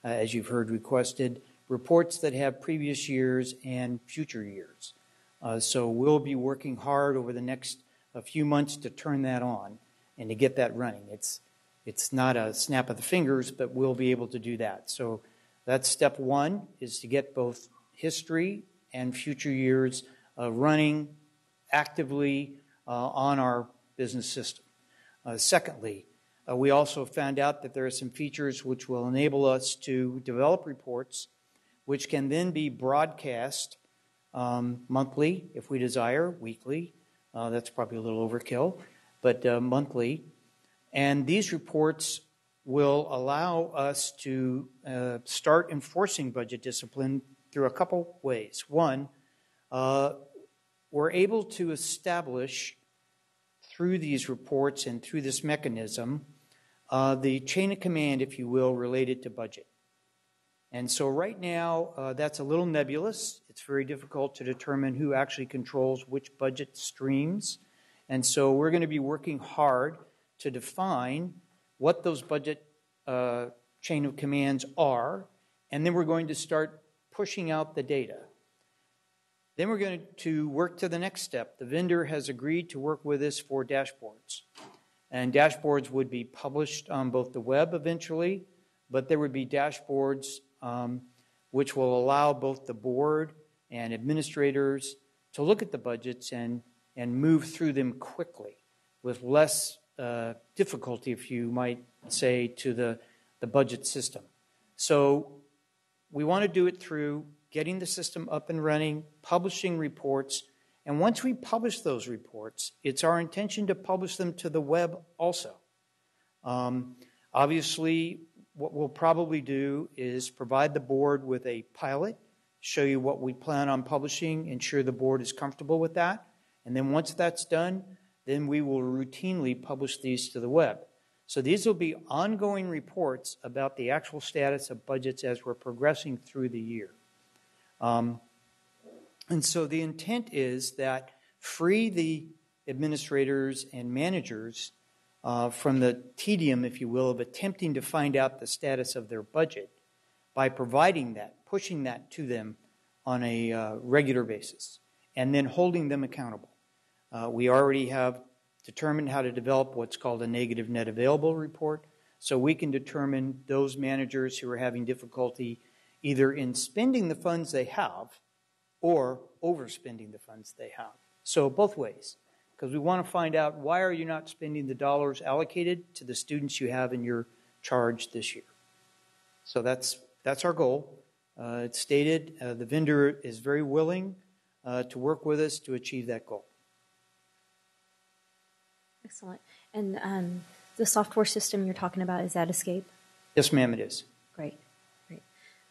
as you've heard requested, reports that have previous years and future years. So we'll be working hard over the next few months to turn that on and to get that running. It's not a snap of the fingers, but we'll be able to do that. So that's step one, is to get both history and future years running actively on our business system. Secondly, we also found out that there are some features which will enable us to develop reports which can then be broadcast monthly if we desire, weekly. That's probably a little overkill, but monthly. And these reports will allow us to start enforcing budget discipline through a couple ways. One, we're able to establish through these reports and through this mechanism the chain of command, if you will, related to budget. And so right now, that's a little nebulous. It's very difficult to determine who actually controls which budget streams. And so we're going to be working hard to define what those budget chain of commands are, and then we're going to start pushing out the data. Then we're going to work to the next step. The vendor has agreed to work with us for dashboards. And dashboards would be published on both the web eventually, but there would be dashboards which will allow both the board and administrators to look at the budgets and move through them quickly with less difficulty, if you might say, to the budget system. So we want to do it through getting the system up and running, publishing reports, and once we publish those reports, it's our intention to publish them to the web also. Obviously, what we'll probably do is provide the board with a pilot, show you what we plan on publishing, ensure the board is comfortable with that, and then once that's done, then we will routinely publish these to the web. So these will be ongoing reports about the actual status of budgets as we're progressing through the year. And so the intent is that free the administrators and managers from the tedium, if you will, of attempting to find out the status of their budget by providing that, pushing that to them on a regular basis, and then holding them accountable. We already have determined how to develop what's called a negative net available report, so we can determine those managers who are having difficulty either in spending the funds they have or overspending the funds they have. So both ways, because we want to find out why are you not spending the dollars allocated to the students you have in your charge this year. So that's our goal. It's stated the vendor is very willing to work with us to achieve that goal. Excellent. And the software system you're talking about, is that Escape? Yes, ma'am, it is. Great.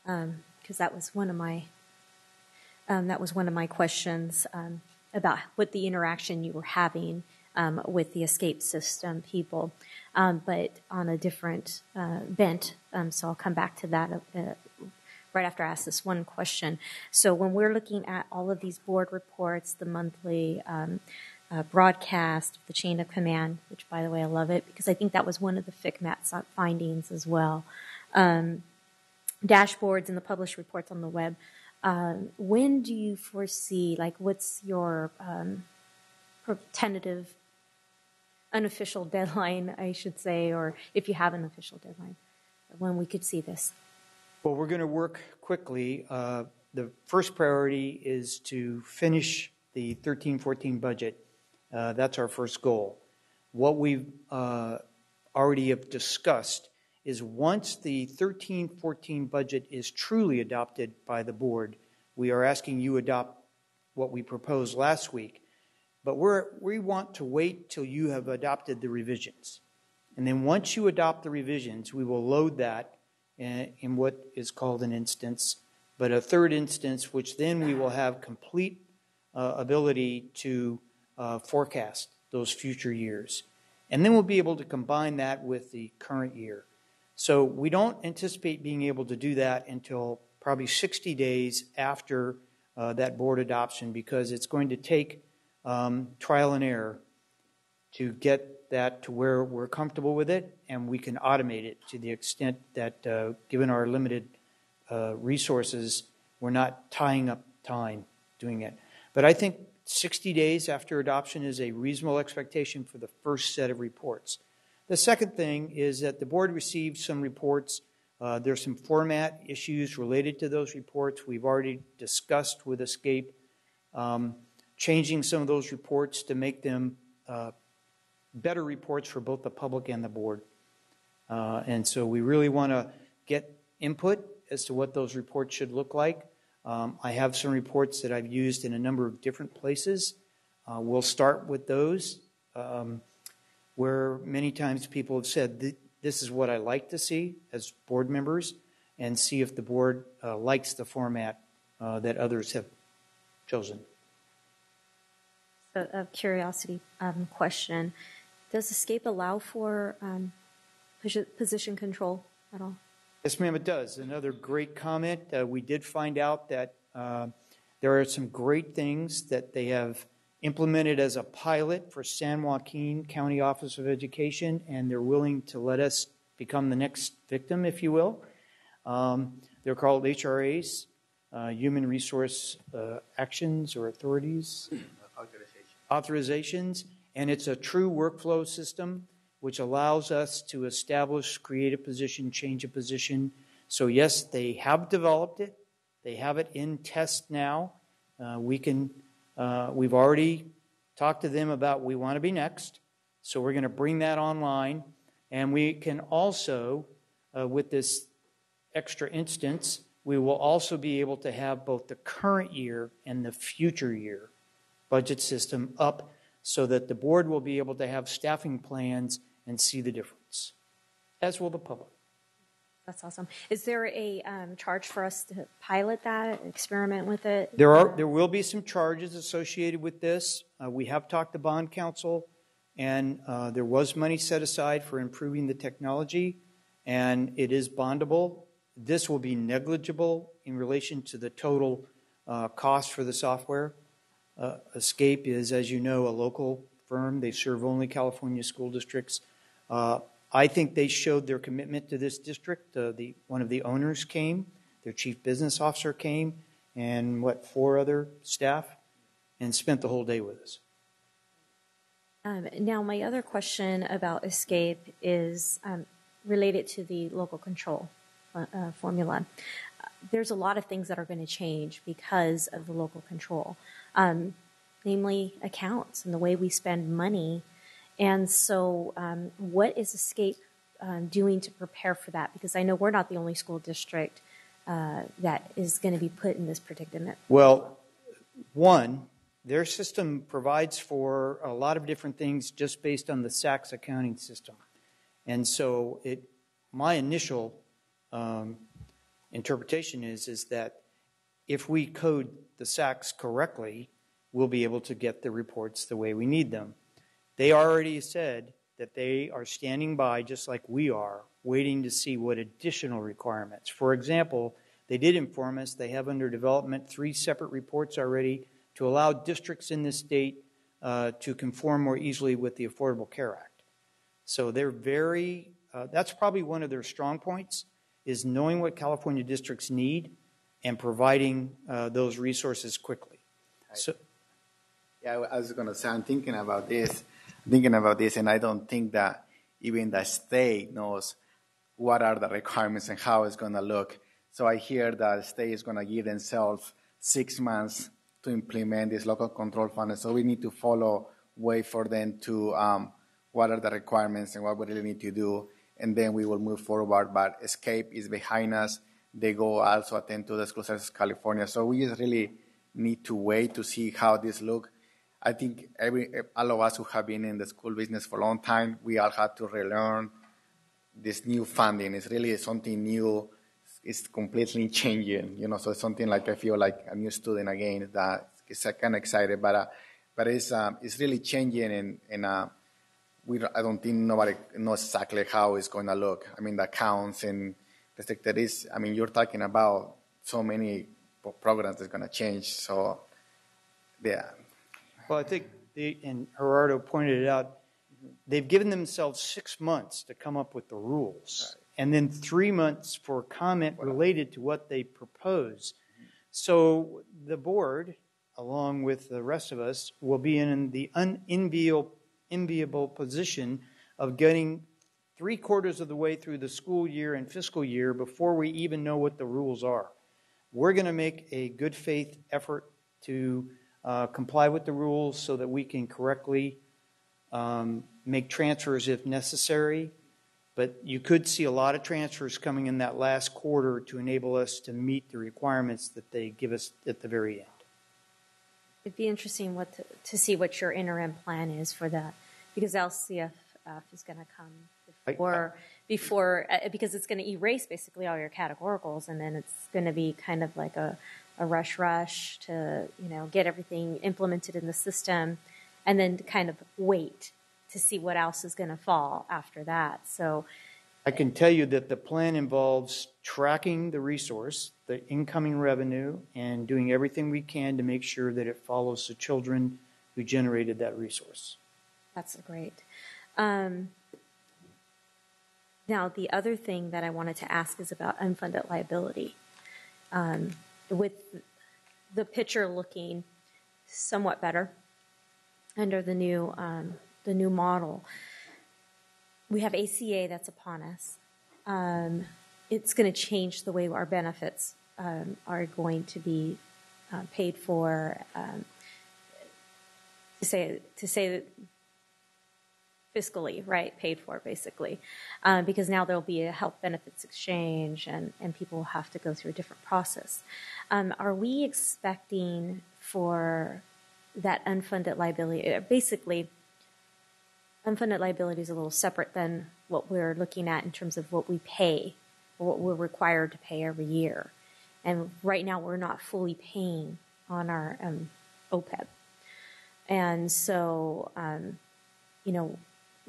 Because that was one of my questions about what the interaction you were having with the Escape system people, but on a different bent. So I'll come back to that right after I ask this one question. So when we're looking at all of these board reports, the monthly broadcast, the chain of command, which, by the way, I love it because I think that was one of the FCMAT findings as well. Dashboards and the published reports on the web. When do you foresee, what's your tentative, unofficial deadline, I should say, or if you have an official deadline, when we could see this? Well, we're going to work quickly. The first priority is to finish the 13-14 budget. That's our first goal. What we've already have discussed is once the 13-14 budget is truly adopted by the board, we are asking you adopt what we proposed last week. But we want to wait till you have adopted the revisions. And then once you adopt the revisions, we will load that in what is called an instance, but a third instance, which then we will have complete ability to forecast those future years. And then we'll be able to combine that with the current year. So we don't anticipate being able to do that until probably 60 days after that board adoption, because it's going to take trial and error to get that to where we're comfortable with it, and we can automate it to the extent that, given our limited resources, we're not tying up time doing it. But I think 60 days after adoption is a reasonable expectation for the first set of reports. The second thing is that the board received some reports. There's some format issues related to those reports. We've already discussed with Escape changing some of those reports to make them better reports for both the public and the board. And so we really want to get input as to what those reports should look like. I have some reports that I've used in a number of different places. We'll start with those where many times people have said, this is what I like to see as board members, and see if the board likes the format that others have chosen. So, a curiosity question. Does Escape allow for position control at all? Yes, ma'am, it does. Another great comment. We did find out that there are some great things that they have implemented as a pilot for San Joaquin County Office of Education, and they're willing to let us become the next victim, if you will. They're called HRAs, Human Resource Actions or Authorities. Authorizations, and it's a true workflow system which allows us to establish, create a position, change a position. So yes, they have developed it. They have it in test now. We've already talked to them about we want to be next. So we're going to bring that online. And we can also, with this extra instance, we will also be able to have both the current year and the future year budget system up so that the board will be able to have staffing plans and see the difference, as will the public. That's awesome. Is there a charge for us to pilot that, experiment with it? There will be some charges associated with this. We have talked to bond counsel, and there was money set aside for improving the technology, and it is bondable. This will be negligible in relation to the total cost for the software. Escape is, as you know, a local firm. They serve only California school districts. I think they showed their commitment to this district. One of the owners came, their chief business officer came, and 4 other staff, and spent the whole day with us. Now, my other question about Escape is related to the local control formula. there's a lot of things that are going to change because of the local control, namely accounts and the way we spend money. And so what is Escape doing to prepare for that? Because I know we're not the only school district that is going to be put in this predicament. Well, one, their system provides for a lot of different things just based on the SACS accounting system. And so my initial interpretation is that if we code the SACS correctly, we'll be able to get the reports the way we need them. They already said that they are standing by, just like we are, waiting to see what additional requirements. For example, they did inform us they have under development 3 separate reports already to allow districts in this state to conform more easily with the Affordable Care Act. So they're very, that's probably one of their strong points, is knowing what California districts need and providing those resources quickly. So, yeah, I was going to say, I'm thinking about this, and I don't think that even the state knows what are the requirements and how it's going to look. So I hear that the state is going to give themselves 6 months to implement this local control fund. So we need to wait for them to what are the requirements and what we really need to do, and then we will move forward. But Escape is behind us. They go also attend to the School Services California. So we just really need to wait to see how this look. I think all of us who have been in the school business for a long time, we all had to relearn this new funding. It's really something new. It's completely changing, so it's something like I feel like a new student again, that is kind of excited, but it's really changing, and I don't think nobody knows exactly how it's going to look. I mean, the accounts and the sector is, you're talking about so many programs that's going to change, so yeah. Well, I think, and Gerardo pointed it out, they've given themselves 6 months to come up with the rules. Right. And then 3 months for comment related to what they propose. So the board, along with the rest of us, will be in the unenviable position of getting 3/4 of the way through the school year and fiscal year before we even know what the rules are. We're going to make a good faith effort to comply with the rules so that we can correctly make transfers if necessary. But you could see a lot of transfers coming in that last quarter to enable us to meet the requirements that they give us at the very end. It'd be interesting to see what your interim plan is for that, because LCF is going to come before because it's going to erase basically all your categoricals, and then it's going to be kind of like a rush to get everything implemented in the system, and then kind of wait to see what else is going to fall after that. So I can tell you that the plan involves tracking the resource, the incoming revenue, and doing everything we can to make sure that it follows the children who generated that resource. That's great. Now, the other thing that I wanted to ask is about unfunded liability. With the picture looking somewhat better under the new model, we have ACA that's upon us. It's going to change the way our benefits are going to be paid for. To say that fiscally, right, paid for basically, because now there'll be a health benefits exchange, and people will have to go through a different process. Are we expecting for that unfunded liability? Basically, unfunded liability is a little separate than what we're looking at in terms of what we pay, or what we're required to pay every year. And right now, we're not fully paying on our OPEB. And so,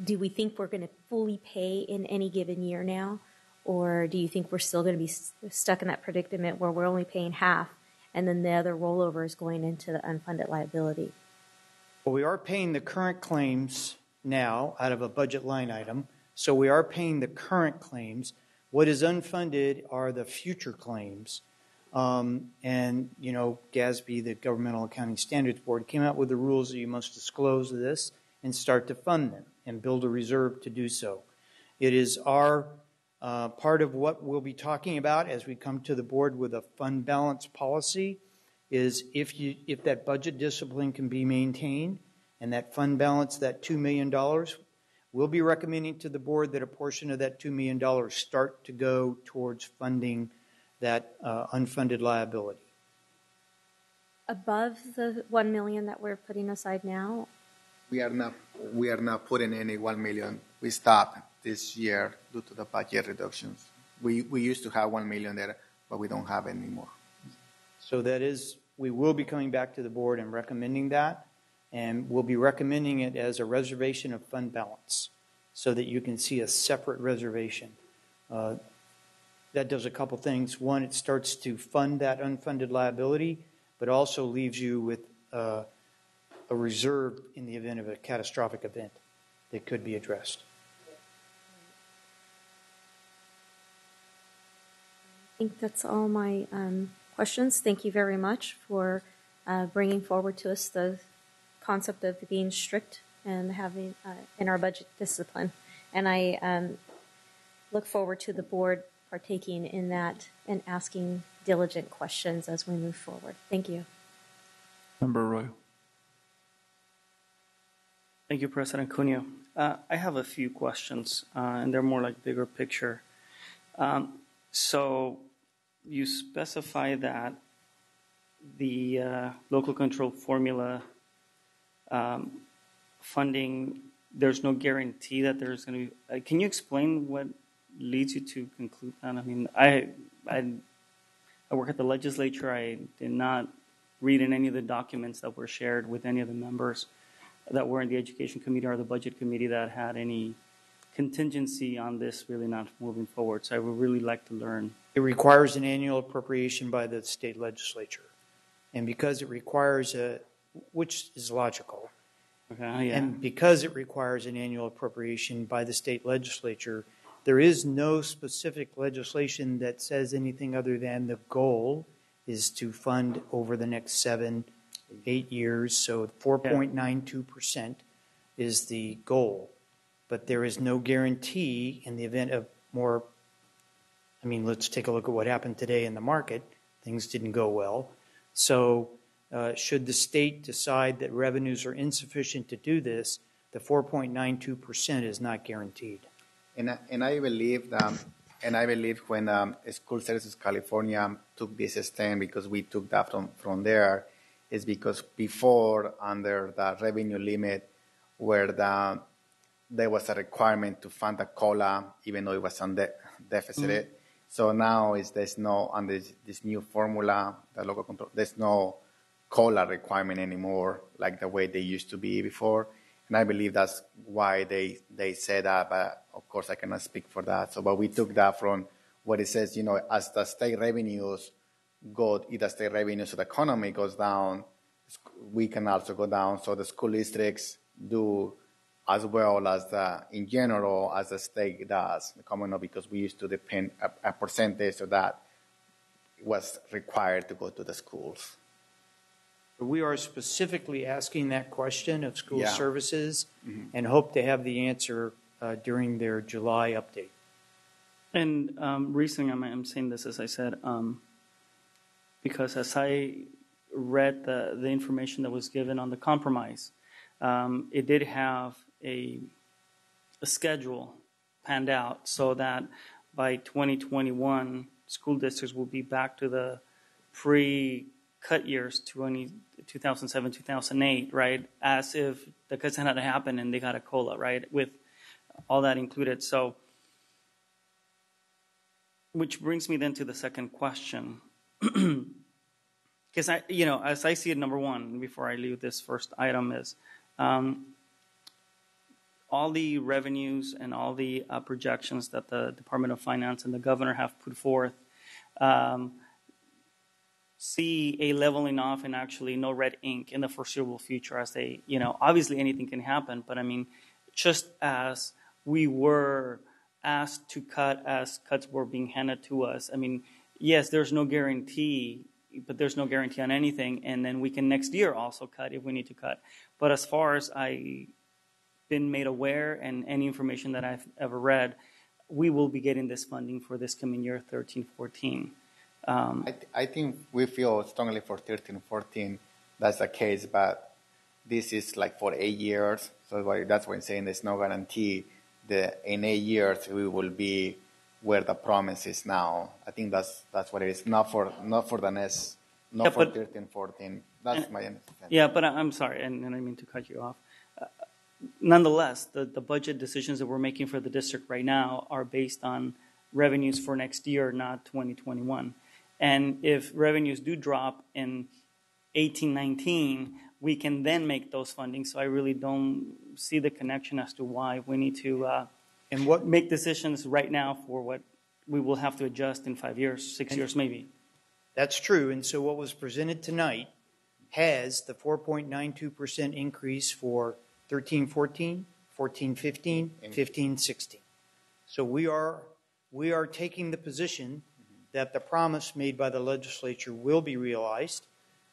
do we think we're going to fully pay in any given year now? Or do you think we're still going to be stuck in that predicament where we're only paying half, and then the other rollover is going into the unfunded liability? Well, we are paying the current claims now out of a budget line item. So we are paying the current claims. What is unfunded are the future claims. GASB, the Governmental Accounting Standards Board, came out with the rules that you must disclose this and start to fund them and build a reserve to do so. It is our Part of what we'll be talking about as we come to the board with a fund balance policy is if that budget discipline can be maintained and that fund balance, that $2 million, we'll be recommending to the board that a portion of that $2 million start to go towards funding that unfunded liability. Above the $1 million that we're putting aside now? We are not putting any 1 million. We stopped this year due to the budget reductions. We used to have 1 million there, but we don't have anymore. So that is, we will be coming back to the board and recommending that, and we'll be recommending it as a reservation of fund balance so that you can see a separate reservation. That does a couple things. One, it starts to fund that unfunded liability, but also leaves you with a reserve in the event of a catastrophic event that could be addressed. I think that's all my questions. Thank you very much for bringing forward to us the concept of being strict and having in our budget discipline. And I look forward to the board partaking in that and asking diligent questions as we move forward. Thank you. Member Arroyo. Thank you, President Cunha. I have a few questions, and they're more like bigger picture. So you specify that the local control formula funding, there's no guarantee that there's going to be. Can you explain what leads you to conclude that? I mean, I work at the legislature. I did not read in any of the documents that were shared with any of the members that were in the education committee or the budget committee that had any contingency on this really not moving forward. So I would really like to learn. It requires an annual appropriation by the state legislature. And because it requires which is logical, okay, yeah. And because it requires an annual appropriation by the state legislature, there is no specific legislation that says anything other than the goal is to fund over the next 7-8 years. So 4.92% is the goal. But there is no guarantee in the event of more. I mean, let's take a look at what happened today in the market. Things didn't go well. So should the state decide that revenues are insufficient to do this, the 4.92% is not guaranteed. And I believe when School Services California took this stand, because we took that from there, is because before, under the revenue limit, where there was a requirement to fund the COLA, even though it was on deficit. Mm-hmm. So now there's no, under this new formula, the local control, there's no COLA requirement anymore like the way they used to be before. And I believe that's why they said that, but of course I cannot speak for that. So, but we took that from what it says, as the state revenues go, if the state revenues of the economy goes down, we can also go down. So the school districts do as well as in general as the state does, because we used to depend a percentage of that was required to go to the schools. We are specifically asking that question of school services and hope to have the answer during their July update. And recently, I'm saying this, as I said, because as I read the information that was given on the compromise, it did have a schedule panned out so that by 2021, school districts will be back to the pre-cut years, 2007, 2008, right? As if the cuts hadn't happened and they got a COLA, right? With all that included. So, which brings me then to the second question. Because as I see it, number one, before I leave this first item is, all the revenues and all the projections that the Department of Finance and the governor have put forth see a leveling off and actually no red ink in the foreseeable future as they, obviously anything can happen, but I mean, just as we were asked to cut as cuts were being handed to us, I mean, yes, there's no guarantee, but there's no guarantee on anything, and then we can next year also cut if we need to cut. But as far as I been made aware and any information that I've ever read, we will be getting this funding for this coming year, 13-14. I think we feel strongly for 13-14 that's the case, but this is like for 8 years. So that's why I'm saying there's no guarantee that in 8 years we will be where the promise is now. I think that's what it is. Not for the next, not for 13-14. That's my understanding. Yeah, but I'm sorry, and I didn't mean to cut you off. Nonetheless, the budget decisions that we're making for the district right now are based on revenues for next year, not 2021. And if revenues do drop in 18-19, we can then make those fundings. So I really don't see the connection as to why we need to make decisions right now for what we will have to adjust in 5 years, 6 years maybe. That's true. And so what was presented tonight has the 4.92% increase for 13-14, 14-15, 15-16. So we are taking the position that the promise made by the legislature will be realized.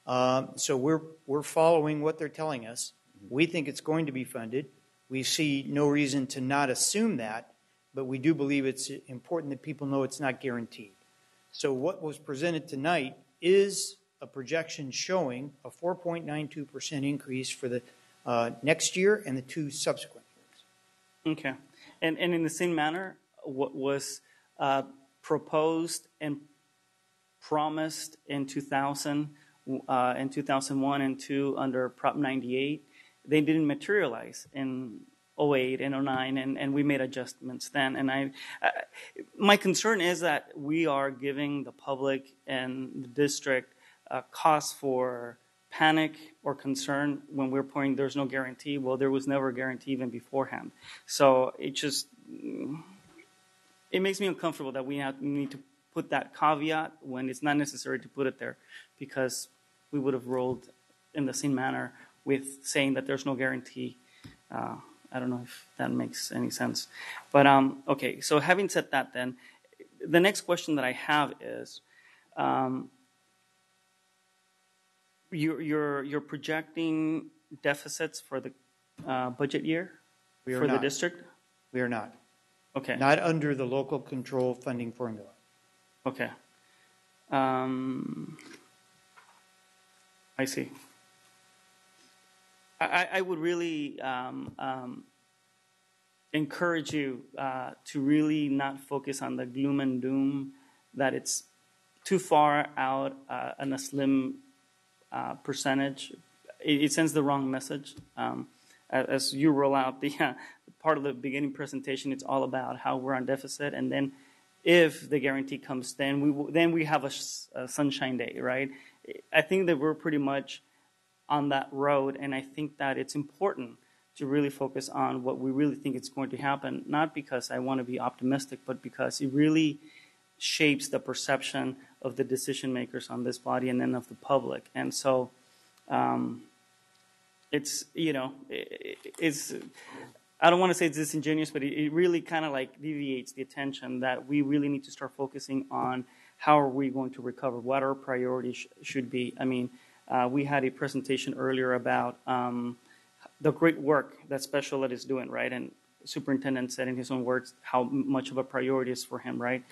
So we're following what they're telling us. We think it's going to be funded. We see no reason to not assume that, but we do believe it's important that people know it's not guaranteed. So what was presented tonight is a projection showing a 4.92% increase for the next year and the 2 subsequent years. Okay. And in the same manner, what was proposed and promised in 2000, in 2001 and 2 under Prop 98, they didn't materialize in 08 and 09, and we made adjustments then. And my concern is that we are giving the public and the district cause for panic or concern when we're pointing there's no guarantee. Well, there was never a guarantee even beforehand. So it makes me uncomfortable that we need to put that caveat when it's not necessary to put it there, because we would have rolled in the same manner with saying that there's no guarantee. I don't know if that makes any sense. But, okay, so having said that then, the next question that I have is, you're projecting deficits for the budget year for the district? We are not. Okay. Not under the local control funding formula. Okay. I see. I would really encourage you to really not focus on the gloom and doom, that it's too far out and a slim percentage. It sends the wrong message. As you roll out the part of the beginning presentation, it's all about how we're on deficit, and then if the guarantee comes, then we have a sunshine day, right? I think that we're pretty much on that road, and I think that it's important to really focus on what we really think is going to happen, not because I want to be optimistic, but because it really shapes the perception of the decision makers on this body and then of the public. And so it's, I don't want to say it's disingenuous, but it really kind of like deviates the attention that we really need to start focusing on how are we going to recover, what our priorities should be. I mean, we had a presentation earlier about the great work that Special Ed is doing, right? And the superintendent said in his own words how much of a priority is for him, right?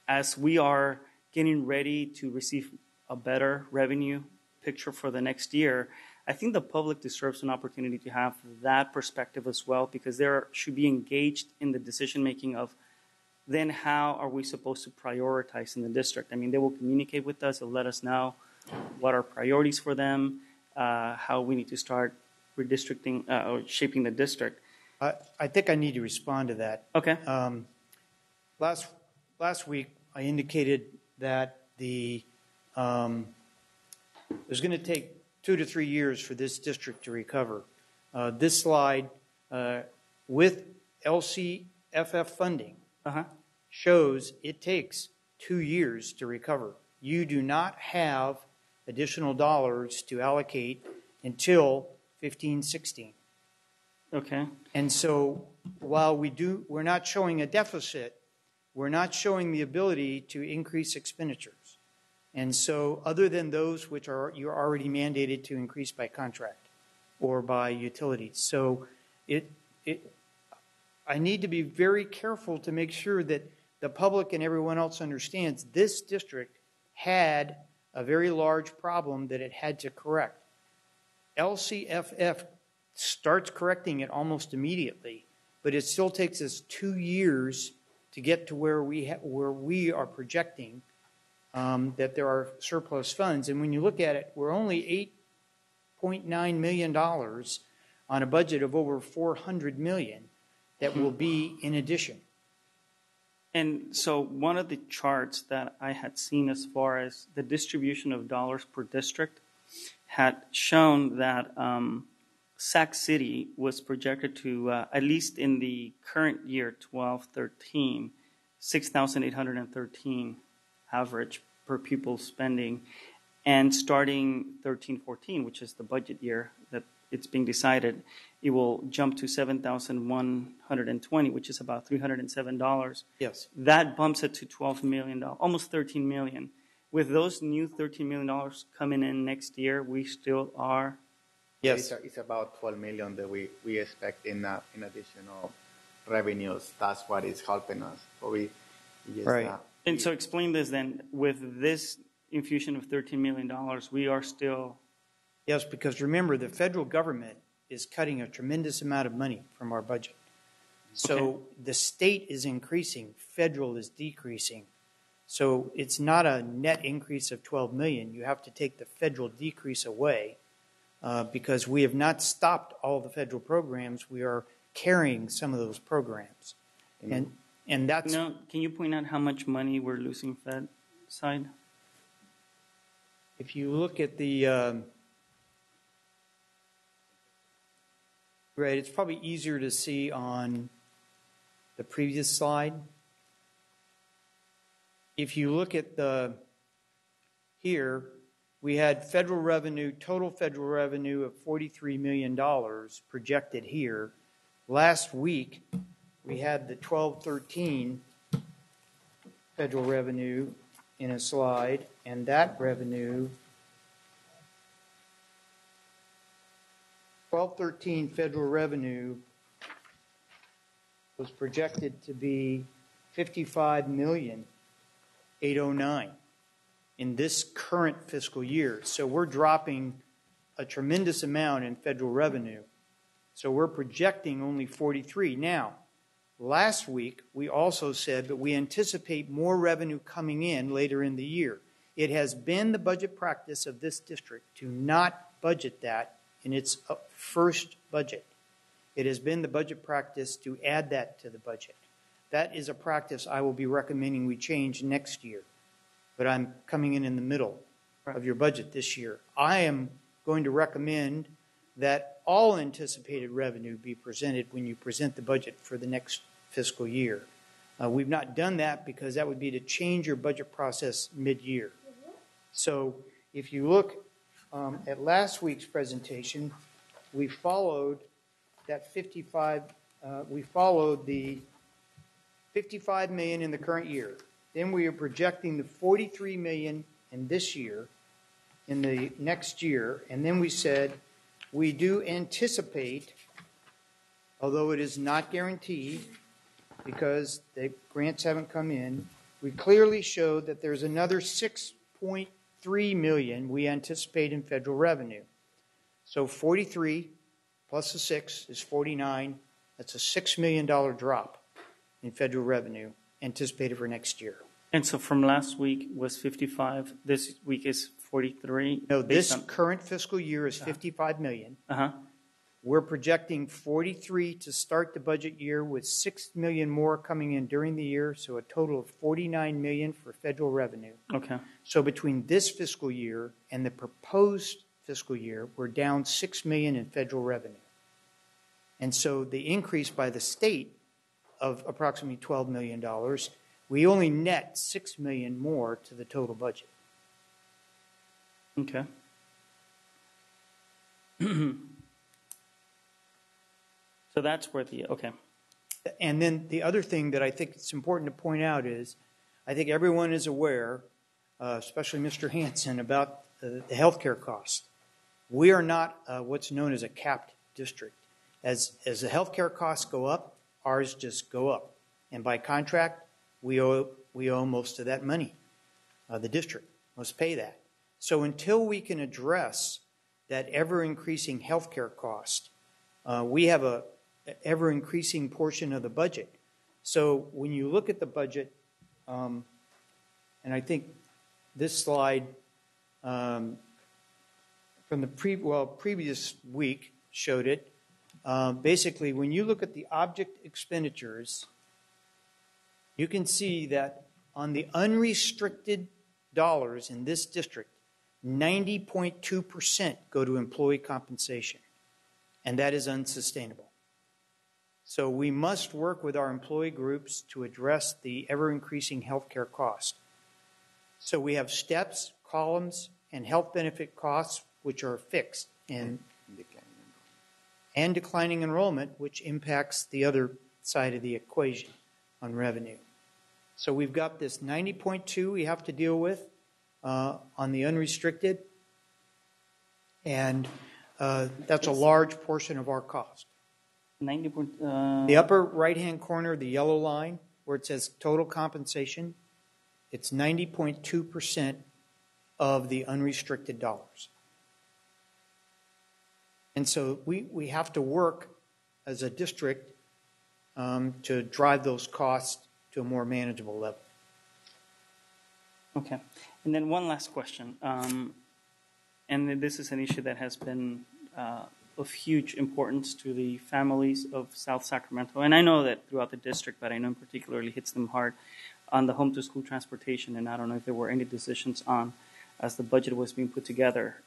As we are getting ready to receive a better revenue picture for the next year, I think the public deserves an opportunity to have that perspective as well, because they should be engaged in the decision making of then how are we supposed to prioritize in the district. I mean, they will communicate with us, they'll let us know what are priorities for them, how we need to start redistricting or shaping the district. I think I need to respond to that. Okay. Last week, I indicated that it was going to take 2 to 3 years for this district to recover. This slide with LCFF funding shows it takes 2 years to recover. You do not have additional dollars to allocate until 15-16. Okay. And so while we're not showing a deficit, we're not showing the ability to increase expenditures. And so other than those which you're already mandated to increase by contract or by utilities. So I need to be very careful to make sure that the public and everyone else understands this district had a very large problem that it had to correct. LCFF starts correcting it almost immediately, but it still takes us 2 years to get to where we are projecting that there are surplus funds. And when you look at it, we're only $8.9 million on a budget of over $400 million that will be in addition. And so one of the charts that I had seen as far as the distribution of dollars per district had shown that Sac City was projected to, at least in the current year, 12-13, $6,813 average per pupil spending. And starting 13-14, which is the budget year that it's being decided, it will jump to $7,120, which is about $307. Yes. That bumps it to $12 million, almost $13 million. With those new $13 million coming in next year, we still are. Yes. It's about $12 million that we expect in additional revenues. That's what is helping us. But we just, right. And so explain this then. With this infusion of $13 million, we are still. Yes, because remember, the federal government is cutting a tremendous amount of money from our budget. So the state is increasing, federal is decreasing. So it's not a net increase of $12 million. You have to take the federal decrease away because we have not stopped all the federal programs. We are carrying some of those programs. And that's... Now, can you point out how much money we're losing Fed side? If you look at the... Right, it's probably easier to see on the previous slide. If you look at here, we had federal revenue, total federal revenue of $43 million projected here. Last week, we had the 12-13 federal revenue in a slide, and that revenue 12-13 federal revenue was projected to be $55,809,000 in this current fiscal year. So we're dropping a tremendous amount in federal revenue. So we're projecting only 43. Now, last week we also said that we anticipate more revenue coming in later in the year. It has been the budget practice of this district to not budget that in its first budget. It has been the budget practice to add that to the budget. That is a practice I will be recommending we change next year. But I'm coming in the middle of your budget this year. I am going to recommend that all anticipated revenue be presented when you present the budget for the next fiscal year. We've not done that because that would be to change your budget process mid-year. So if you look at last week's presentation, we followed that we followed the $55 million in the current year. Then we are projecting the $43 million in this year, in the next year. And then we said we do anticipate, although it is not guaranteed because the grants haven't come in, we clearly showed that there's another $6.3 million we anticipate in federal revenue. So 43 plus the 6 is 49. That's a $6 million drop in federal revenue anticipated for next year. And so from last week was 55. This week is 43. No, this current fiscal year is $55 million. We're projecting 43 to start the budget year with $6 million more coming in during the year, so a total of $49 million for federal revenue. Okay. So between this fiscal year and the proposed fiscal year, we're down $6 million in federal revenue. And so the increase by the state of approximately $12 million, we only net $6 million more to the total budget. Okay. So that's where okay. And then the other thing that I think it's important to point out is, I think everyone is aware, especially Mr. Hansen, about the healthcare cost. We are not what's known as a capped district. As the healthcare costs go up, ours just go up. And by contract, we owe most of that money. The district must pay that. So until we can address that ever-increasing healthcare cost, we have a ever-increasing portion of the budget. So when you look at the budget, and I think this slide from the previous week showed it. Basically, when you look at the object expenditures, you can see that on the unrestricted dollars in this district, 90.2% go to employee compensation, and that is unsustainable. So we must work with our employee groups to address the ever-increasing healthcare cost. So we have steps, columns, and health benefit costs, which are fixed, and declining enrollment, which impacts the other side of the equation on revenue. So we've got this 90.2 we have to deal with on the unrestricted, and that's a large portion of our cost. 90. The upper right-hand corner, the yellow line, where it says total compensation, it's 90.2% of the unrestricted dollars. And so we have to work as a district to drive those costs to a more manageable level. Okay. And then one last question. And this is an issue that has been of huge importance to the families of South Sacramento. And I know that throughout the district, but I know in particularly hits them hard on the home-to-school transportation. And I don't know if there were any decisions on, as the budget was being put together,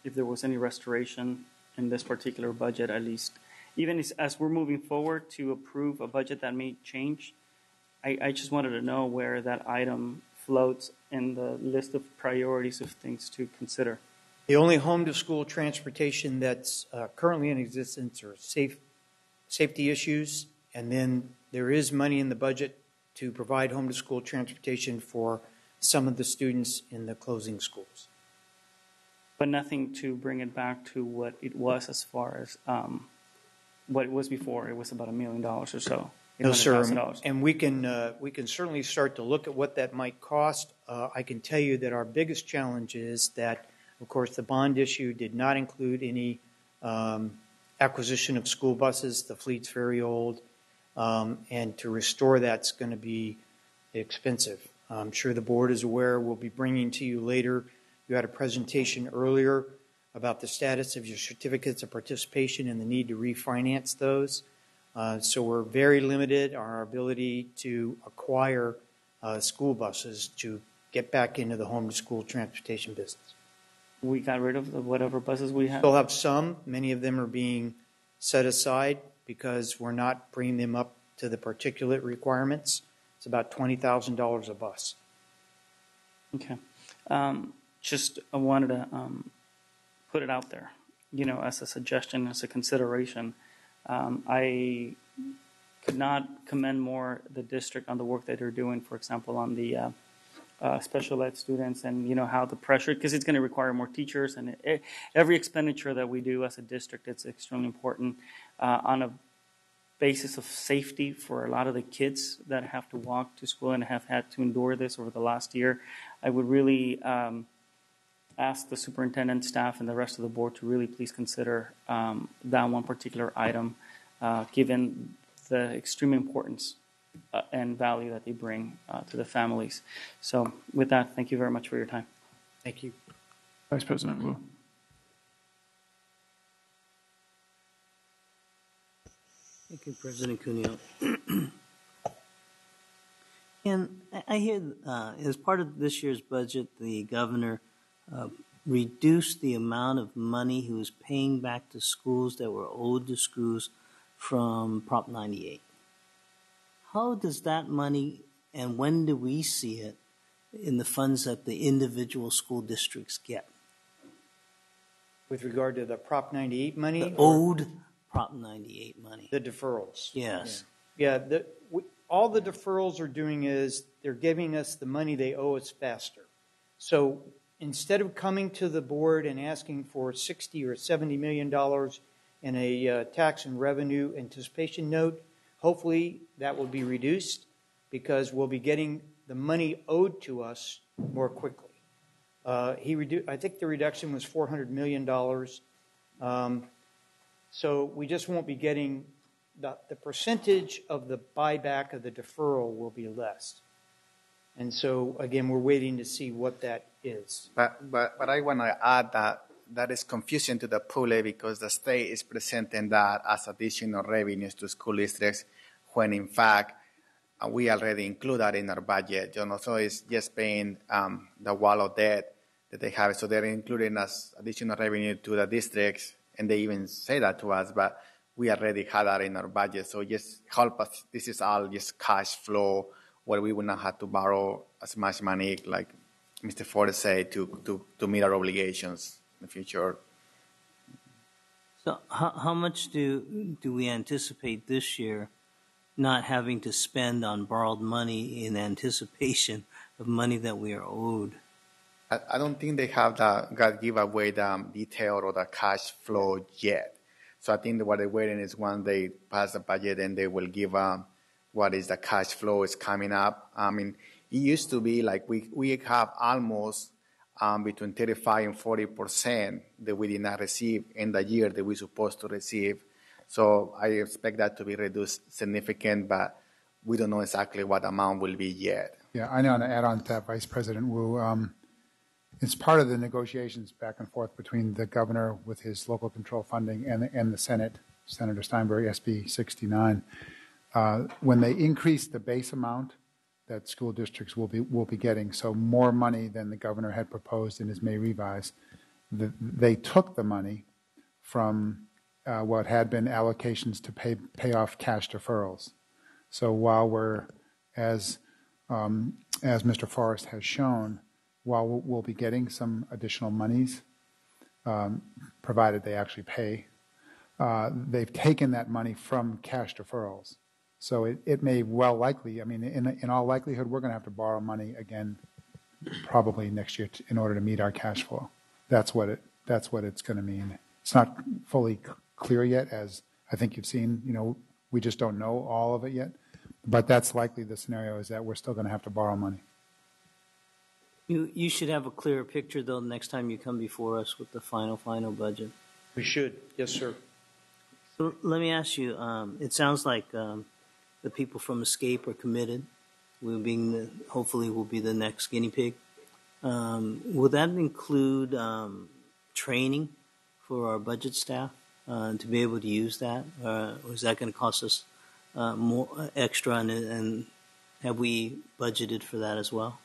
if there was any restoration in this particular budget, at least. Even as we're moving forward to approve a budget that may change, I just wanted to know where that item floats in the list of priorities of things to consider. The only home-to-school transportation that's currently in existence are safety issues, and then there is money in the budget to provide home-to-school transportation for some of the students in the closing schools. But nothing to bring it back to what it was as far as what it was before. It was about $1 million or so. No, sir. And we can certainly start to look at what that might cost. I can tell you that our biggest challenge is that, of course, the bond issue did not include any acquisition of school buses. The fleet's very old, and to restore that's going to be expensive. I'm sure the board is aware. We'll be bringing to you later. You had a presentation earlier about the status of your certificates of participation and the need to refinance those. So we're very limited on our ability to acquire school buses to get back into the home-to-school transportation business. We got rid of whatever buses we have? Still have some. Many of them are being set aside because we're not bringing them up to the particulate requirements. It's about $20,000 a bus. Okay. Just I wanted to put it out there, as a suggestion, as a consideration. I could not commend more the district on the work that they're doing, for example, on the special ed students and, how the pressure, because it's going to require more teachers. And every expenditure that we do as a district, it's extremely important on a basis of safety for a lot of the kids that have to walk to school and have had to endure this over the last year. I would really ask the superintendent, staff, and the rest of the board to really please consider that one particular item, given the extreme importance and value that they bring to the families. So with that, thank you very much for your time. Thank you. Vice President Wu. Thank you, President Cuneo. And I hear as part of this year's budget, the governor reduced the amount of money he was paying back to schools that were owed to schools from Prop 98. How does that money, and when do we see it in the funds that the individual school districts get? With regard to the Prop 98 money? The owed Prop 98 money. The deferrals. Yes. Yeah, all the deferrals are doing is they're giving us the money they owe us faster. So instead of coming to the board and asking for $60 or $70 million in a tax and revenue anticipation note, Hopefully, that will be reduced because we'll be getting the money owed to us more quickly. I think the reduction was $400 million. So we just won't be getting the percentage of the buyback of the deferral will be less. And so, again, we're waiting to see what that is. But I want to add that is confusing to the public because the state is presenting that as additional revenues to school districts when in fact we already include that in our budget. So it's just paying the wall of debt that they have. So they're including as additional revenue to the districts, and they even say that to us, but we already had that in our budget. So just help us. This is all just cash flow where we would not have to borrow as much money, like Mr. Ford said, to meet our obligations in the future. So how much do we anticipate this year not having to spend on borrowed money in anticipation of money that we are owed? I don't think they have give away the detail or the cash flow yet. So I think what they're waiting is when they pass the budget and they will give what is the cash flow is coming up. I mean, it used to be like we have almost between 35 and 40% that we did not receive in the year that we're supposed to receive. So I expect that to be reduced significant, but we don't know exactly what amount will be yet. Yeah, I know. To add on to that, Vice President Wu, it's part of the negotiations back and forth between the governor with his local control funding and the Senate, Senator Steinberg, SB 69. When they increase the base amount that school districts will be getting, so more money than the governor had proposed in his May revise, they took the money from what had been allocations to pay off cash deferrals. So while we're, as Mr. Forrest has shown, while we'll be getting some additional monies, provided they actually pay, they've taken that money from cash deferrals. So it may well likely, I mean, in all likelihood, we're going to have to borrow money again, probably next year in order to meet our cash flow. That's what it's going to mean. It's not fully clear yet, as I think you've seen. We just don't know all of it yet. But that's likely the scenario, is that we're still going to have to borrow money. You should have a clearer picture, though, next time you come before us with the final budget. We should. Yes, sir. So let me ask you, it sounds like the people from Escape are committed. Hopefully we'll be the next guinea pig. Will that include training for our budget staff to be able to use that? Or is that going to cost us more extra, and have we budgeted for that as well?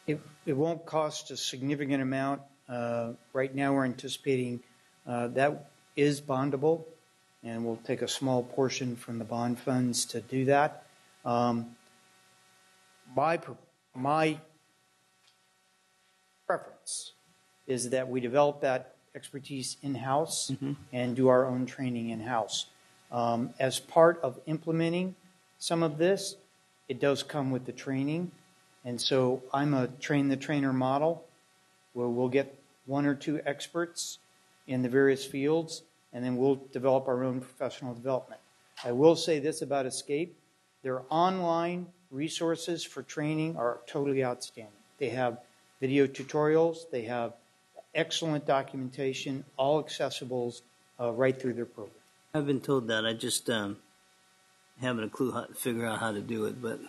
It won't cost a significant amount. Right now we're anticipating that is bondable, and we'll take a small portion from the bond funds to do that. My preference is that we develop that expertise in-house and do our own training in-house. As part of implementing some of this, it does come with the training. And so I'm a train-the-trainer model where we'll get one or two experts in the various fields, and then we'll develop our own professional development. I will say this about Escape. Their online resources for training are totally outstanding. They have video tutorials. They have excellent documentation, all accessible right through their program. I've been told that. I just haven't a clue how to figure out how to do it. But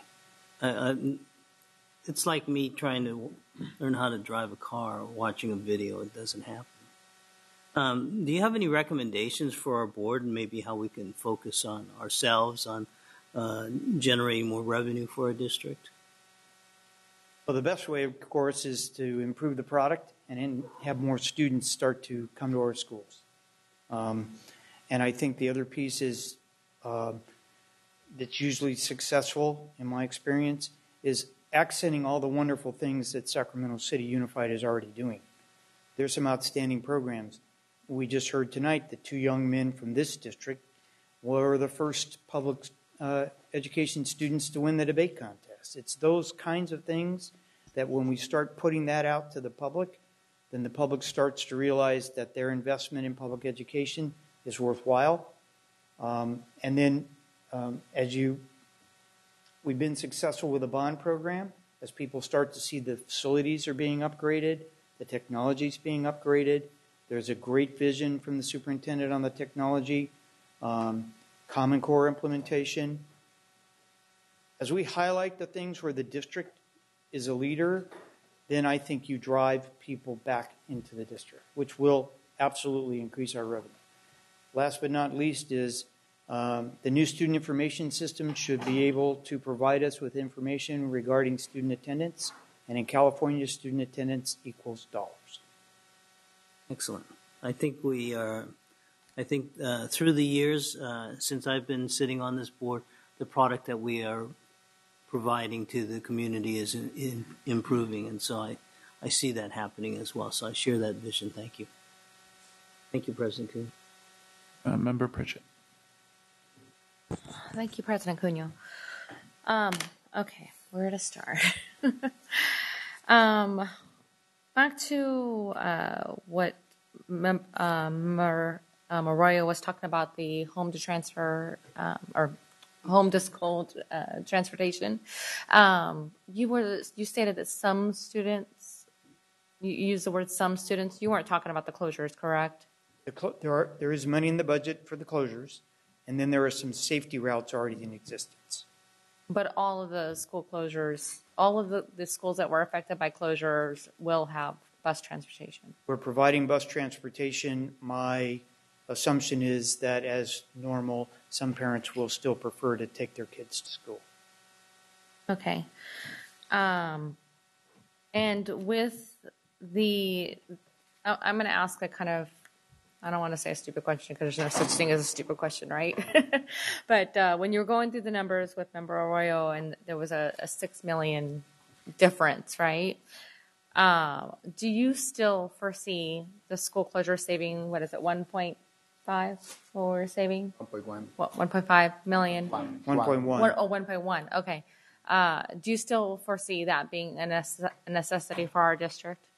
it's like me trying to learn how to drive a car or watching a video. It doesn't happen. Do you have any recommendations for our board and maybe how we can focus on ourselves on generating more revenue for our district? Well, the best way, of course, is to improve the product and then have more students start to come to our schools. And I think the other piece is that's usually successful, in my experience, is accenting all the wonderful things that Sacramento City Unified is already doing. There's some outstanding programs. We just heard tonight that 2 young men from this district were the first public education students to win the debate contest. It's those kinds of things that when we start putting that out to the public, then the public starts to realize that their investment in public education is worthwhile. And then we've been successful with the bond program. As people start to see the facilities are being upgraded, the technology's being upgraded. There's a great vision from the superintendent on the technology, Common Core implementation. As we highlight the things where the district is a leader, then I think you drive people back into the district, which will absolutely increase our revenue. Last but not least is the new student information system should be able to provide us with information regarding student attendance. And in California, student attendance equals dollars. Excellent. I think we are, through the years, since I've been sitting on this board, the product that we are providing to the community is improving. And so I see that happening as well. So I share that vision. Thank you. Thank you, President Cuneo. Member Pritchett. Thank you, President Cuneo. Okay, where to start? Back to what Arroyo was talking about, the home to transfer or home to school transportation. You stated that some students, you used the word some students. You weren't talking about the closures, correct? There is money in the budget for the closures, and then there are some safety routes already in existence. But all of the school closures, all of the schools that were affected by closures will have bus transportation. We're providing bus transportation. My assumption is that as normal, some parents will still prefer to take their kids to school. Okay. And with I'm going to ask a kind of, I don't want to say a stupid question because there's no such thing as a stupid question, right? But when you were going through the numbers with Member Arroyo and there was a $6 million difference, right? Do you still foresee the school closure saving, what is it, 1.5? What we're saving? 1.1. What, 1.5 million? 1.1. Oh, 1.1. Okay. Do you still foresee that being a necessity for our district?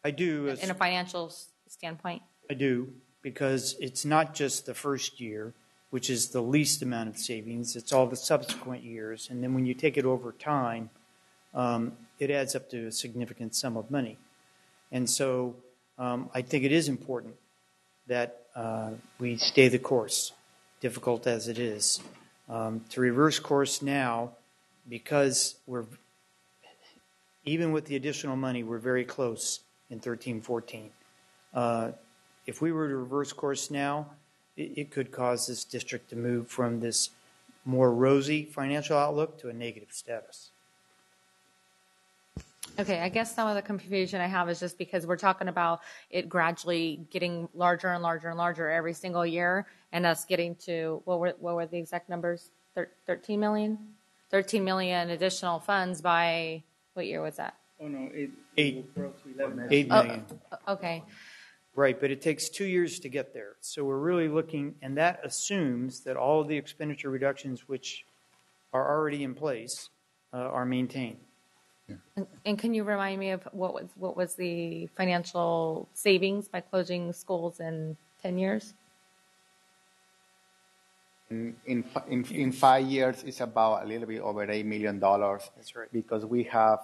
I do. In a financial standpoint? I do, because it's not just the first year, which is the least amount of savings. It's all the subsequent years. And then when you take it over time, it adds up to a significant sum of money. And so I think it is important that we stay the course, difficult as it is. To reverse course now, because even with the additional money, we're very close in 13-14. If we were to reverse course now, it could cause this district to move from this more rosy financial outlook to a negative status. Okay, I guess some of the confusion I have is just because we're talking about it gradually getting larger and larger and larger every single year, and us getting to, what were the exact numbers? 13 million? 13 million additional funds by, what year was that? Oh, no, 8 million. Okay. Right, but it takes 2 years to get there. So we're really looking, and that assumes that all of the expenditure reductions which are already in place are maintained. And can you remind me of what was the financial savings by closing schools in 10 years? In 5 years, it's about a little bit over $8 million. That's right. Because we have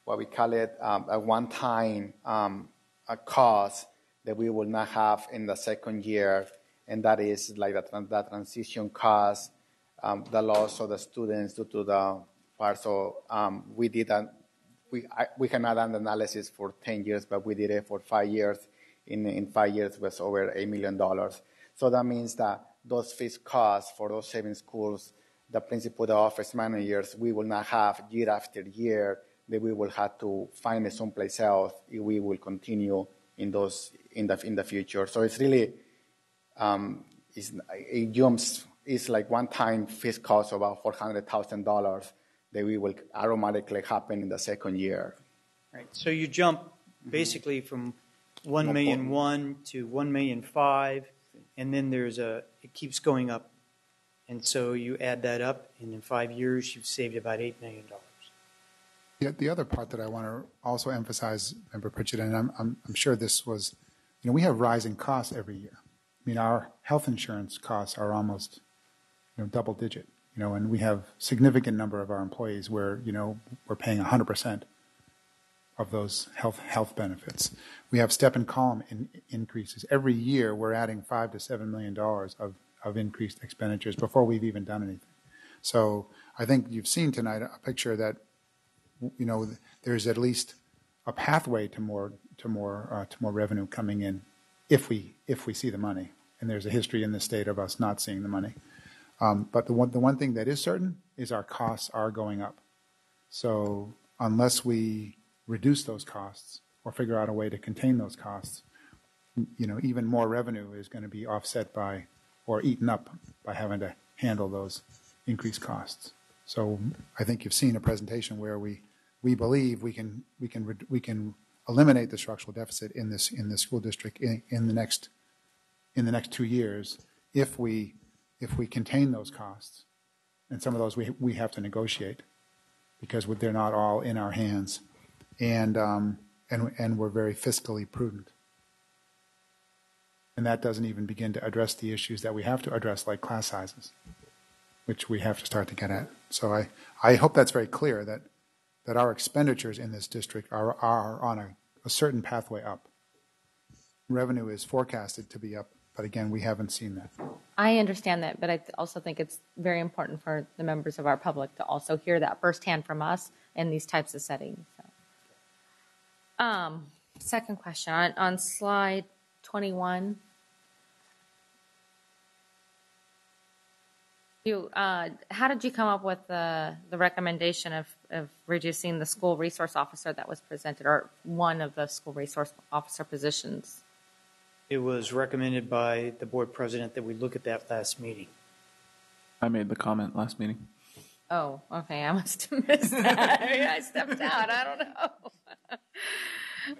what we call it a one-time a cost that we will not have in the second year, and that is like that transition cost, the loss of the students due to the part. So we cannot done the analysis for 10 years, but we did it for 5 years. In 5 years, it was over $8 million. So that means that those fixed costs for those 7 schools, the principal, the office managers, we will not have year after year that we will have to find it someplace else if we will continue in those in the future. So it's really it jumps. It's like one-time fixed cost of about $400,000 that we will automatically happen in the second year. Right. So you jump basically from 1,000,001 to 1,000,005, and then it keeps going up, and so you add that up, and in 5 years you've saved about $8 million. The other part that I want to also emphasize, Member Pritchett, and I'm sure this was, we have rising costs every year. mean, our health insurance costs are almost, double digit, and we have significant number of our employees where, we're paying 100% of those health benefits. We have step and column increases. Every year, we're adding $5 to $7 million of increased expenditures before we've even done anything. So I think you've seen tonight a picture that, there's at least a pathway to more revenue coming in if we see the money. And there's a history in the state of us not seeing the money. But the one thing that is certain is our costs are going up. So unless we reduce those costs or figure out a way to contain those costs, even more revenue is going to be offset by or eaten up by having to handle those increased costs. So I think you've seen a presentation where we believe we can eliminate the structural deficit in this school district in the next 2 years if we contain those costs, and some of those we have to negotiate because they're not all in our hands, and we're very fiscally prudent. And that doesn't even begin to address the issues that we have to address, like class sizes, which we have to start to get at. So I hope that's very clear that our expenditures in this district are on a certain pathway up. Revenue is forecasted to be up, but again, we haven't seen that. I understand that, but I also think it's very important for the members of our public to also hear that firsthand from us in these types of settings. So. Second question, on slide 21. How did you come up with the recommendation of reducing the school resource officer that was presented, or one of the school resource officer positions? It was recommended by the board president that we look at that last meeting. I made the comment last meeting. Oh, okay. I must have missed that. I stepped out. I don't know.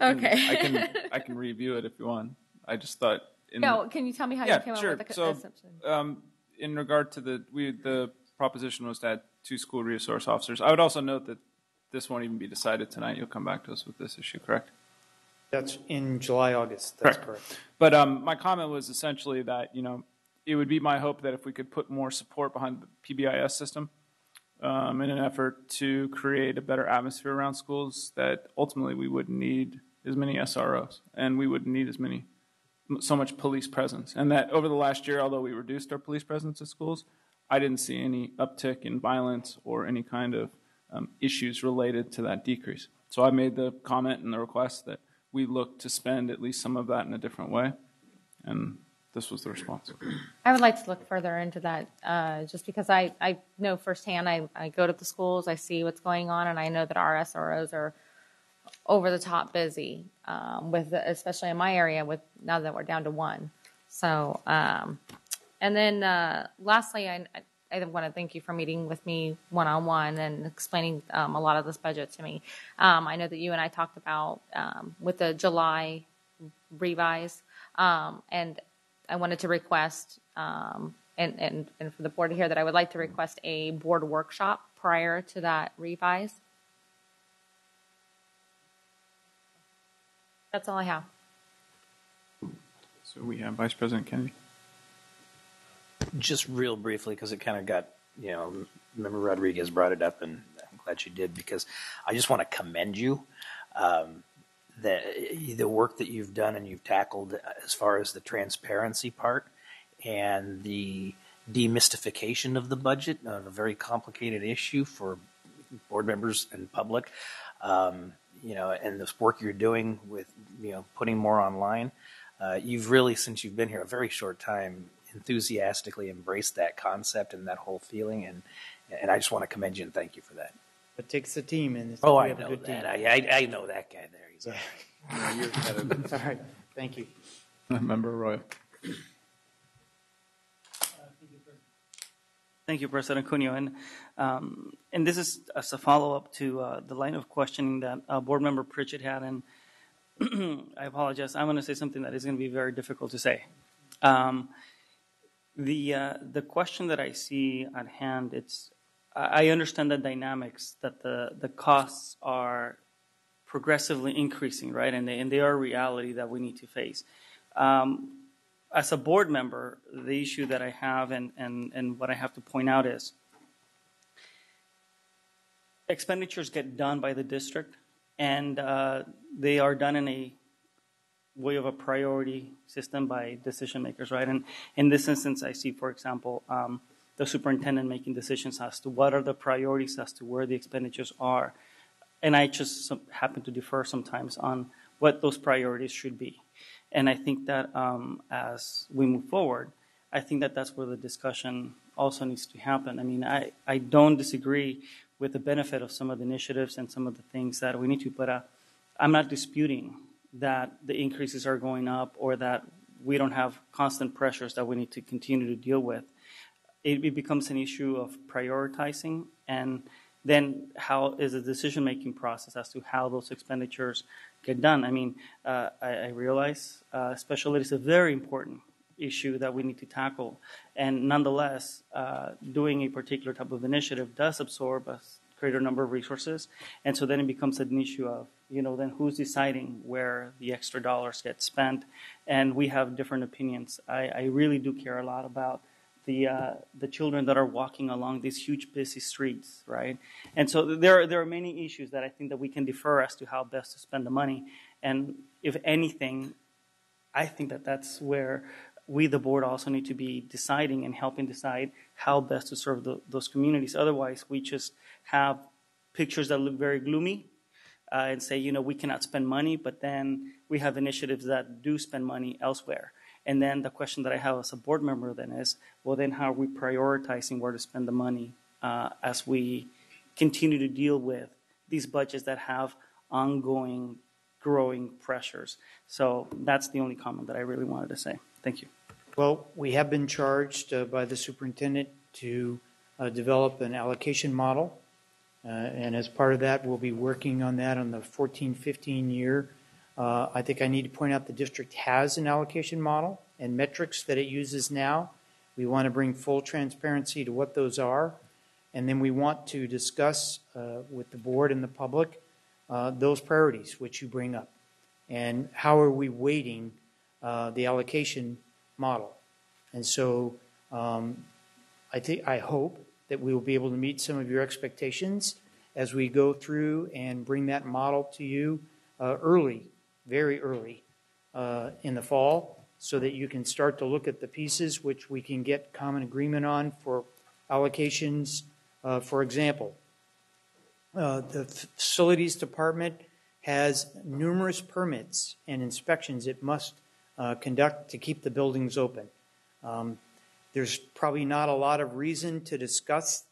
Okay. I can review it if you want. I just thought. Can you tell me how you came up with the assumption? In regard to the proposition was to add 2 school resource officers. I would also note that this won't even be decided tonight. You'll come back to us with this issue, correct? That's in July, August. That's correct. But my comment was essentially that, it would be my hope that if we could put more support behind the PBIS system in an effort to create a better atmosphere around schools, that ultimately we wouldn't need as many SROs and we wouldn't need so much police presence. And that over the last year, although we reduced our police presence at schools, I didn't see any uptick in violence or any kind of issues related to that decrease. So I made the comment and the request that we look to spend at least some of that in a different way. And this was the response. I would like to look further into that just because I know firsthand. I go to the schools, I see what's going on, and I know that our SROs are over the top busy, especially in my area now that we're down to 1. So, and then lastly, I want to thank you for meeting with me one-on-one and explaining a lot of this budget to me. I know that you and I talked about with the July revise, and I wanted to request, and for the board to hear that I would like to request a board workshop prior to that revise. That's all I have. So we have Vice President Kennedy. Just real briefly, because it kind of got, Member Rodriguez brought it up, and I'm glad she did, because I just want to commend you. The work that you've done and you've tackled as far as the transparency part and the demystification of the budget, a very complicated issue for board members and public. And this work you're doing with, putting more online, you've really, since you've been here a very short time, enthusiastically embraced that concept and that whole feeling, and I just want to commend you and thank you for that. It takes a team, and I have know a good that. team. I know that guy there. He's all right. Thank you. Member Roy. Thank you, President Cuneo. And this is as a follow-up to the line of questioning that Board Member Pritchett had. And I apologize. I'm going to say something that is going to be very difficult to say. The question that I see at hand, I understand the dynamics that the costs are progressively increasing, right? And they are a reality that we need to face. as a board member, the issue that I have and what I have to point out is expenditures get done by the district, and they are done in a way of a priority system by decision makers, right? And in this instance, I see, for example, the superintendent making decisions as to what are the priorities as to where the expenditures are. And I just happen to defer sometimes on what those priorities should be. And I think that as we move forward, I think that that's where the discussion also needs to happen. I mean, I don't disagree with the benefit of some of the initiatives and some of the things that we need to, but I'm not disputing that the increases are going up or that we don't have constant pressures that we need to continue to deal with. It becomes an issue of prioritizing, and then how is the decision-making process as to how those expenditures get done. I mean, I realize special ed is a very important issue that we need to tackle, and nonetheless, doing a particular type of initiative does absorb a greater number of resources, and so then it becomes an issue of, then who's deciding where the extra dollars get spent, and we have different opinions. I really do care a lot about the children that are walking along these huge busy streets, right? And so there are many issues that I think that we can defer as to how best to spend the money. And if anything, I think that that's where we, the board, also need to be deciding and helping decide how best to serve those communities. Otherwise, we just have pictures that look very gloomy and say, we cannot spend money, but then we have initiatives that do spend money elsewhere. And then the question that I have as a board member then is, well, then how are we prioritizing where to spend the money as we continue to deal with these budgets that have ongoing, growing pressures? So that's the only comment that I really wanted to say. Thank you. Well, we have been charged by the superintendent to develop an allocation model. And as part of that, we'll be working on that on the 14-15 year. I think I need to point out the district has an allocation model and metrics that it uses now. We want to bring full transparency to what those are. And then we want to discuss with the board and the public those priorities which you bring up. And how are we weighting the allocation model? And so I hope that we will be able to meet some of your expectations as we go through and bring that model to you very early in the fall, so that you can start to look at the pieces which we can get common agreement on for allocations. For example, the facilities department has numerous permits and inspections it must conduct to keep the buildings open. There's probably not a lot of reason to discuss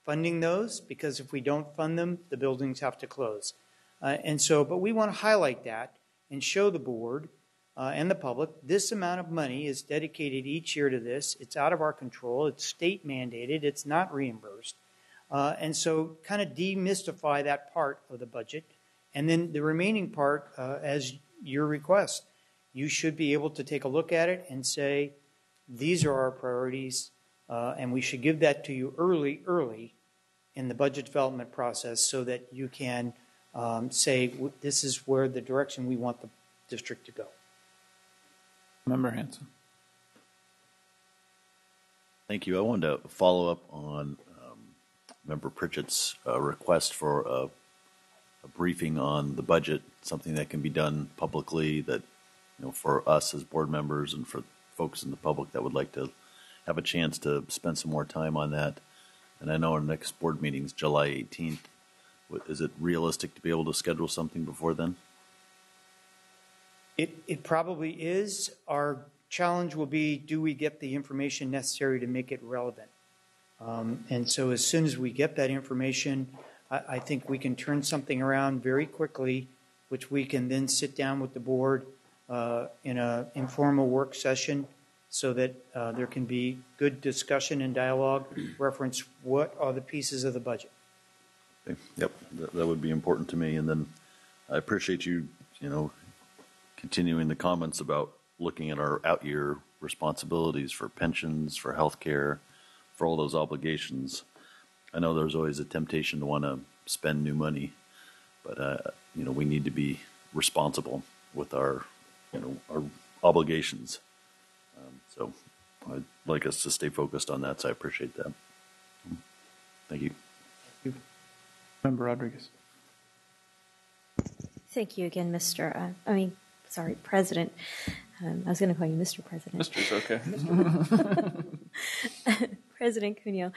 funding those, because if we don't fund them, the buildings have to close. But we want to highlight that and show the board and the public this amount of money is dedicated each year to this. It's out of our control. It's state mandated. It's not reimbursed. And so kind of demystify that part of the budget. And then the remaining part, as your request, you should be able to take a look at it and say, these are our priorities, and we should give that to you early in the budget development process, so that you can say, this is where the direction we want the district to go. Member Hanson. Thank you. I wanted to follow up on Member Pritchett's request for a briefing on the budget, something that can be done publicly, that for us as board members and for folks in the public that would like to have a chance to spend some more time on that. And I know our next board meeting is July 18th. Is it realistic to be able to schedule something before then? It probably is. Our challenge will be, do we get the information necessary to make it relevant? And so as soon as we get that information, I think we can turn something around very quickly, which we can then sit down with the board in an informal work session, so that there can be good discussion and dialogue, reference what are the pieces of the budget. Okay. Yep, that would be important to me. And then I appreciate you, continuing the comments about looking at our out-year responsibilities for pensions, for health care, for all those obligations. I know there's always a temptation to want to spend new money, but we need to be responsible with our obligations. So I'd like us to stay focused on that, so I appreciate that. Thank you. Member Rodriguez. Thank you again, President. I was going to call you Mr. President. Mr's okay. President Cuneo.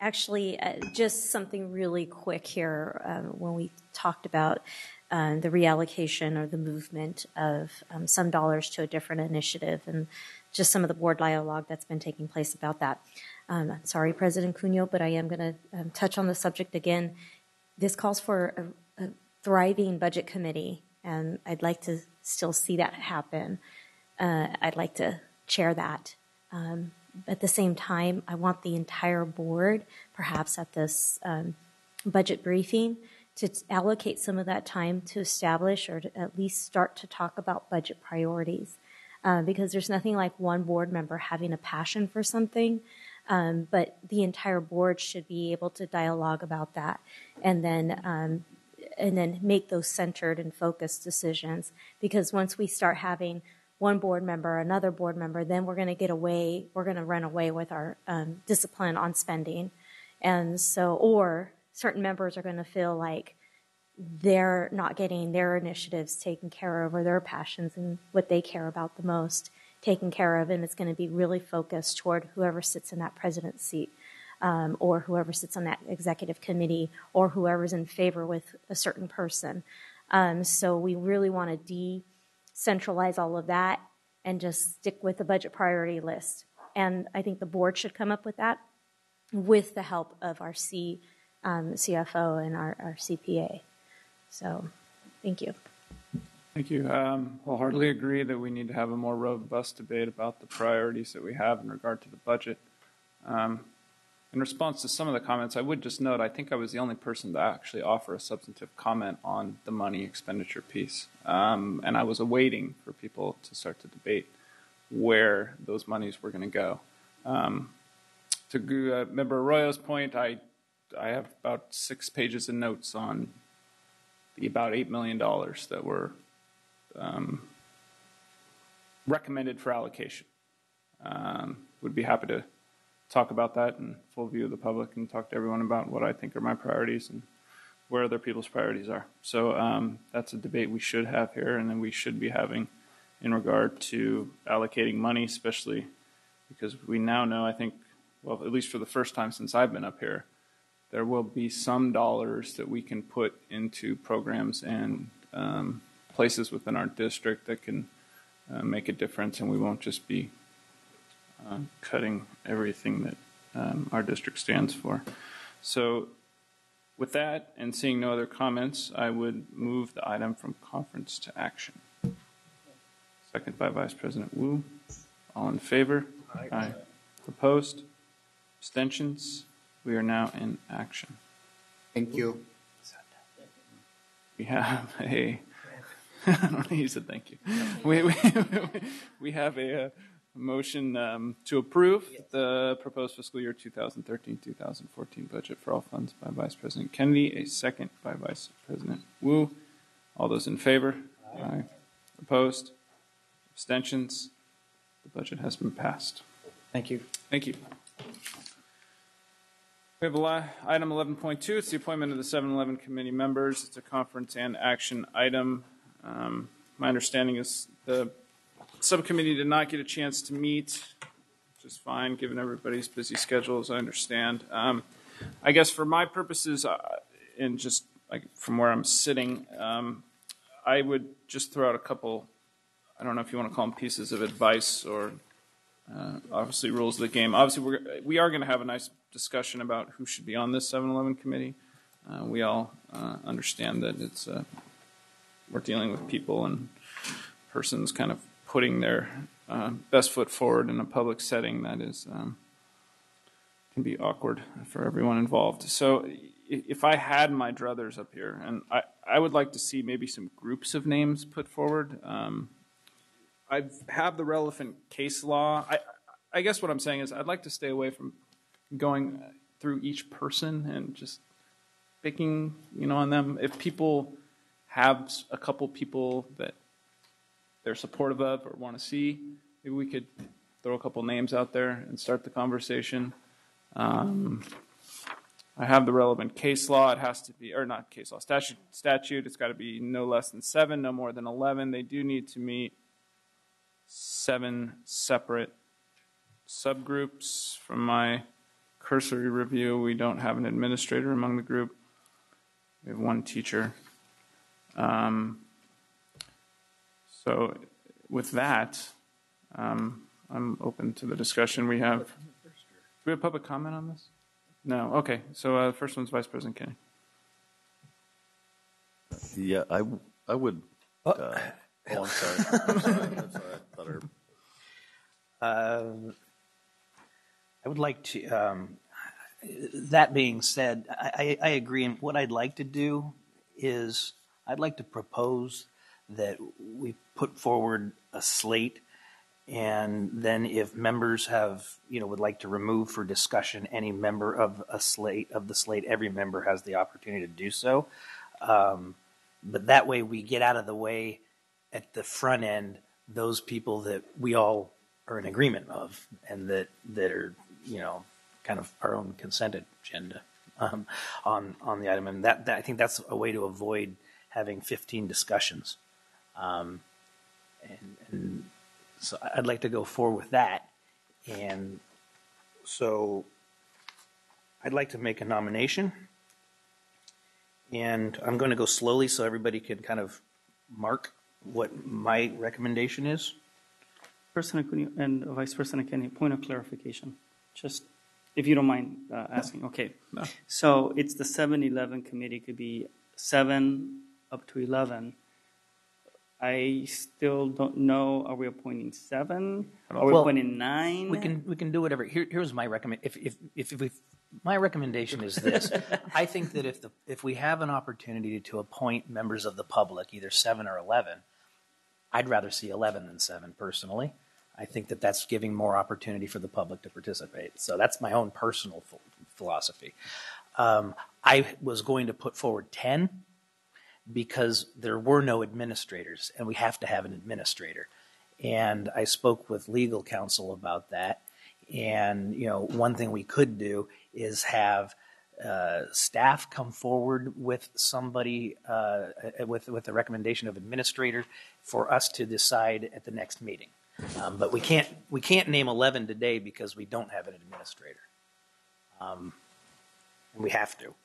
Actually, just something really quick here. When we talked about the reallocation or the movement of some dollars to a different initiative and just some of the board dialogue that's been taking place about that. Sorry, President Cuneo, but I am going to touch on the subject again. This calls for a thriving budget committee, and I'd like to still see that happen. I'd like to chair that. At the same time, I want the entire board, perhaps at this budget briefing, to allocate some of that time to establish or to at least start to talk about budget priorities. Because there's nothing like one board member having a passion for something, but the entire board should be able to dialogue about that and then make those centered and focused decisions. Because once we start having one board member, another board member, then we're going to run away with our discipline on spending. And so, or certain members are going to feel like they're not getting their initiatives taken care of or their passions and what they care about the most taken care of, and it's going to be really focused toward whoever sits in that president's seat or whoever sits on that executive committee or whoever's in favor with a certain person. So we really want to decentralize all of that and just stick with the budget priority list. And I think the board should come up with that with the help of our CFO and our CPA. So, thank you. Thank you. Wholeheartedly agree that we need to have a more robust debate about the priorities that we have in regard to the budget. In response to some of the comments, I would just note I think I was the only person to actually offer a substantive comment on the money expenditure piece. And I was awaiting for people to start to debate where those monies were going to go. To Member Arroyo's point, I have about 6 pages of notes on the about $8 million that were recommended for allocation. Would be happy to talk about that in full view of the public and talk to everyone about what I think are my priorities and where other people's priorities are. So that's a debate we should have here and then we should be having in regard to allocating money, especially because we now know, I think, well, at least for the first time since I've been up here, there will be some dollars that we can put into programs and places within our district that can make a difference, and we won't just be cutting everything that our district stands for. So with that, and seeing no other comments, I would move the item from conference to action. Second by Vice President Wu. All in favor? Aye. Opposed? Abstentions? We are now in action. Thank you. We have a. I don't know, you said thank you. We have a motion to approve the proposed fiscal year 2013-2014 budget for all funds by Vice President Kennedy. A second by Vice President Wu. All those in favor? Aye. Opposed? Abstentions? The budget has been passed. Thank you. Thank you. We have item 11.2. It's the appointment of the 7-Eleven committee members. It's a conference and action item. My understanding is the subcommittee did not get a chance to meet, which is fine given everybody's busy schedules, I understand. I guess for my purposes, and just like from where I'm sitting, I would just throw out a couple, I don't know if you want to call them pieces of advice or obviously rules of the game. Obviously, we are going to have a nice discussion about who should be on this 7-Eleven committee. We all understand that it's we're dealing with people and persons kind of putting their best foot forward in a public setting that is can be awkward for everyone involved. So if I had my druthers up here, and I would like to see maybe some groups of names put forward. I have the relevant case law. I guess what I'm saying is I'd like to stay away from going through each person and just picking, on them. If people have a couple people that they're supportive of or want to see, maybe we could throw a couple names out there and start the conversation. I have the relevant case law. It has to be, or not case law, statute. It's got to be no less than 7, no more than 11. They do need to meet 7 separate subgroups. From my cursory review, we don't have an administrator among the group. We have 1 teacher. So with that, I'm open to the discussion. Do we have public comment on this? No. Okay. So the first one's Vice President Kenny. Yeah, I would. I'm sorry. I'm sorry. I thought I would like to. That being said, I agree. And what I'd like to do is I'd like to propose that we put forward a slate, and then if members would like to remove for discussion any member of the slate, every member has the opportunity to do so. But that way we get out of the way at the front end those people that we all are in agreement of, and that are kind of our own consent agenda on the item. And that I think that's a way to avoid having 15 discussions. And so I'd like to go forward with that. And so I'd like to make a nomination. And I'm going to go slowly so everybody can kind of mark what my recommendation is. President Cunha and Vice President Kenny, point of clarification. Just, if you don't mind asking. Okay. No. So it's the 7-11 committee, could be 7 up to 11. I still don't know. Are we appointing 7? Are we appointing 9? We can do whatever. Here's my recommendation. My recommendation is this: I think that if we have an opportunity to appoint members of the public, either 7 or 11, I'd rather see 11 than 7 personally. I think that that's giving more opportunity for the public to participate. So that's my own personal philosophy. I was going to put forward 10. Because there were no administrators, and we have to have an administrator. And I spoke with legal counsel about that. And, one thing we could do is have staff come forward with somebody, with the recommendation of administrator for us to decide at the next meeting. But we can't name 11 today because we don't have an administrator. And we have to.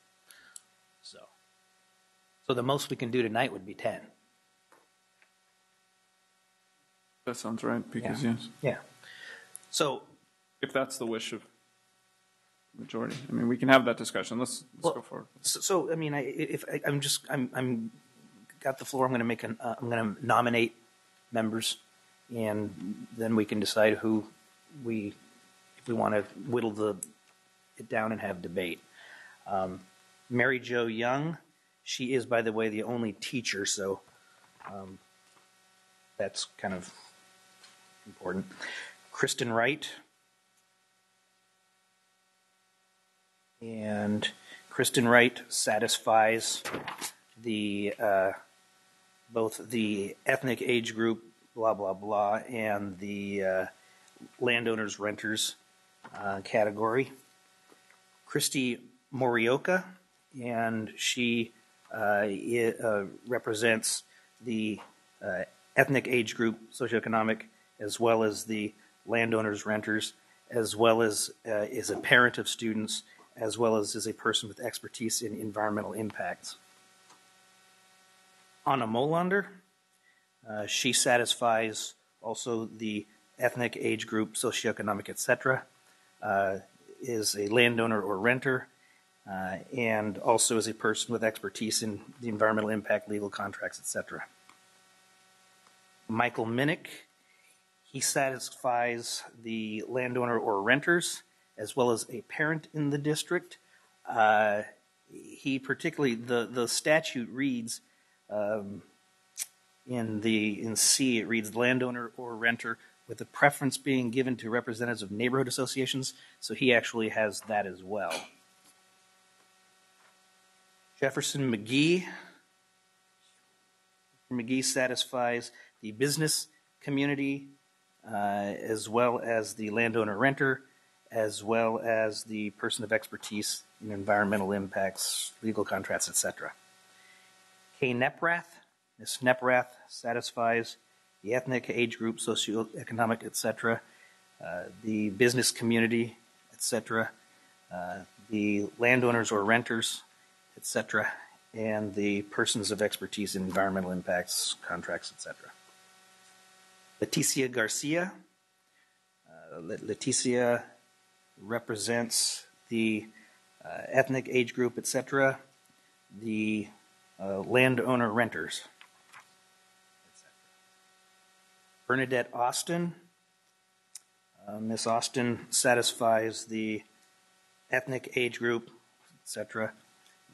So the most we can do tonight would be 10. That sounds right, because yes. Yeah. So if that's the wish of majority, I mean, we can have that discussion. Let's go forward. So I mean, I'm got the floor. I'm going to nominate members, and then we can decide if we want to whittle it down and have debate. Mary Jo Young. She is, by the way, the only teacher, so that's kind of important. Kristen Wright. And Kristen Wright satisfies both the ethnic age group, blah, blah, blah, and the landowners, renters category. Christy Morioka, and she represents the ethnic age group, socioeconomic, as well as the landowners, renters, as well as is a parent of students, as well as is a person with expertise in environmental impacts. Anna Molander, she satisfies also the ethnic age group, socioeconomic, etc., is a landowner or renter, and also is a person with expertise in the environmental impact, legal contracts, etc. Michael Minnick, he satisfies the landowner or renters, as well as a parent in the district. He particularly, the statute reads, in C, it reads landowner or renter, with the preference being given to representatives of neighborhood associations, so he actually has that as well. Jefferson McGee. McGee satisfies the business community, as well as the landowner renter, as well as the person of expertise in environmental impacts, legal contracts, etc. K. Neprath. Ms. Neprath satisfies the ethnic, age group, socioeconomic, etc., the business community, etc., the landowners or renters, etc., and the persons of expertise in environmental impacts, contracts, etc. Leticia Garcia. Leticia represents the ethnic, age group, etc., the landowner renters, etc. Bernadette Austin. Miss Austin satisfies the ethnic, age group, etc.,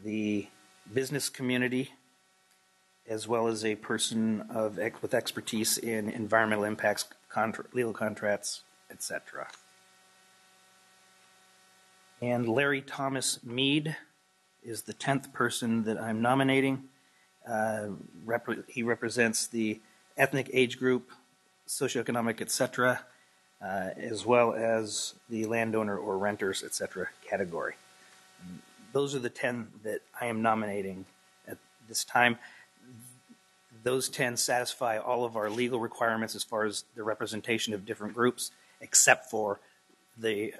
the business community, as well as a person with expertise in environmental impacts, legal contracts, etc. And Larry Thomas Mead is the 10th person that I'm nominating. He represents the ethnic, age group, socioeconomic, etc., as well as the landowner or renters, etc. category. And those are the 10 that I am nominating at this time. Those 10 satisfy all of our legal requirements as far as the representation of different groups, except for the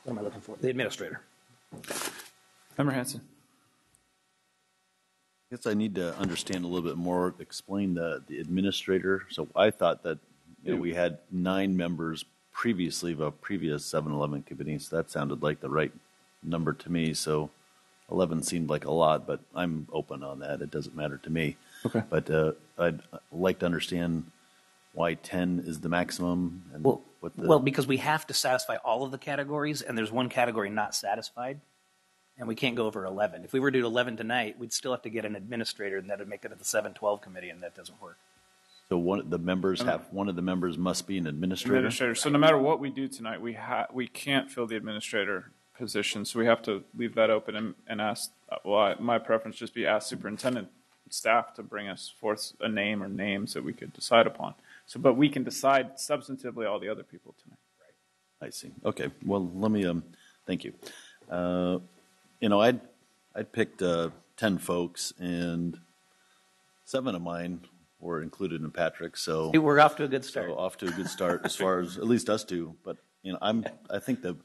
what am I looking for? The administrator. Member Hanson. I guess I need to understand a little bit more, explain the administrator. So I thought that we had 9 members previously of a previous 7-Eleven committee, so that sounded like the right number to me. So 11 seemed like a lot, but I'm open on that. It doesn't matter to me. Okay. But I'd like to understand why 10 is the maximum. And Well, because we have to satisfy all of the categories, and there's one category not satisfied, and we can't go over 11. If we were to do 11 tonight, we'd still have to get an administrator, and that would make it to the 7-12 committee, and that doesn't work. So one of the members must be an administrator. So no matter what we do tonight, we can't fill the administrator position, so we have to leave that open and ask. Well, my preference just be ask superintendent staff to bring us forth a name or names that we could decide upon. So, but we can decide substantively all the other people tonight. Right. I see. Okay. Well, let me. Thank you. I'd picked 10 folks, and 7 of mine were included in Patrick. So we're off to a good start. As far as at least us two. But I think that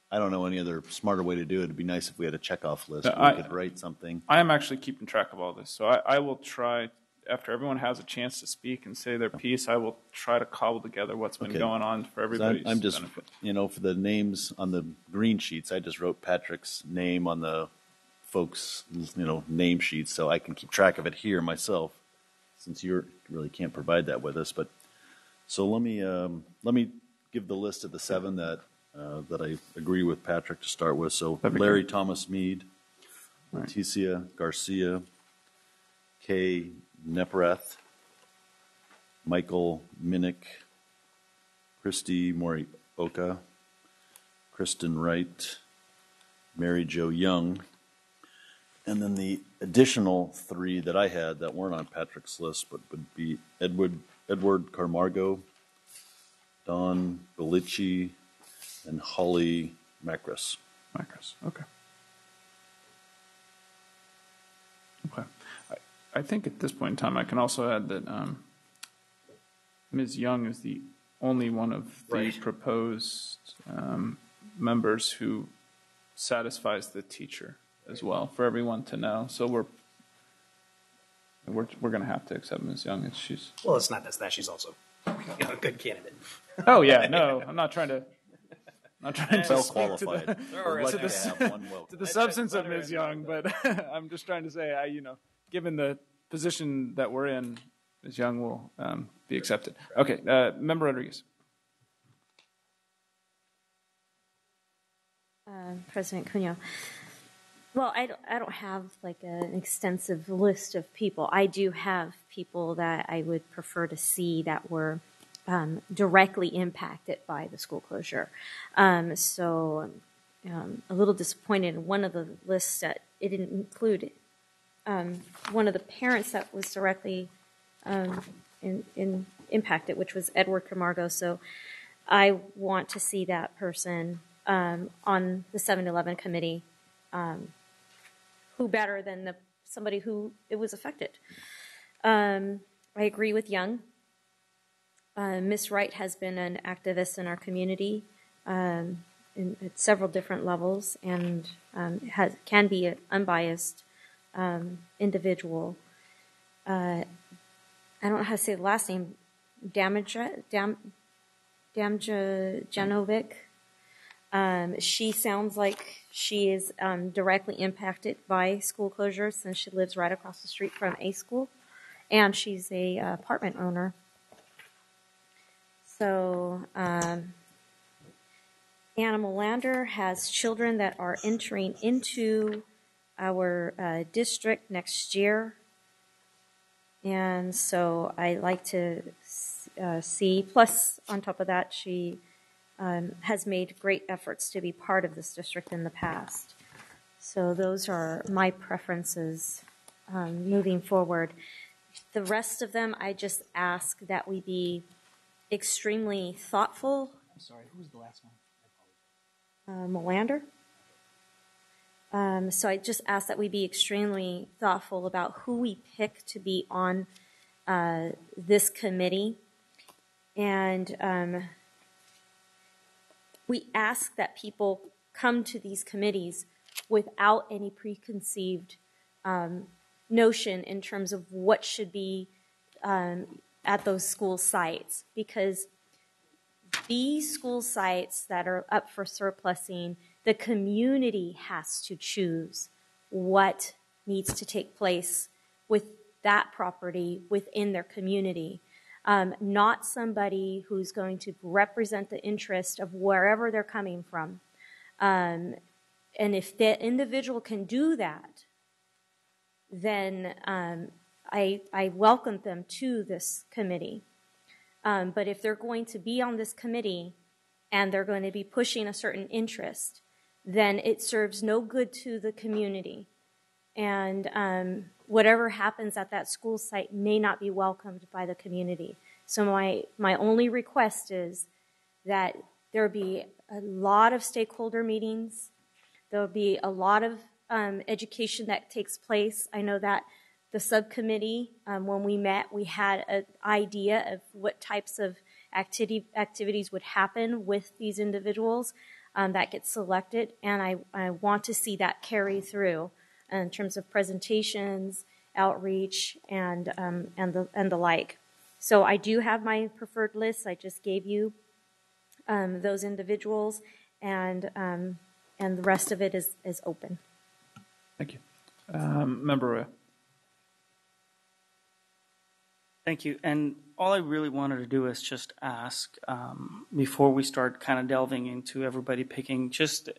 I don't know any other smarter way to do it. It'd be nice if we had a checkoff list. We could write something. I am actually keeping track of all this, so I will try. After everyone has a chance to speak and say their piece, I will try to cobble together what's been going on for everybody's I'm just, benefit. for the names on the green sheets, I just wrote Patrick's name on the folks' name sheets, so I can keep track of it here myself, since you really can't provide that with us. But so let me give the list of the 7 that I agree with Patrick to start with. So Larry Thomas Mead, Leticia Garcia, K. Neprath, Michael Minnick, Christy Morioka, Kristen Wright, Mary Jo Young, and then the additional 3 that I had that weren't on Patrick's list but would be Edward Camargo, Don Bellicci, and Holly Macris. Okay. I think at this point in time, I can also add that Ms. Young is the only one of the proposed members who satisfies the teacher as well, for everyone to know. So we're going to have to accept Ms. Young. Well, it's not just that; she's also a good candidate. Oh yeah, no, I'm not trying to. Well qualified. To the substance of Ms. Young, but I'm just trying to say, given the position that we're in, Ms. Young will be accepted. Okay, Member Rodriguez. President Cunha. Well, I don't have like an extensive list of people. I do have people that I would prefer to see that were directly impacted by the school closure. So a little disappointed in one of the lists that it didn't include one of the parents that was directly impacted, which was Edward Camargo. So I want to see that person on the 7-Eleven committee. Who better than somebody who it was affected? I agree with Young. Ms. Wright has been an activist in our community at several different levels, and can be an unbiased individual. I don't know how to say the last name. Damjanovic. She sounds like she is directly impacted by school closures, since she lives right across the street from a school, and she's a apartment owner. So Anna Molander has children that are entering into our district next year, and so I like to see. Plus, on top of that, she has made great efforts to be part of this district in the past. So those are my preferences moving forward. The rest of them, I just ask that we be extremely thoughtful. I'm sorry, who was the last one? Molander. So I just ask that we be extremely thoughtful about who we pick to be on this committee. And we ask that people come to these committees without any preconceived notion in terms of what should be at those school sites, because these school sites that are up for surplusing, the community has to choose what needs to take place with that property within their community. Not somebody who's going to represent the interest of wherever they're coming from. And if the individual can do that, then I welcome them to this committee. But if they're going to be on this committee and they're going to be pushing a certain interest, then it serves no good to the community. And whatever happens at that school site may not be welcomed by the community. So my only request is that there be a lot of stakeholder meetings. There'll be a lot of education that takes place. I know that the subcommittee, when we met, we had an idea of what types of activities would happen with these individuals that get selected, and I want to see that carry through in terms of presentations, outreach, and the like. So I do have my preferred list. I just gave you those individuals, and the rest of it is open. Thank you. Member Roy. Thank you. And all I really wanted to do is just ask, before we start kind of delving into everybody picking, just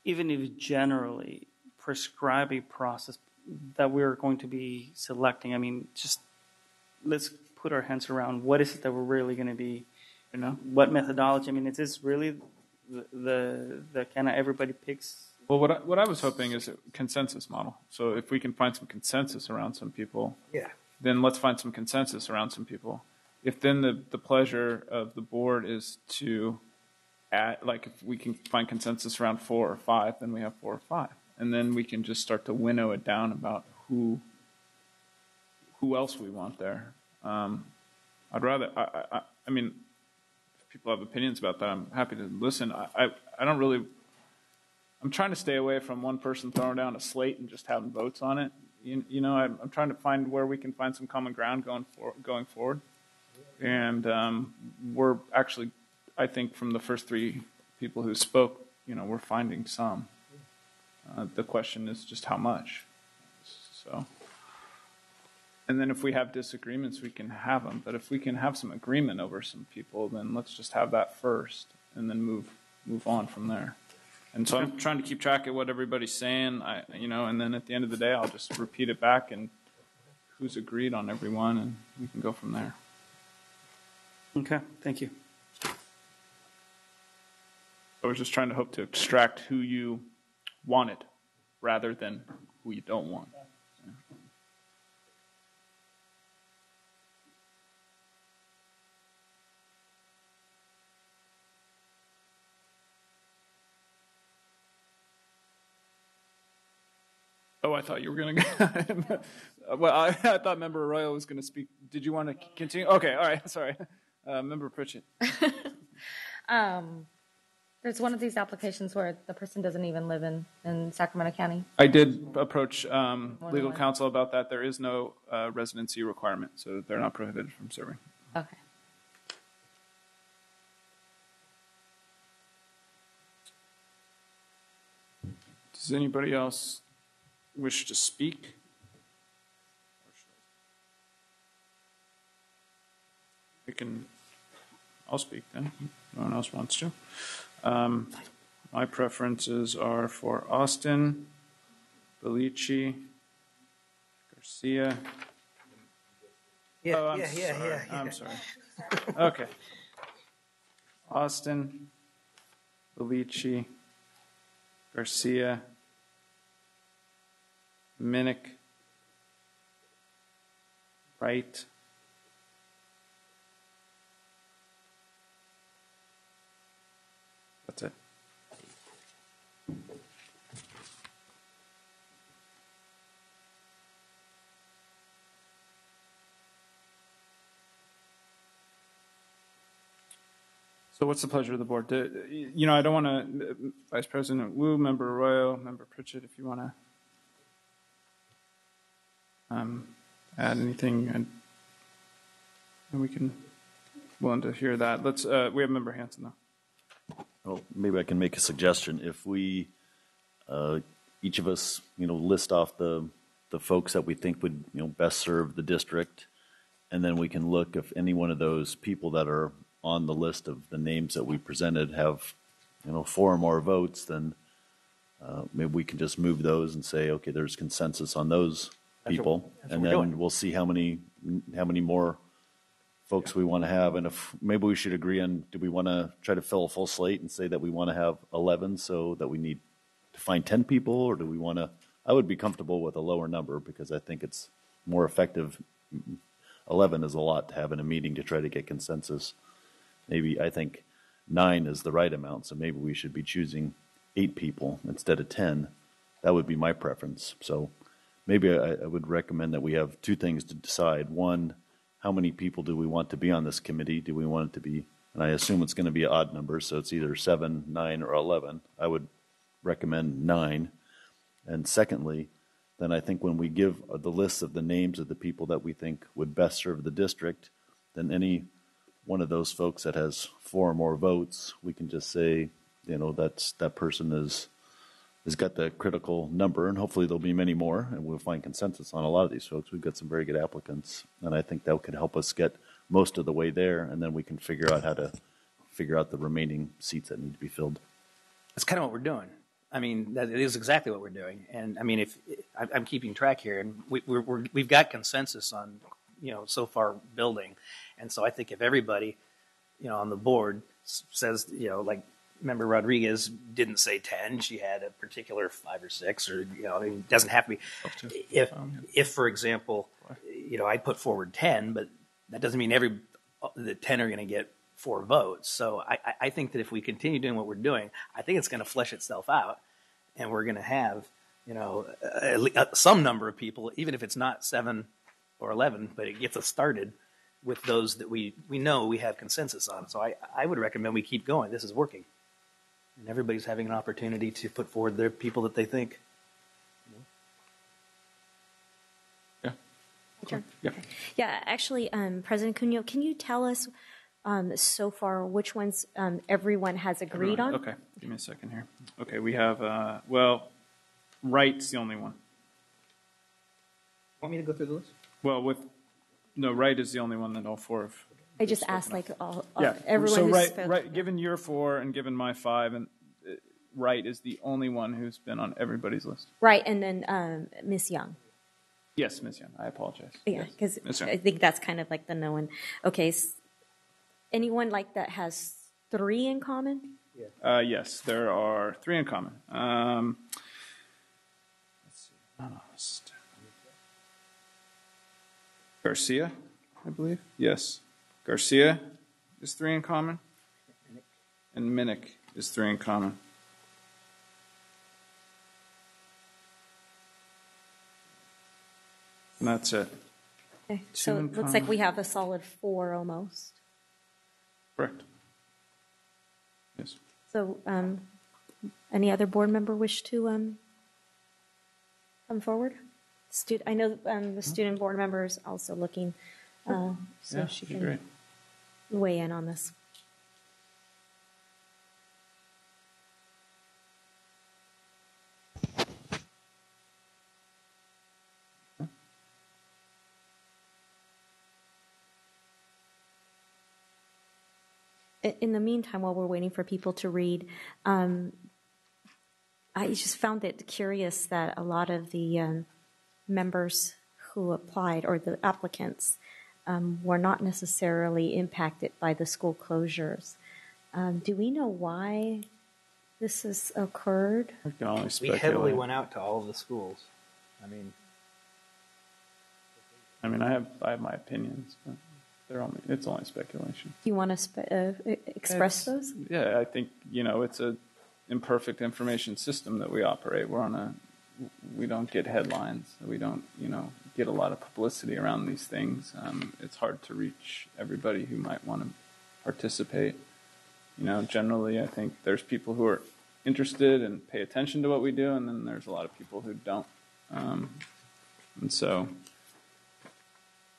even if generally prescribe a process that we're going to be selecting. I mean, just let's put our hands around what is it that we're really going to be, what methodology. I mean, is this really the kind of everybody picks? Well, what I was hoping is a consensus model. So if we can find some consensus around some people, then let's find some consensus around some people. If then the pleasure of the board is to add, like if we can find consensus around 4 or 5, then we have 4 or 5. And then we can just start to winnow it down about who else we want there. I'd rather, I mean, if people have opinions about that, I'm happy to listen. I don't really, I'm trying to stay away from one person throwing down a slate and just having votes on it. You know, I'm trying to find where we can find some common ground going forward. And we're actually, I think from the first 3 people who spoke, we're finding some. The question is just how much. So, and then if we have disagreements, we can have them. But if we can have some agreement over some people, then let's just have that first, and then move on from there. And so I'm trying to keep track of what everybody's saying, and then at the end of the day, I'll just repeat it back and who's agreed on everyone, and we can go from there. Okay, thank you. I was just trying to hope to extract who you wanted rather than who you don't want. Oh, I thought you were going to. Well, I thought Member Arroyo was going to speak. Did you want to continue? Okay, all right. Sorry, Member Pritchett. There's one of these applications where the person doesn't even live in Sacramento County. I did approach legal counsel about that. There is no residency requirement, so they're not prohibited from serving. Okay. Does anybody else wish to speak? I'll speak then. No one else wants to. My preferences are for Austin, Bellici, Garcia. I'm sorry. Okay. Austin, Bellici, Garcia, Minnick, Wright, that's it. So what's the pleasure of the board? I don't want to, Vice President Wu, Member Arroyo, Member Pritchett, if you want to add anything, and we can, willing to hear that. We have Member Hanson, though. Well, maybe I can make a suggestion. If we, each of us, list off the folks that we think would, best serve the district, and then we can look if any one of those people that are on the list of the names that we presented have, 4 or more votes, then maybe we can just move those and say, okay, there's consensus on those people, and then we'll see how many more folks we want to have, and if maybe we should agree on, do we want to try to fill a full slate and say that we want to have 11, so that we need to find 10 people, or do we want to? I would be comfortable with a lower number because I think it's more effective. 11 is a lot to have in a meeting to try to get consensus. Maybe I think 9 is the right amount, so maybe we should be choosing 8 people instead of 10. That would be my preference. So maybe I would recommend that we have 2 things to decide. One, how many people do we want to be on this committee? Do we want it to be, and I assume it's going to be an odd number, so it's either 7, 9, or 11. I would recommend 9. And secondly, then I think when we give the list of the names of the people that we think would best serve the district, then any one of those folks that has 4 or more votes, we can just say, that person has got the critical number, and hopefully there'll be many more, and we'll find consensus on a lot of these folks. We've got some very good applicants, and I think that could help us get most of the way there, and then we can figure out how to figure out the remaining seats that need to be filled. That's kind of what we're doing. I mean, that is exactly what we're doing. And I mean, if I'm keeping track here, and we've got consensus on, so far building. And so I think if everybody, on the board says, like Member Rodriguez didn't say 10, she had a particular 5 or 6, or, it doesn't have to be. If for example, I put forward 10, but that doesn't mean the 10 are going to get 4 votes. So I think that if we continue doing what we're doing, I think it's going to flesh itself out, and we're going to have, some number of people, even if it's not 7 or 11, but it gets us started with those that we know we have consensus on. So I would recommend we keep going. This is working. And everybody's having an opportunity to put forward their people that they think. Yeah. Sure. Yeah. Yeah, actually, President Cuneo, can you tell us so far which ones everyone has agreed on? Okay, give me a second here. Okay, we have, Wright's the only one. Want me to go through the list? Well, Wright is the only one that all 4 of. I just asked, everyone so who's Wright, given your 4 and given my 5, and Wright is the only one who's been on everybody's list. Right, and then Miss Young. Yes, Miss Young. I apologize. Yeah, because I think that's kind of like the known. Okay, anyone like that has 3 in common? Yeah. Yes, there are 3 in common. Let's see. Garcia, I believe. Yes. Garcia is 3 in common. And Minnick is 3 in common. And that's it. Okay, so it looks like we have a solid 4 almost. Correct. Yes. So, any other board member wish to come forward? I know the student board member is also looking, so Yeah, she that'd be can great. weigh in on this. In the meantime, while we're waiting for people to read, I just found it curious that a lot of the members who applied, or the applicants, were not necessarily impacted by the school closures. Do we know why this has occurred? We can only We speculate. heavily went out to all of the schools. I mean, I have my opinions, but it's only speculation. Do you want to express those? Yeah, I think, it's a imperfect information system that we operate. We don't get headlines. We don't, get a lot of publicity around these things. It's hard to reach everybody who might want to participate. Generally, I think there's people who are interested and pay attention to what we do, and then there's a lot of people who don't. And so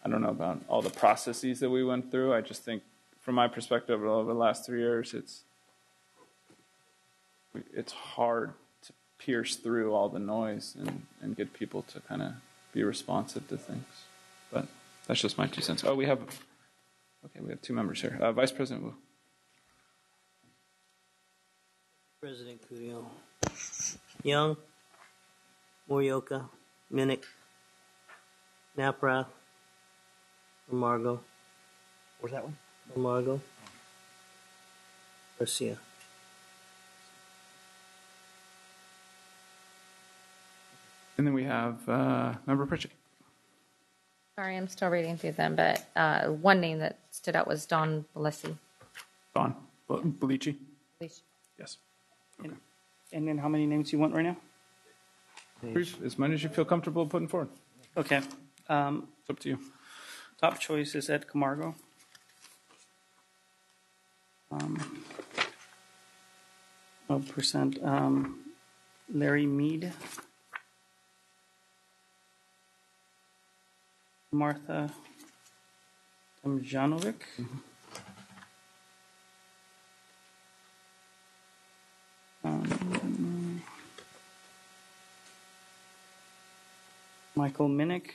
I don't know about all the processes that we went through. I just think, from my perspective, over the last 3 years, it's hard to pierce through all the noise and get people to kind of be responsive to things. But that's just my 2 cents. Oh, we have 2 members here. Vice President Wu. President Cuneo. Young, Morioka, Minnick, Naprath, Margot. Where's that one? Margot. Garcia. And then we have Member Pritchett. Sorry, I'm still reading through them, but one name that stood out was Don Bellesi. Don Bellici? Yes. Okay. And then how many names you want right now? As many as you feel comfortable putting forward. Okay. It's up to you. Top choice is Ed Camargo. I'll present Larry Mead, Martha Tomjanovic, Michael Minnick,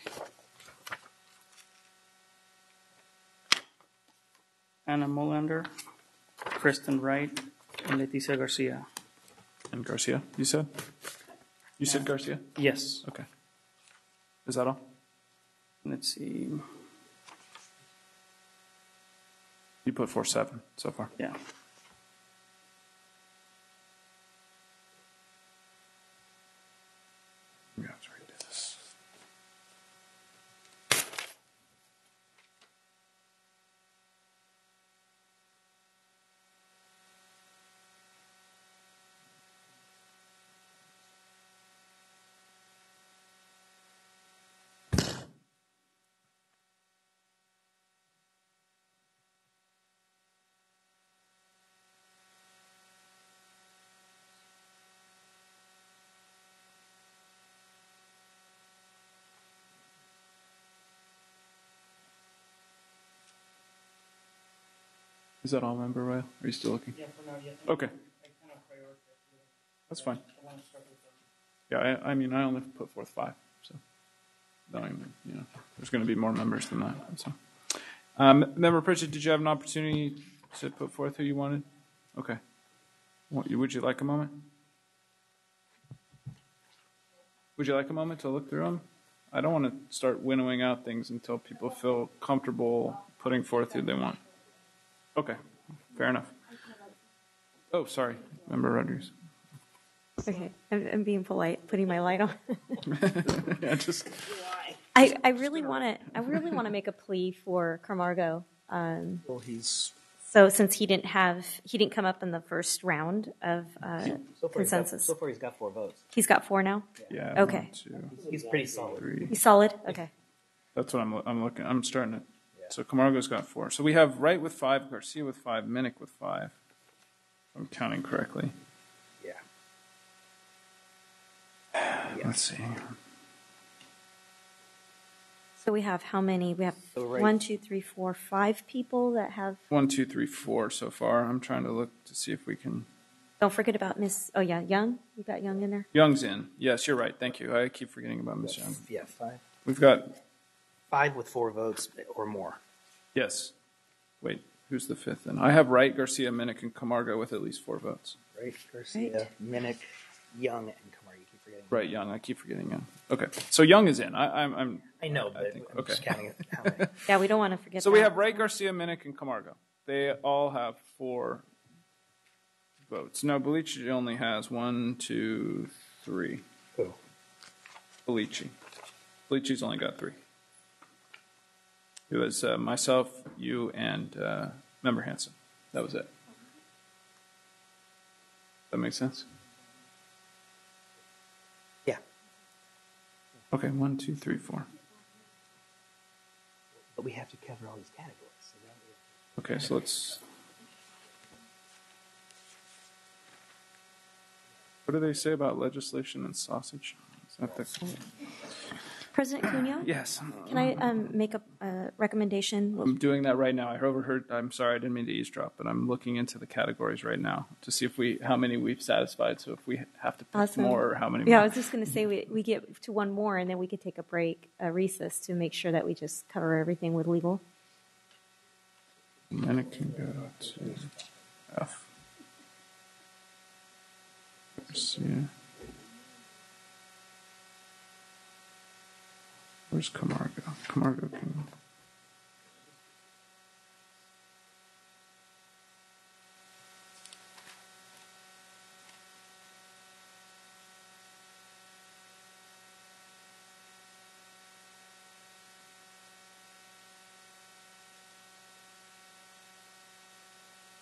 Anna Molander, Kristen Wright, and Leticia Garcia. And Garcia, you said? You said Garcia? Yes. Okay. Is that all? Let's see. You put 4-7 so far. Yeah. We have to redo this. Is that all, Member Royal? Are you still looking? Yeah, for now, yes. Okay. That's fine. Yeah, I mean, I only put forth 5, so don't even, there's going to be more members than that. So, Member Pritchett, did you have an opportunity to put forth who you wanted? Okay. Would you like a moment? Would you like a moment to look through them? I don't want to start winnowing out things until people feel comfortable putting forth who they want. Okay, fair enough. Oh, sorry, Member Rodriguez. Okay, I'm being polite, putting my light on. Yeah, just. I really want to make a plea for Camargo. Well, he's so since he didn't come up in the first round of consensus. He's got 4 votes. He's got 4 now. Yeah. Okay. 1, 2, he's pretty solid. 3. He's solid. Okay. That's what I'm looking. I'm starting to. So Camargo's got 4. So we have Wright with 5, Garcia with 5, Minnick with 5. If I'm counting correctly. Yeah. Let's see. So we have how many? We have So right- 1, 2, 3, 4, 5 people that have. 1, 2, 3, 4 so far. I'm trying to look to see if we can. Don't forget about Miss. Oh yeah, Young. You got Young in there. Young's in. Yes, you're right. Thank you. I keep forgetting about Miss Young. Yeah, 5. We've got 5 with 4 votes or more. yes. Wait, who's the 5th? Then I have Wright, Garcia, Minnick, and Camargo with at least 4 votes. Right? Garcia, Minnick, Young, and Kamar. You keep forgetting. Right, Young. I keep forgetting Young. Okay, so Young is in. I'm. I know, but I'm just counting it. How many? Yeah, we don't want to forget. So that. we have Wright, Garcia, Minnick, and Camargo. They all have 4 votes. No, Belici only has 1, 2, 3. Who? Belici. Belici's only got 3. It was myself, you, and Member Hanson. That was it. That makes sense? Yeah. Okay, 1, 2, 3, 4. But we have to cover all these categories. So that Okay, so let's. What do they say about legislation and sausage? Is that the... President Cunha? Yes. Can I make a recommendation? I'm doing that right now. I overheard. I'm sorry, I didn't mean to eavesdrop, but I'm looking into the categories right now to see if how many we've satisfied. So if we have to pick Awesome. more, or how many? Yeah, more. I was just going to say we get to one more, and then we could take a break, a recess, to make sure that we just cover everything with legal. And then it can go to F. Garcia. Where's Camargo? Camargo can.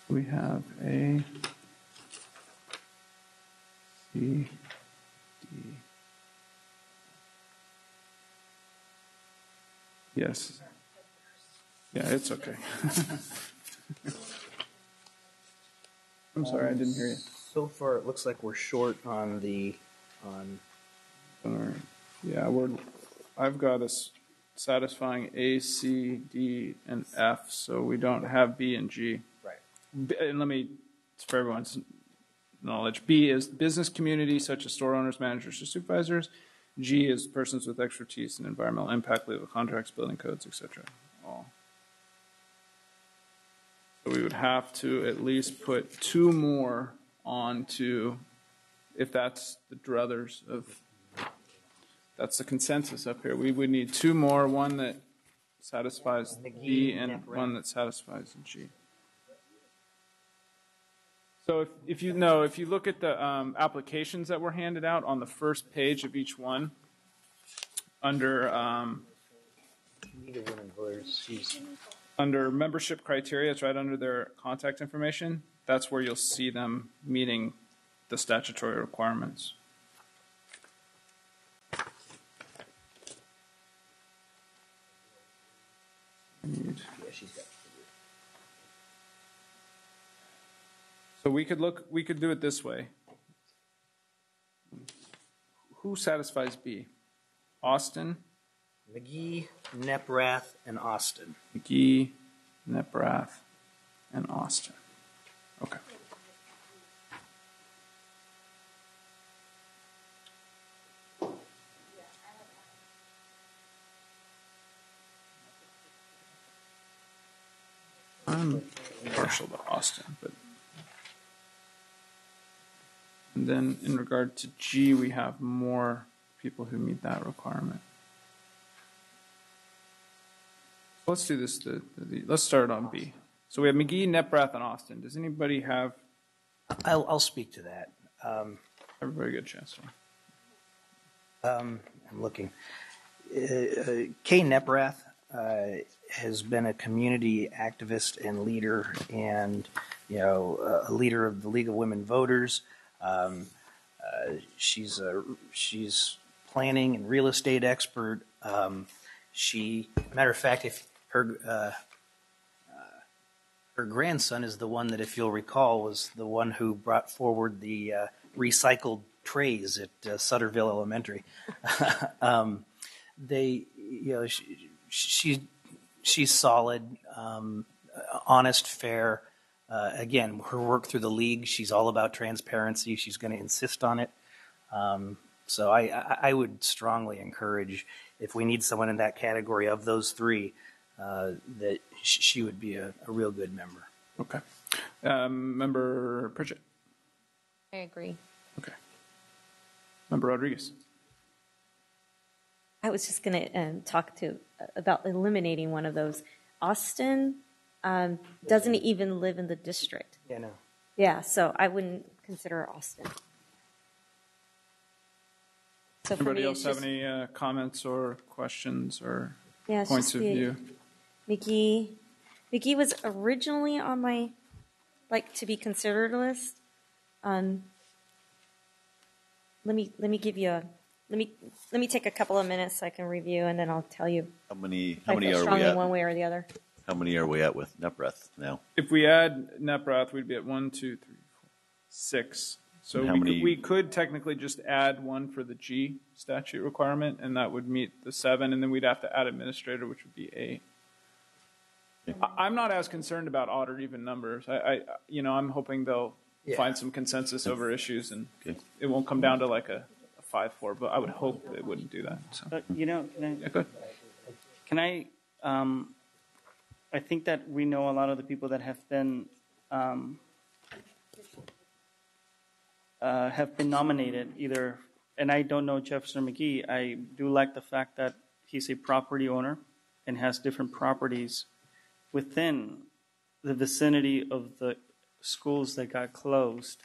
We have A, C, D. Yes. Yeah, it's okay. I'm sorry, I didn't hear you. So far, it looks like we're short on the All right. Yeah, I've got us satisfying A, C, D, and F, so we don't have B and G. Right. And let me, for everyone's knowledge, B is business community, such as store owners, managers, or supervisors. G is persons with expertise in environmental impact, legal contracts, building codes, etc. All. So we would have to at least put 2 more onto, if that's the druthers of, that's the consensus up here. We would need 2 more, one that satisfies B and one that satisfies G. So if you look at the applications that were handed out on the first page of each one, under under membership criteria, it's right under their contact information. That's where you'll see them meeting the statutory requirements. So we could do it this way. Who satisfies B? Austin? McGee, Neprath, and Austin. McGee, Neprath, and Austin. Okay. I'm partial to Austin, but. And then in regard to G, we have more people who meet that requirement. Let's do this. Let's start on B. So we have McGee, Neprath, and Austin. Does anybody have? I'll speak to that. Everybody get a chance. I'm looking. Kay Neprath has been a community activist and leader, and a leader of the League of Women Voters. She's planning and real estate expert. Matter of fact, if her grandson is the one that, if you'll recall, was the one who brought forward the recycled trays at Sutterville Elementary. She's solid, honest, fair. Again, her work through the league, she's all about transparency. She's going to insist on it. So I would strongly encourage, if we need someone in that category of those three, that she would be a real good member. Okay. Member Pritchett. I agree. Okay. Member Rodriguez. I was just going to talk about eliminating one of those. Austin doesn't even live in the district. Yeah, no. Yeah, so I wouldn't consider Austin. So Anybody else have any comments or questions or it's points just of view? McGee was originally on my to be considered list. Let me give you let me take a couple of minutes so I can review, and then I'll tell you. How many I feel are strongly we at? one way or the other. How many are we at with NEPREF now? If we add NEPRAth, we'd be at 1, 2, 3, 4, 6. So And how many- we could technically just add one for the G statute requirement, and that would meet the 7, and then we'd have to add administrator, which would be 8. I'm not as concerned about odd or even numbers. I'm hoping they'll find some consensus over issues, and it won't come down to like a 5-4. But I would hope it wouldn't do that. So. Go ahead. Can I? I think that we know a lot of the people that have been nominated either, and I don't know Jefferson McGee. I do like the fact that he's a property owner and has different properties within the vicinity of the schools that got closed.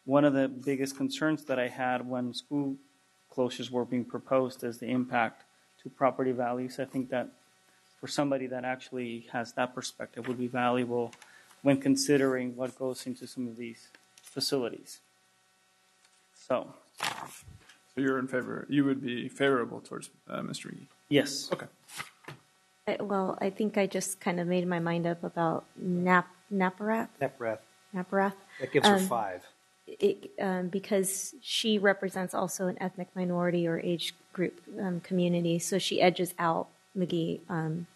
One of the biggest concerns that I had when school closures were being proposed is the impact to property values. I think that for somebody that actually has that perspective would be valuable when considering what goes into some of these facilities. So you're in favor. You would be favorable towards Mr. McGee. Yes. Okay. Well, I think I just kind of made my mind up about NEPRAth. That gives her 5. Because she represents also an ethnic minority or age group community, so she edges out McGee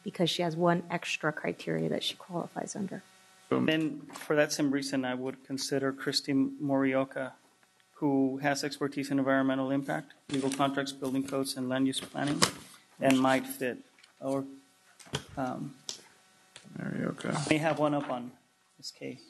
because she has one extra criteria that she qualifies under. Then, for that same reason, I would consider Christy Morioka, who has expertise in environmental impact, legal contracts, building codes, and land use planning, and might fit. Or Morioka. May have one up on this case.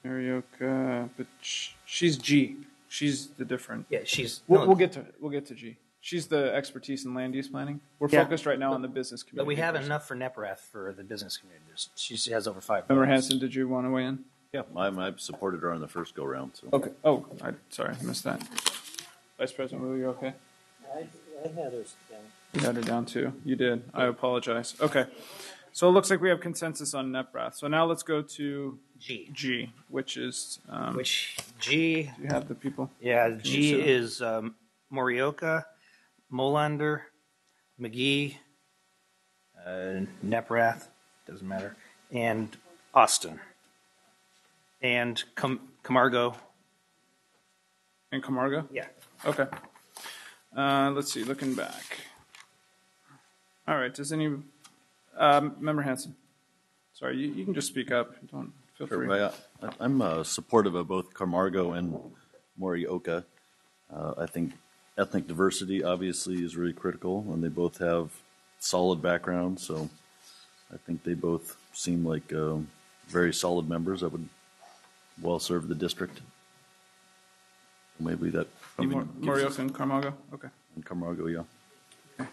Morioka, but she's G. She's the different. Yeah, she's. We'll get to G. She's the expertise in land use planning. We're focused right now on the business community. But we have enough for NEPRAth for the business community. She has over 5. Member Hanson, did you want to weigh in? Yeah, I supported her on the first go round. So. Okay. Oh, sorry, I missed that. Vice President, were you okay? I had her down. You had her down too. You did. I apologize. Okay. So it looks like we have consensus on NEPRAth. So now let's go to G, which is G. Do you have the people? Yeah, G is Morioka, Molander, McGee, NEPRAth, doesn't matter, and Austin, and Camargo. And Camargo? Yeah. Okay. Let's see. Looking back. All right. Does any Member Hanson? Sorry, you can just speak up. Don't feel free. I'm supportive of both Camargo and Morioka. I think ethnic diversity obviously is really critical, and they both have solid backgrounds. So I think they both seem like very solid members that would well serve the district. Maybe that. Morioka and Camargo? Okay. And Camargo, yeah. Okay.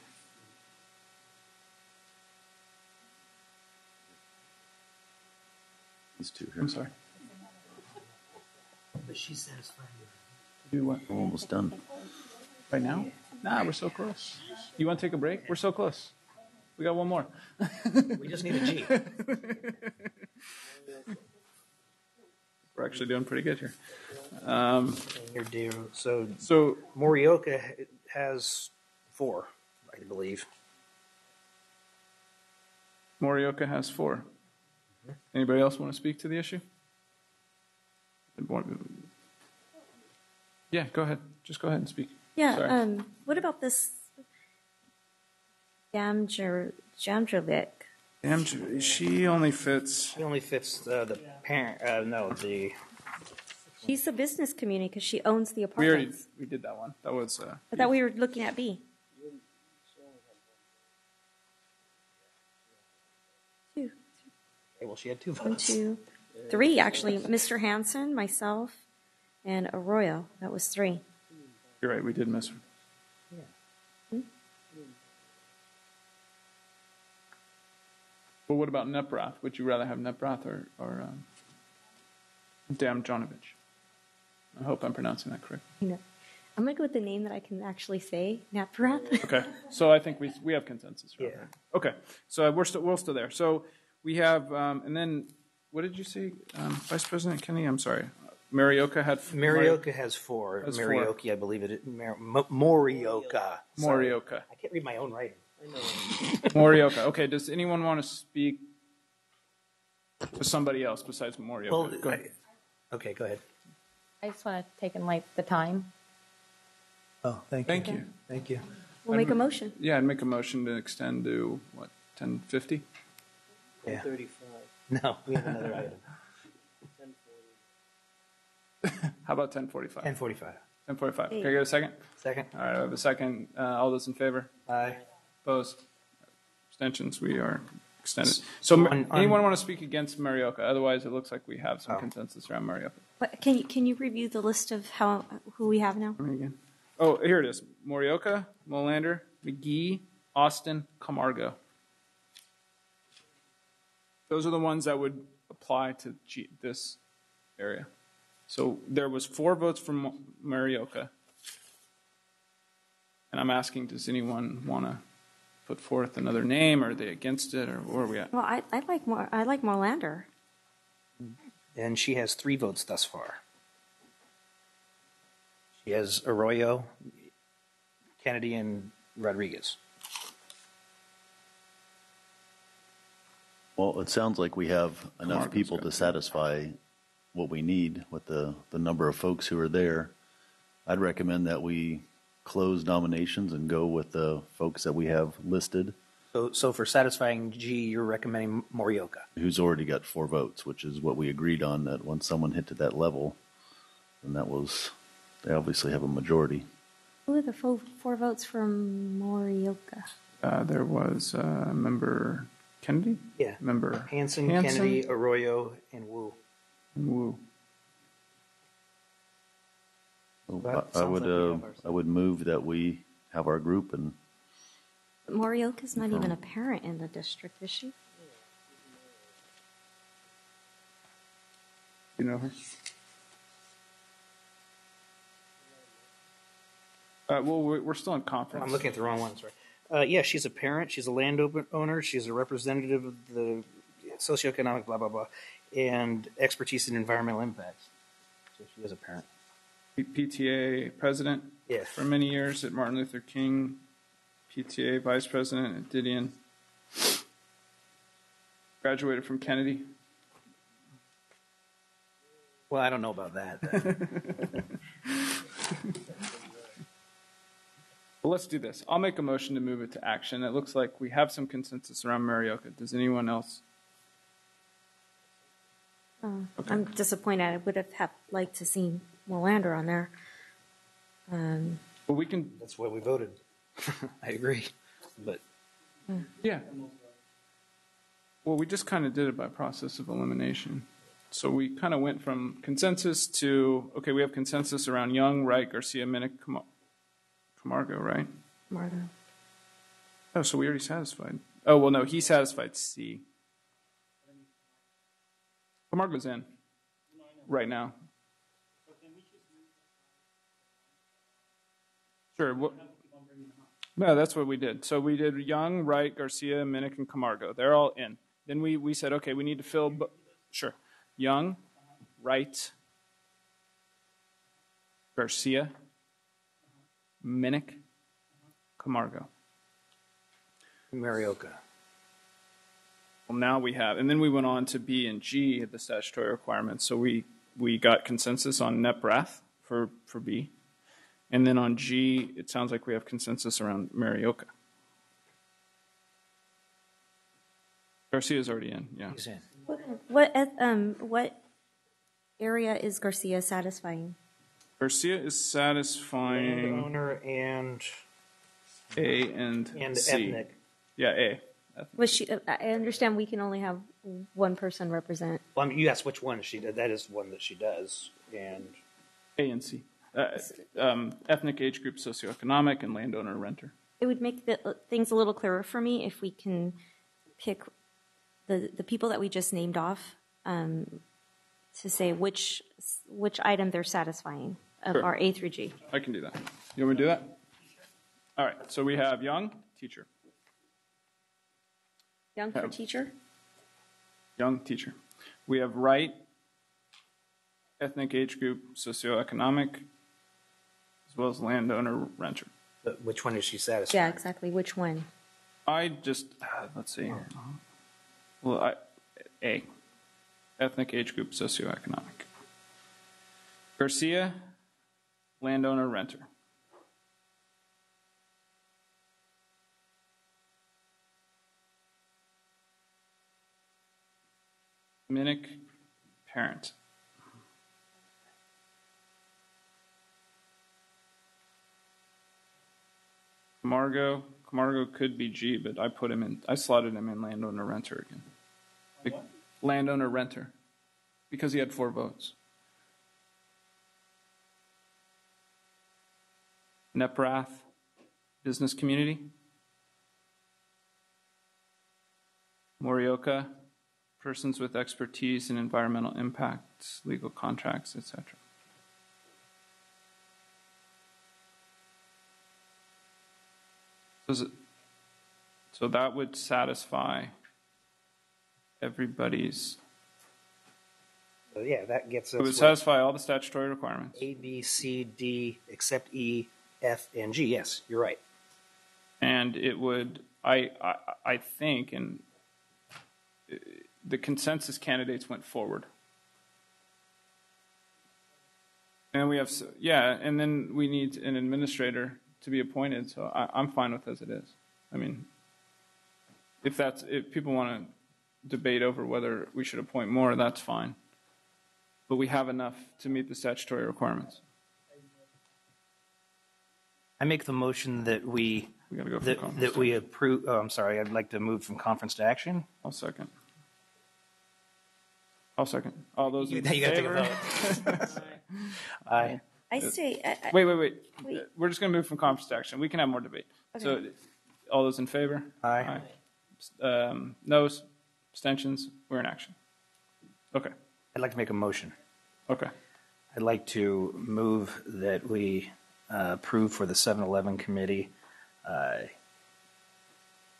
These two here. I'm sorry. But she's satisfied. Do what? We're almost done. Right now? Nah, we're so close. You want to take a break? We're so close. We got one more. We just need a G. We're actually doing pretty good here. So Morioka has 4, I believe. Morioka has 4. Anybody else want to speak to the issue? Yeah, go ahead. Just go ahead and speak. Yeah. Sorry. What about this Jamdrlik? She only fits. She only fits the parent. No, the. She's the business community because she owns the We already apartments. we did that one. That was. I thought we were looking at B. 2. Okay, well, she had 2 votes. 1, 2, 3 actually. Mr. Hansen, myself, and Arroyo. That was 3. You're right. We did miss her. Well, what about Neprath? Would you rather have Neprath or Damjanovic? I hope I'm pronouncing that correct. You know, I'm going to go with the name that I can actually say, Naprath. Okay, so I think we have consensus. Right? Yeah. Okay, so we're still there. So we have, and then what did you say, Vice President Kennedy? I'm sorry, Morioka had. Morioka has 4. Has Morioka, 4. I believe it. Morioka. Sorry. Morioka. I can't read my own writing. Morioka. Okay, does anyone want to speak to somebody else besides Morioka? Well, go ahead. Okay, go ahead. I just want to take in light the time. Oh, Thank you. Thank you. We'll make a motion. Yeah, I'd make a motion to extend to, what, 10:50? Yeah. 10:35. No, we have another item. How about 10:45? 10:45. 10:45. Can I get a second? Second. All right, I have a second. All those in favor? Aye. Opposed? Abstentions? We are extended. So anyone want to speak against Morioka? Otherwise, it looks like we have some consensus around Morioka. But can you review the list of who we have now? Again. Oh, here it is. Morioka, Molander, McGee, Austin, Camargo. Those are the ones that would apply to this area. So there was 4 votes from Morioka. And I'm asking, does anyone want to put forth another name? Are they against it, or where are we at? Well, I like Morlander. And she has 3 votes thus far. She has Arroyo, Kennedy, and Rodriguez. Well, it sounds like we have enough people to satisfy what we need with the number of folks who are there. I'd recommend that we close nominations and go with the folks that we have listed. So for satisfying G, you're recommending Morioka. Who's already got 4 votes, which is what we agreed on, that once someone hit to that level, then they obviously have a majority. Who are the 4 votes from Morioka? There was member Kennedy? Yeah. Member Hansen, Kennedy, Arroyo, and Wu. I would move that we have our group, and Morioka's not even a parent in the district, is she? You know her? Well, we're still in conference. I'm looking at the wrong one, sorry. Yeah, she's a parent. She's a landowner. She's a representative of the socioeconomic blah, blah, blah, and expertise in environmental impacts. So she is a parent. PTA president for many years at Martin Luther King. PTA vice president at Didion. Graduated from Kennedy. Well, I don't know about that. Well, let's do this. I'll make a motion to move it to action. It looks like we have some consensus around Morioka. Does anyone else? Okay. I'm disappointed. I would have liked to see Molander on there. Well, we can. That's why we voted. I agree, but yeah. Well, we just kind of did it by process of elimination. So we kind of went from consensus to, okay, we have consensus around Young, Wright, Garcia, Minnick, Camargo, right? Camargo. Oh, so we already satisfied. Oh, well, no, he satisfied C. Camargo's in right now. Sure. No, that's what we did. So we did Young, Wright, Garcia, Minnick, and Camargo. They're all in. Then we said, okay, we need to fill. Sure. Young, Wright, Garcia, Minnick, Camargo. Morioka. Well, now we have, and then we went on to B and G, the statutory requirements. So we got consensus on Neprath for B. And then on G, it sounds like we have consensus around Marioka. Garcia's already in, yeah. He's in. What area is Garcia satisfying? Garcia is satisfying Landowner and A and C. ethnic. Yeah, A. Was she? I understand we can only have one person represent. Well, I mean, you asked which one she did. That is one that she does, and A and C. Ethnic, age group, socioeconomic, and landowner renter. It would make things a little clearer for me if we can pick the people that we just named off to say which item they're satisfying of Sure. our A through G. I can do that. You want me to do that? All right. So we have Young, teacher. Young for teacher. Young, teacher. We have Wright, ethnic, age group, socioeconomic, as well as landowner renter. but which one is she satisfied? Yeah, exactly. Which one? I just, let's see. Well, A, ethnic, age group, socioeconomic. Garcia, landowner renter. Minnick, parent. Camargo could be G, but I slotted him in landowner renter again. Landowner renter, because he had 4 votes. Neprath, business community. Morioka, persons with expertise in environmental impacts, legal contracts, etc. So that would satisfy everybody's. So yeah, that gets us. It would satisfy all the statutory requirements. A, B, C, D, except E, F, and G. Yes, you're right. And it would, I think, and the consensus candidates went forward. And we have, and then we need an administrator to be appointed. So I'm fine with as it is. I mean, if people want to debate over whether we should appoint more, that's fine. But we have enough to meet the statutory requirements. I make the motion that we approve. Oh, I'm sorry. I'd like to move from conference to action. I'll second. All those in You gotta take a favor? vote. Aye. I say. Wait. We're just going to move from conference to action. We can have more debate. Okay. So, all those in favor? Aye. Noes? Abstentions? We're in action. Okay. I'd like to make a motion. Okay. I'd like to move that we approve for the 7-Eleven committee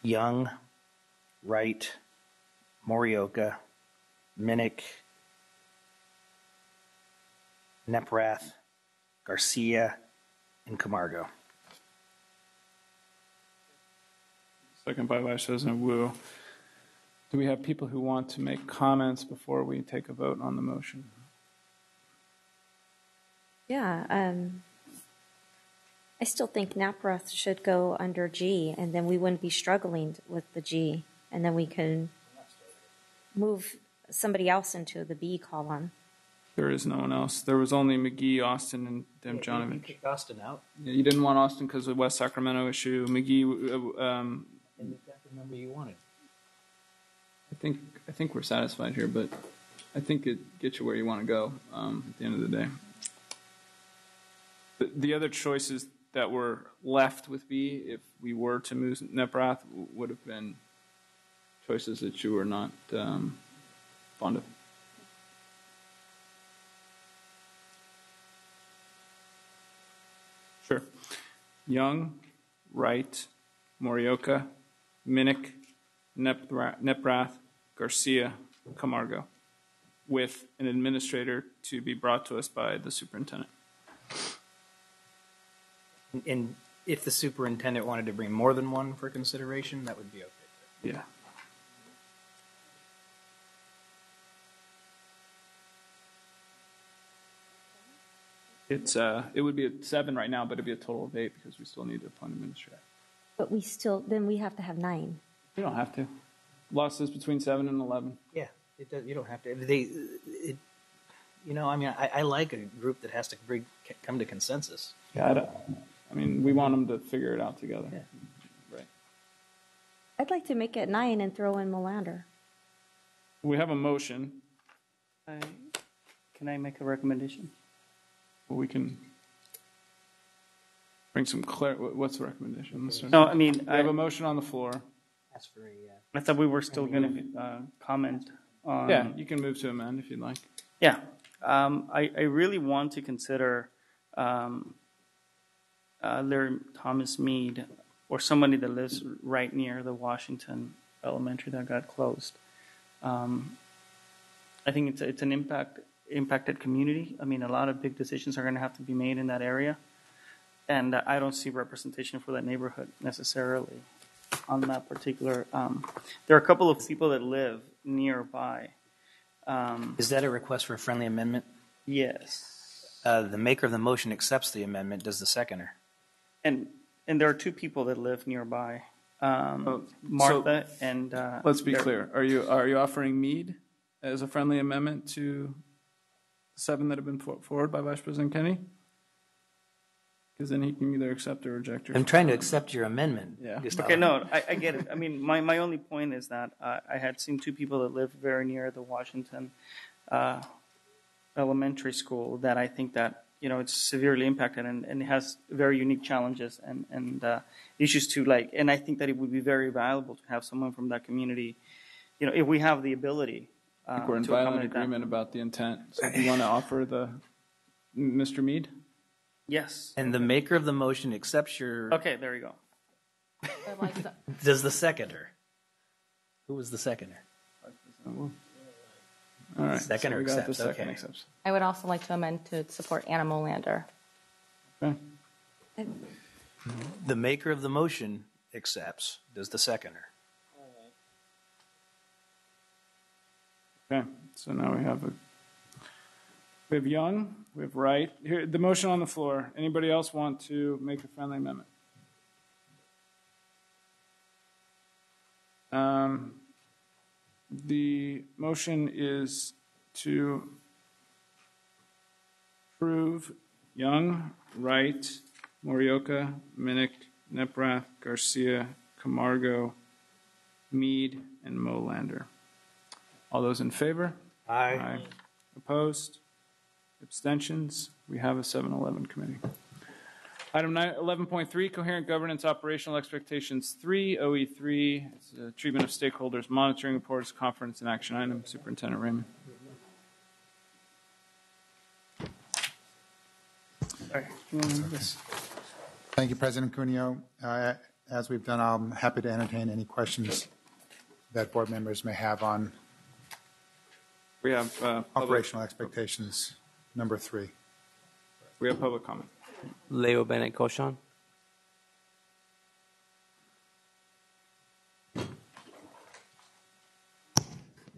Young, Wright, Morioka, Minnick, Neprath, Garcia, and Camargo. Second by Vice President Wu. Do we have people who want to make comments before we take a vote on the motion? Yeah. I still think Naprath should go under G, and then we wouldn't be struggling with the G, and then we can move somebody else into the B column. There is no one else. There was only McGee, Austin, and You Demjanovic. kicked Austin out. Yeah, you didn't want Austin because of the West Sacramento issue. McGee, And you got the number you wanted. I think we're satisfied here, but I think it gets you where you want to go at the end of the day. The other choices that were left with B, if we were to move Neprath, would have been choices that you were not fond of. Sure. Young, Wright, Morioka, Minnick, Neprath, Garcia, Camargo, with an administrator to be brought to us by the superintendent. And if the superintendent wanted to bring more than one for consideration, that would be okay. Yeah. It would be at 7 right now, but it'd be a total of 8 because we still need to appoint administrator. But then we have to have 9. You don't have to. Law says between 7 and 11. Yeah, it does. You don't have to. I like a group that has to come to consensus. Yeah, we want them to figure it out together. Yeah. Right. I'd like to make it 9 and throw in Molander. We have a motion. Can I make a recommendation? Well, we can bring some clarity. What's the recommendation? No, I mean, we have a motion on the floor. Ask for I thought we were still going to comment on. Yeah, you can move to amend if you'd like. Yeah, I really want to consider Larry Thomas Mead or somebody that lives right near the Washington Elementary that got closed. I think it's an impacted community. I mean, a lot of big decisions are going to have to be made in that area, and I don't see representation for that neighborhood necessarily on that particular. There are a couple of people that live nearby. Is that a request for a friendly amendment? Yes. The maker of the motion accepts the amendment. Does the seconder? And there are 2 people that live nearby, Martha and. Let's be clear. Are you offering Mead as a friendly amendment to 7 that have been put forward by Vice President Kennedy? Because then he can either accept or reject your. I'm trying to accept your amendment. Yeah. Okay, no, I get it. I mean, my only point is that I had seen 2 people that live very near the Washington Elementary School that I think that, it's severely impacted and it has very unique challenges and issues to and I think that it would be very valuable to have someone from that community, if we have the ability. I think we're in violent agreement about the intent. So do you want to offer Mr. Mead? Yes. And the maker of the motion accepts your. Okay, there you go. Does the seconder? Who was the seconder? All right. Seconder so accepts. Second Okay. accepts. I would also like to amend to support Anna Molander. Okay. The maker of the motion accepts. Does the seconder? Okay. So now we have Young, we have Wright. Here, the motion on the floor. Anybody else want to make a friendly amendment? The motion is to approve Young, Wright, Morioka, Minnick, Neprath, Garcia, Camargo, Mead, and Molander. All those in favor? Aye. Opposed? Abstentions? We have a 7-11 committee. Item 11.3, Coherent Governance Operational Expectations 3, OE3, it's a treatment of stakeholders, monitoring reports, conference, and action item. Superintendent Raymond. Sorry, you want to move this? Thank you, President Cuneo. As we've done, I'm happy to entertain any questions that board members may have on We have operational expectations number 3. We have public comment. Leo Bennett Koshan.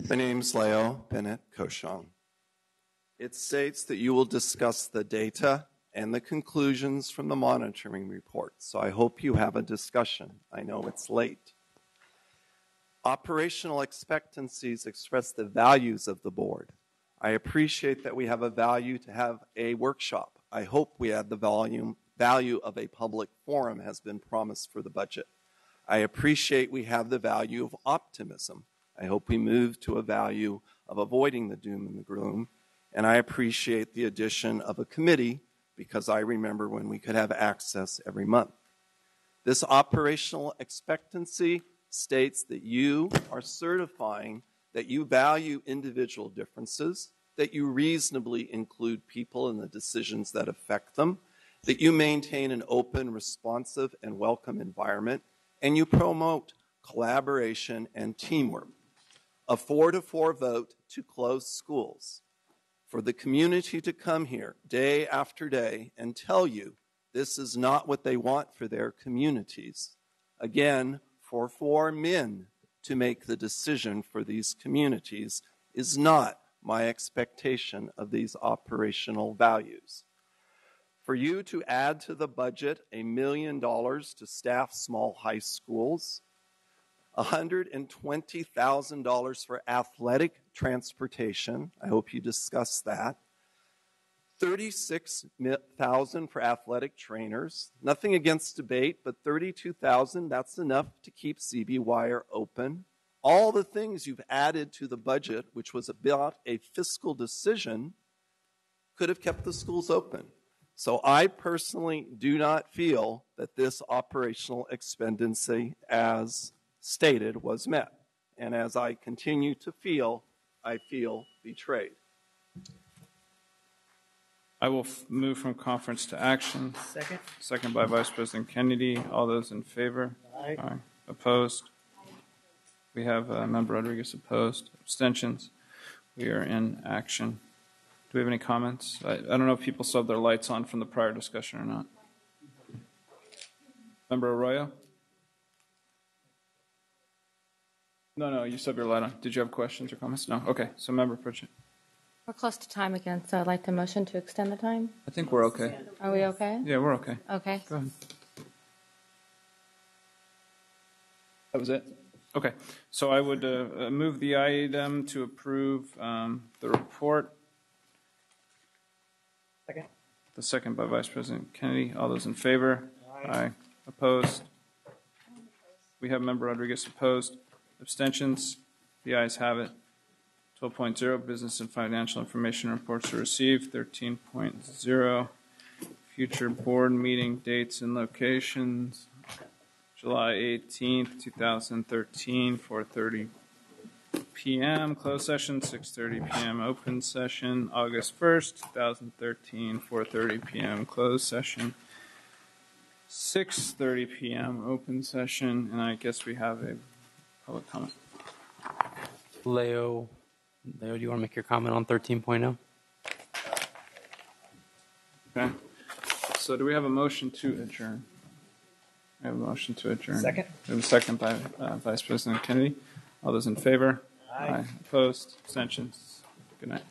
My name's Leo Bennett Koshan. It states that you will discuss the data and the conclusions from the monitoring report. So I hope you have a discussion. I know it's late. Operational expectancies express the values of the board. I appreciate that we have a value to have a workshop. I hope we have the value of a public forum has been promised for the budget. I appreciate we have the value of optimism. I hope we move to a value of avoiding the doom and the gloom. And I appreciate the addition of a committee because I remember when we could have access every month. This operational expectancy states that you are certifying that you value individual differences, that you reasonably include people in the decisions that affect them, that you maintain an open, responsive, and welcome environment, and you promote collaboration and teamwork. A 4-4 vote to close schools. For the community to come here day after day and tell you this is not what they want for their communities. Again, for 4 men to make the decision for these communities is not my expectation of these operational values. For you to add to the budget $1 million to staff small high schools, $120,000 for athletic transportation. I hope you discuss that. $36,000 for athletic trainers. Nothing against debate, but $32,000, that's enough to keep CB Wire open. All the things you've added to the budget, which was about a fiscal decision, could have kept the schools open. So I personally do not feel that this operational expediency, as stated, was met. And as I continue to feel, I feel betrayed. I will move from conference to action. Second. Second by Vice President Kennedy. All those in favor? Aye. Opposed? We have Member Rodriguez opposed. Abstentions? We are in action. Do we have any comments? I don't know if people still have their lights on from the prior discussion or not. Member Arroyo? No, you still have your light on. Did you have questions or comments? No? Okay, so Member Pritchett. We're close to time again, so I'd like to motion to extend the time. I think we're okay. Are we okay? Yeah, we're okay. Okay. Go ahead. That was it? Okay, so I would move the item to approve the report. Second. The second by Vice President Kennedy. All those in favor? Aye. Opposed? We have Member Rodriguez opposed. Abstentions? The ayes have it. 12.0, business and financial information reports are received. 13.0, future board meeting dates and locations. July 18th, 2013, 4:30 p.m. Closed session, 6:30 p.m. Open session. August 1st, 2013, 4:30 p.m. Closed session. 6:30 p.m. Open session. And I guess we have a public comment. Leo, do you want to make your comment on 13.0? Okay. So do we have a motion to adjourn? We have a motion to adjourn. Second. We have a second by Vice President Kennedy. All those in favor? Aye. Opposed? Abstentions? Good night.